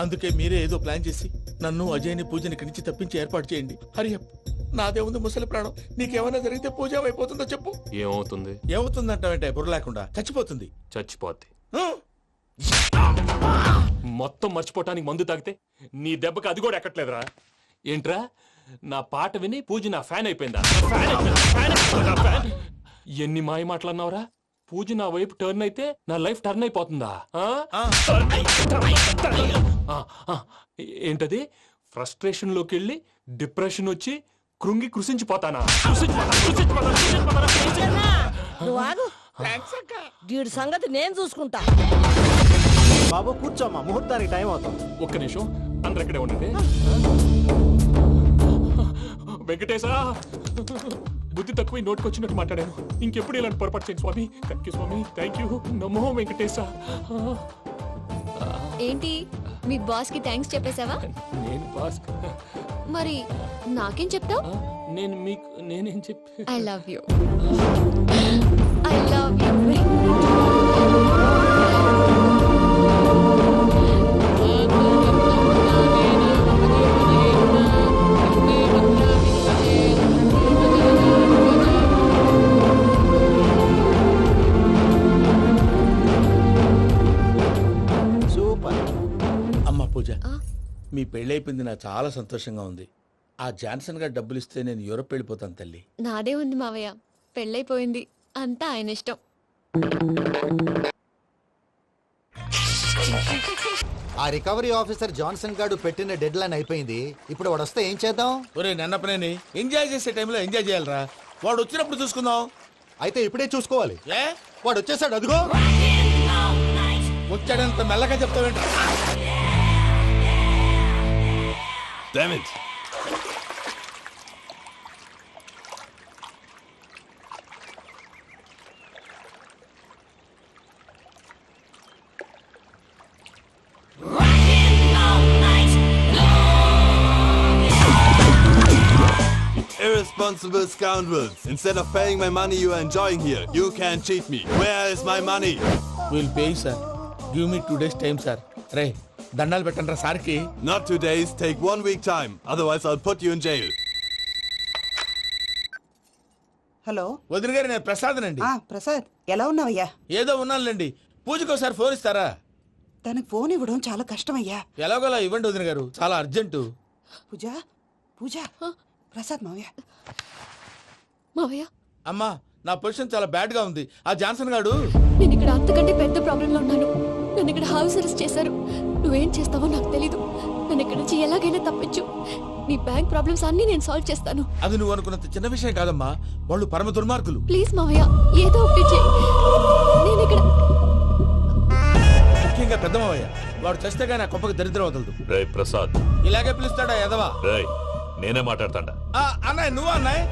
అందుకే మీరే ఏదో ప్లాన్ చేసి నన్ను అజయ్ని పూజని ఇక్కడి నుంచి తప్పించి ఏర్పాటు చేయండి. హరియప్, నాదే ఉంది ముసలి ప్రాణం. నీకేమైనా జరిగితే పూజ అయిపోతుందో చెప్పు. ఏమవుతుంది? ఏమవుతుందంటే బుర్ర లేకుండా చచ్చిపోతుంది. చచ్చిపోద్ది. మొత్తం మర్చిపోవటానికి మందు తాగితే నీ దెబ్బకి అది కూడా ఎక్కట్లేదురా. ఏంట్రా, నా పాట విని పూజ నా ఫ్యాన్ అయిపోయిందా? ఎన్ని మాయ మాటలన్నావురా? పూజ నా వైపు టర్న్ అయితే నా లైఫ్ టర్న్ అయిపోతుందా? ఏంటది? ఫ్రస్ట్రేషన్ లోకి వెళ్ళి డిప్రెషన్ వచ్చి కృంగి కృషించిపోతానా? నువ్వు ఆగు. వీడి సంగతి నేను చూసుకుంటా. బాబు కూర్చోమ్మా, ముహూర్తానికి టైం అవుతుంది. ఒక్క నిమిషం, అందరు ఇక్కడే ఉండండి. వెంకటేశా, బుద్ధి తక్కువ నోటికి వచ్చినట్టు మాట్లాడాను. ఇంకెప్పుడు ఇలాంటి పొరపాటు చేయండి స్వామి. థ్యాంక్ యూ స్వామి, థ్యాంక్ యూ. నమో వెంకటేశా. ఏంటి మీ బాస్ కి థ్యాంక్స్ చెప్పేశావా? నేను బాస్ మరి నాకేం చెప్తావు? నేనేం చెప్పి I love you. I love you. మీ పెళ్ళైపోయింది, నాకు చాలా సంతోషంగా ఉంది. ఆ జాన్సన్ గారు డబ్బులు ఇస్తే నేను యూరోప్ వెళ్ళిపోతాను తల్లి. నాదే ఉంది మావయ్య, పెళ్ళైపోయింది, అంతా ఆయన ఇష్టం. ఆ రికవరీ ఆఫీసర్ జాన్సన్ గారు పెట్టిన డెడ్ లైన్ అయిపోయింది. ఇప్పుడు వాడు వస్తే ఏం చేద్దాం? ఒరే నన్నపనేని, ఎంజాయ్ చేసే టైంలో ఎంజాయ్ చేయాలరా. వాడు వచ్చినప్పుడు చూసుకుందాం. అయితే ఇప్పుడే చూసుకోవాలి. వాడు వచ్చేసాడు, అదిగో. వచ్చాడంత మెల్లగా చెప్తావేంట? Damn it. Irresponsible scoundrels. Instead of paying my money you are enjoying here, you can cheat me. Where is my money? We'll pay, sir. Give me 2 days time, sir. Ray, దండాలు పెట్టండి రా సార్కి. Not 2 days, take 1 week time. Otherwise, I'll put you in jail. Hello వదిన గారు, నేను ప్రసాదనండి. ప్రసాద్ ఎలా ఉన్నావయ్యా? ఏదో ఉన్నానులేండి. పూజకి ఒకసారి ఫోన్ ఇస్తారా? తనకు ఫోన్ ఇవ్వడం చాలా కష్టమయ్యా. ఎలాగోలా ఇవ్వండి వదిన గారు, చాలా అర్జెంటు. పూజ పూజ ప్రసాద్ మావయ్య. మావయ్య, అమ్మా నా పొజిషన్ చాలా బ్యాడ్ గా ఉంది. ఆ జాన్సన్ గాడు నేను ఇక్కడ అంతకంటే పెద్ద ప్రాబ్లంలో ఉన్నాను. నన్ను ఇక్కడ హౌస్ అరెస్ట్ చేశారు. నువ్వేం చేస్తావో నాకు తెలీదు. నన్ను ఇక్కడ నుంచి ఎలాగైనా తప్పించు. నీ బ్యాంక్ ప్రాబ్లమ్స్ అన్ని నేను సాల్వ్ చేస్తాను. అది నువ్వు అనుకున్నంత చిన్న విషయం కాదమ్మా. వాళ్ళు పరమ దుర్మార్గులు. ప్లీజ్ మావయ్య, ఏదో ఒకటి చెయ్యి. నేను ఇక్కడ ముఖ్యంగా పెద్ద మావయ్య, వాడు చస్తే కానీ ఆ కొంపకి దరిద్రం వదలదు. రే ప్రసాద్, ఇలాగే పిలుస్తాడా ఎదవా? రేయ్ నేనే మాట్లాడతాడా? అన్నయ్య నువ్వు అన్నయ్య,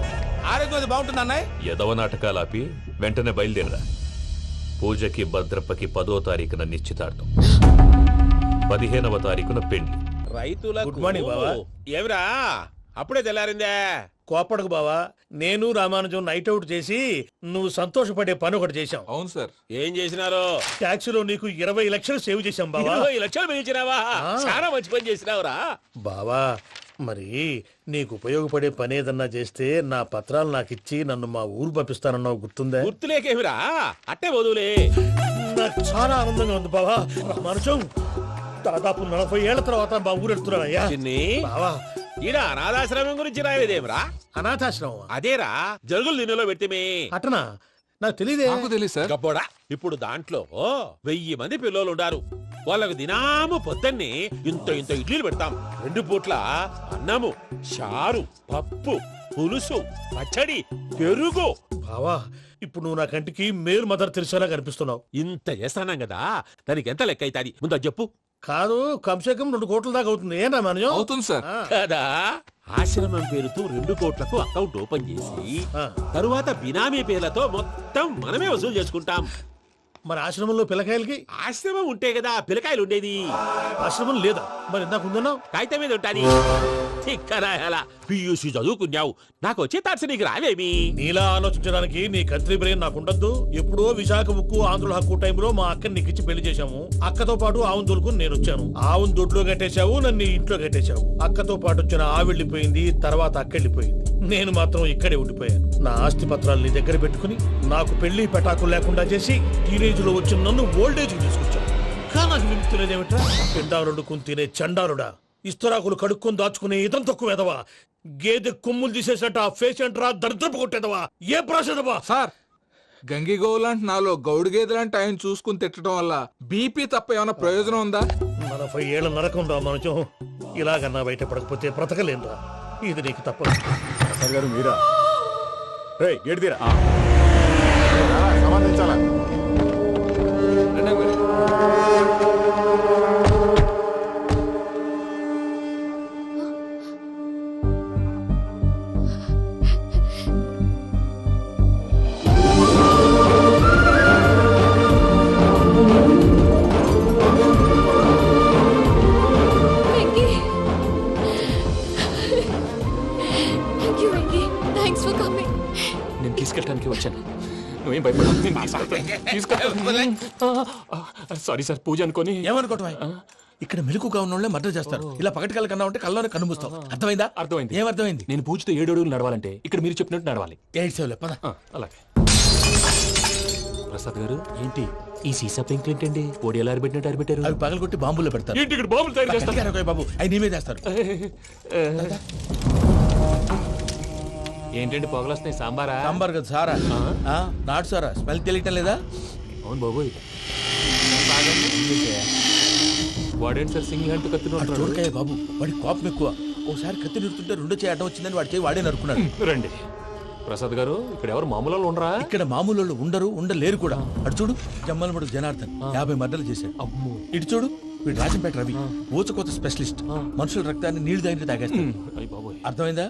ఆరోగ్యం అది బాగుంటుంది అన్నయ్య. ఎదవ నాటకాలు ఆపి వెంటనే బయలుదేరరా. పూజకి భద్రప్పకి 10వ తారీఖున నిశ్చితార్థం, 15వ తారీఖున పెళ్లి. రైతులకు గుడ్ మార్నింగ్ బావా. ఏమిరా అప్పుడే తెల్లారిందే? కోపడకు బావా, నేను రామానుజం నైట్ అవుట్ చేసి నువ్వు సంతోషపడే పని ఒకటి చేశాం. అవును సార్. ఏం చేసినారు? ట్యాక్సీలో నీకు 20 లక్షలు సేవ్ చేశాం బావా. 20 లక్షలు పెంచినావా? చాలా మంచి పని చేసినావురా బావా. మరి నీకు ఉపయోగపడే పని ఏదన్నా చేస్తే నా పత్రాలు నాకు ఇచ్చి నన్ను మా ఊరు పంపిస్తానన్నావు, గుర్తుందా? గుర్తులేకేమిరా, అట్టే వదులే. నాకు చాలా ఆనందంగా ఉంది బావా. రామానుజం దాదాపు 40 ఏళ్ల తర్వాత మా ఊరు వెళ్తున్నానయ్యా. బావా, ఈడ అనాథాశ్రమం గురించి రాలేదేమిరా? అనాథాశ్రమం అదేరా, జరుగులు దీనిలో పెట్టిమే. అటనా? నాకు తెలియదే. నాకు తెలియదు సార్. గబ్బోడా, ఇప్పుడు దాంట్లో 1000 మంది పిల్లలు ఉండారు. వాళ్ళకు దినాము పొద్దున్నే ఇంత ఇంత ఇడ్లీలు పెడతాం. 2 పూట్ల అన్నము, చారు, పప్పు, పులుసు, పచ్చడి, పెరుగు. బావా, ఇప్పుడు నువ్వు నా కంటికి మేలు మదర్ తెలిసేలా కనిపిస్తున్నావు. ఇంత చేస్తానం కదా, దానికి ఎంత లెక్క అవుతుంది ముందు అది చెప్పు. కాదు, కంసేకం 2 కోట్ల దాకా అవుతుంది. ఏం రామానుజం? అవుతుంది సార్. కదా, ఆశ్రమం పేరుతో 2 కోట్లకు అకౌంట్ ఓపెన్ చేసి తరువాత బినామీ పేర్లతో మొత్తం మనమే వసూలు చేసుకుంటాం. మరి ఆశ్రమంలో పిల్లకాయలకి? ఆశ్రమం ఉంటే కదా పిల్లకాయలు ఉండేది. ఆశ్రమం లేదా? మరి ఇందాక ఉందన్నావు. కాగితం మీద ఉంటాది. చిక్కరాయాల పియూసీ చదువుకున్నావు, నాకు వచ్చే తాట్స్ నీకు రావేమి? నీలా ఆలోచించడానికి నీ కత్రి బ్రెయిన్ నాకు ఉండద్దు. ఎప్పుడో విశాఖ ముక్కు ఆంధ్రుల హక్కు టైంలో మా అక్కని నీకిచ్చి పెళ్లి చేశాము. అక్కతో పాటు ఆవును దొడుకుని నేను వచ్చాను. ఆవును దొడ్లో కట్టేశావు, నన్ను ఇంట్లో కట్టేశావు. అక్కతో పాటు వచ్చిన ఆవిళ్ళిపోయింది, తర్వాత అక్కెళ్ళిపోయింది. నేను మాత్రం ఇక్కడే ఉండిపోయాను. నా ఆస్తి పత్రాలు నీ దగ్గర పెట్టుకుని నాకు పెళ్లి పెటాకులు లేకుండా చేసి టీనేజ్ లో వచ్చిన నన్ను ఓల్డేజ్ తీసుకొచ్చాను. కానీ నాకు విముక్తి లేదేమిట్రా? పిండారుడుకుని తినే చండారుడా, ఇస్తరాకులు కడుక్కొని దాచుకునే ఇతం తక్కువ ఎదవా, గేదె కొమ్ములు తీసేసట ఆ పేషెంట్ రా, దరిద్రపు కొట్టేదవా, ఏ ప్రాసెదవా? సార్, గంగిగోవులాంటి నాలో గౌడు గేదెలాంటి ఆయన చూసుకుని తిట్టడం వల్ల బీపీ తప్ప ఏమైనా ప్రయోజనం ఉందా? 40 ఏళ్ల నరకం రా మనుషం. ఇలాగన్నా బయటపడకపోతే బ్రతకలేనురా. ఇది నీకు తప్పదు. గారు మీరా? గేట్ తీరా. సంబంధించాలా? నేను తీసుకెళ్ళడానికి వచ్చాను. నువ్వేం భయపడవు. సారీ సార్, పూజ అనుకోని. ఏమనుకోవటం? ఇక్కడ మెలకుగా ఉన్న వాళ్ళే మర్డర్ చేస్తారు. ఇలా పగటి కళ్ళ కన్నా ఉంటే కళ్ళలోనే కన్నుమూస్తావు. అర్థమైందా? అర్థమైంది. ఏమర్థమైంది? నేను పూజతో 7 అడుగులు నడవాలంటే ఇక్కడ మీరు చెప్పినట్టు నడవాలి. 8 పద. అలాగే. ప్రసాద్ గారు, ఏంటి ఈ సీసా పెంకులు ఏంటండి? పొడి ఎలా అరబెట్టినట్టు అరబెట్టారు? అవి పగలగొట్టి బాంబుల్లో పెడతారు. ఏంటి ఇక్కడ బాంబులు తయారు చేస్తారు? బాబు, అవి నీవే చేస్తారు. ఏంటండి పొగలు వస్తున్నాయి? సాంబారా? సాంబార్ కదా సారా. నాటు సారా. స్మెల్ తెలియటం లేదా? అవును బాబోయ్. వాడేంటి సార్ సింగిల్ హ్యాండ్ కత్తిని చూడకాయ బాబు, వాడి కోపం ఎక్కువ. ఒకసారి కత్తి నిరుతుంటే 2 చేయి అడ్డం వచ్చిందని వాడి చేయి వాడే నరుకున్నాడు. రండి ప్రసాద్ గారు, ఇక్కడ ఎవరు మామూలు ఉండరా? ఇక్కడ మామూలు ఉండరు, ఉండలేరు కూడా. అటు చూడు, జమ్మలమడు జనార్దన్ 50 మర్డర్లు చేశాడు. ఇటు చూడు, వీడు రాజంపేట రవి, ఊచకోత స్పెషలిస్ట్. మనుషుల రక్తాన్ని నీళ్లు దగ్గర తాగేస్తాడు. అర్థమైందా?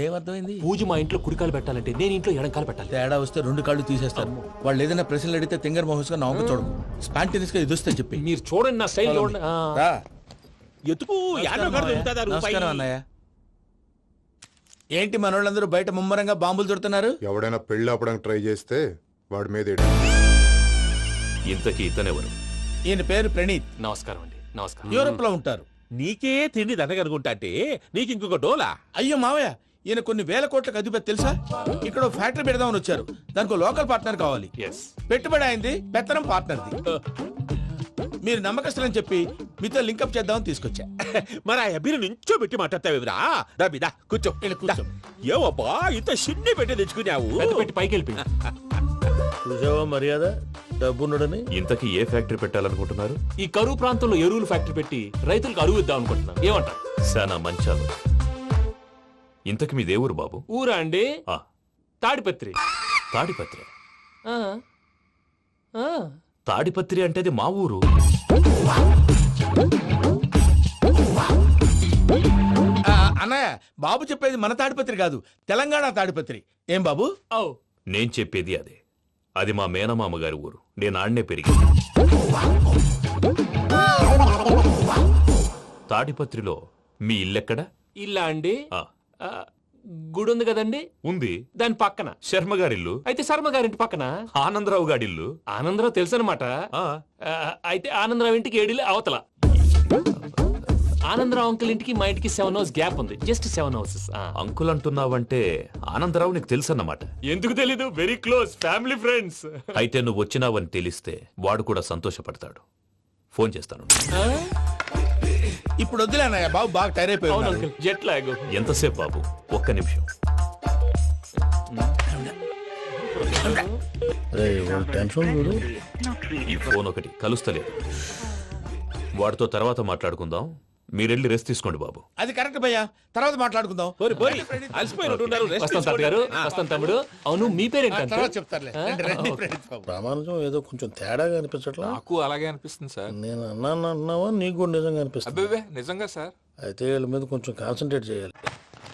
ఏమర్థమైంది? పూజ మా ఇంట్లో కుడికాలు పెట్టాలంటే నేను ఇంట్లో ఎడంకాలు పెట్టాలి. తేడా వస్తే 2 కాళ్ళు తీసేస్తారు. వాళ్ళు ఏదైనా ప్రశ్నలు అడిగితే తింగర్ మహోస్ గా నవ్వు చూడకు. స్పాంటినియస్ గా ఎదుస్తా చెప్పి. మీరు చూడండి నా స్టైల్. ఎతుకు నమస్కారం అన్నయ్య. ఏంటి మనోళ్ళందరూ బయట ముమ్మరంగా బాంబులు దొరుకుతున్నారు? ఎవడైనా పెళ్లి ఆపడానికి ట్రై చేస్తే వాడి మీద ఇంతకీ ఇతనెవరు? ఈయన పేరు ప్రణీత్. నమస్కారం అండి. నమస్కారం. యూరోప్ లో ఉంటారు. నీకే తిండి దండగనుకుంటా అంటే నీకు ఇంకొక డోలా? అయ్యో మావయ్య, ఈయన కొన్ని వేల కోట్లకు అధిపతి తెలుసా? ఇక్కడ ఓ ఫ్యాక్టరీ పెడదామని వచ్చారు. దానికి లోకల్ పార్ట్నర్ కావాలి. పెట్టుబడి అయింది, పెత్తనం పార్ట్నర్ది. మీరు నమ్మకస్తులని చెప్పి మీతో లింకప్ చేద్దామని తీసుకొచ్చా. మరి ఆ అబ్బిని నుంచో పెట్టి మాట్లాడతావురా? దాబిదా కూర్చో. ఏవబ్బా ఇంత సిన్ని పెట్టి తెచ్చుకున్నావు? పెట్టి పైకి వెళ్ళి చూసావా మర్యాద డబ్బున్నడని. ఇంతకీ ఏ ఫ్యాక్టరీ పెట్టాలనుకుంటున్నారు? ఈ కరువు ప్రాంతంలో ఎరువులు ఫ్యాక్టరీ పెట్టి రైతులకు అరువు ఇద్దాం అనుకుంటున్నాం. ఏమంటారు? శానా మంచాలు. ఇంతకి మీ దేవురు బాబు? ఊరా అండి? తాడిపత్రి. తాడిపత్రి? తాడిపత్రి అంటే అది మా ఊరు. అన్నయ్య, బాబు చెప్పేది మన తాడిపత్రి కాదు, తెలంగాణ తాడిపత్రి. ఏం బాబు? నేను చెప్పేది అదే. అది మా మేనమామ గారి ఊరు. నేను ఆడనే పెరిగింది. తాడిపత్రిలో మీ ఇల్లెక్కడ? ఇల్లా అండి? గుడి ఉంది కదండి? ఉంది. దాని పక్కన శర్మ గారిల్లు. అయితే శర్మ గారింటి పక్కన ఆనందరావు గారిల్లు. ఆనందరావు తెలుసు అనమాట. అయితే ఆనందరావు ఇంటికి 7 అవతల. ఆనందరావు అంకుల్ ఇంటికి మా ఇంటికి 7 hours గ్యాప్ ఉంది. Just 7 hours. అంకుల్ అంటున్నావంటే ఆనందరావు నీకు తెలుసు అన్నమాట. ఎందుకు తెలీదు? Very close family friends. అయితే నువ్వు వచ్చినావని తెలిస్తే వాడు కూడా సంతోషపడతాడు. ఫోన్ చేస్తాను. ఇప్పుడు వద్దులే అన్నయ్య, బాబు బాగా టైర్ అయిపోయాడు. Jet lag. ఎంతసేపు బాబు? ఒక్క నిమిషం. ఈ ఫోన్ ఒకటి కలుస్తలేదు. వాడితో తర్వాత మాట్లాడుకుందాం. మీరెళ్ళి రెస్ట్ తీసుకోండి బాబు. అది కరెక్ట్ భయ్యా, తర్వాత మాట్లాడుకుందాం. వస్తాం తాత గారు, వస్తాం తమ్ముడు. అవును, మీ పేరేంటి? చెప్తారులే. ప్రామాణికం ఏదో కొంచెం తేడాగా అనిపించట్లా? నాకు అలాగే అనిపిస్తుంది సార్. నేను అన్నావా నీకు కూడా నిజంగా అనిపిస్తుంది? నిజంగా సార్. అయితే వీళ్ళ మీద కొంచెం కాన్సన్ట్రేట్ చేయాలి.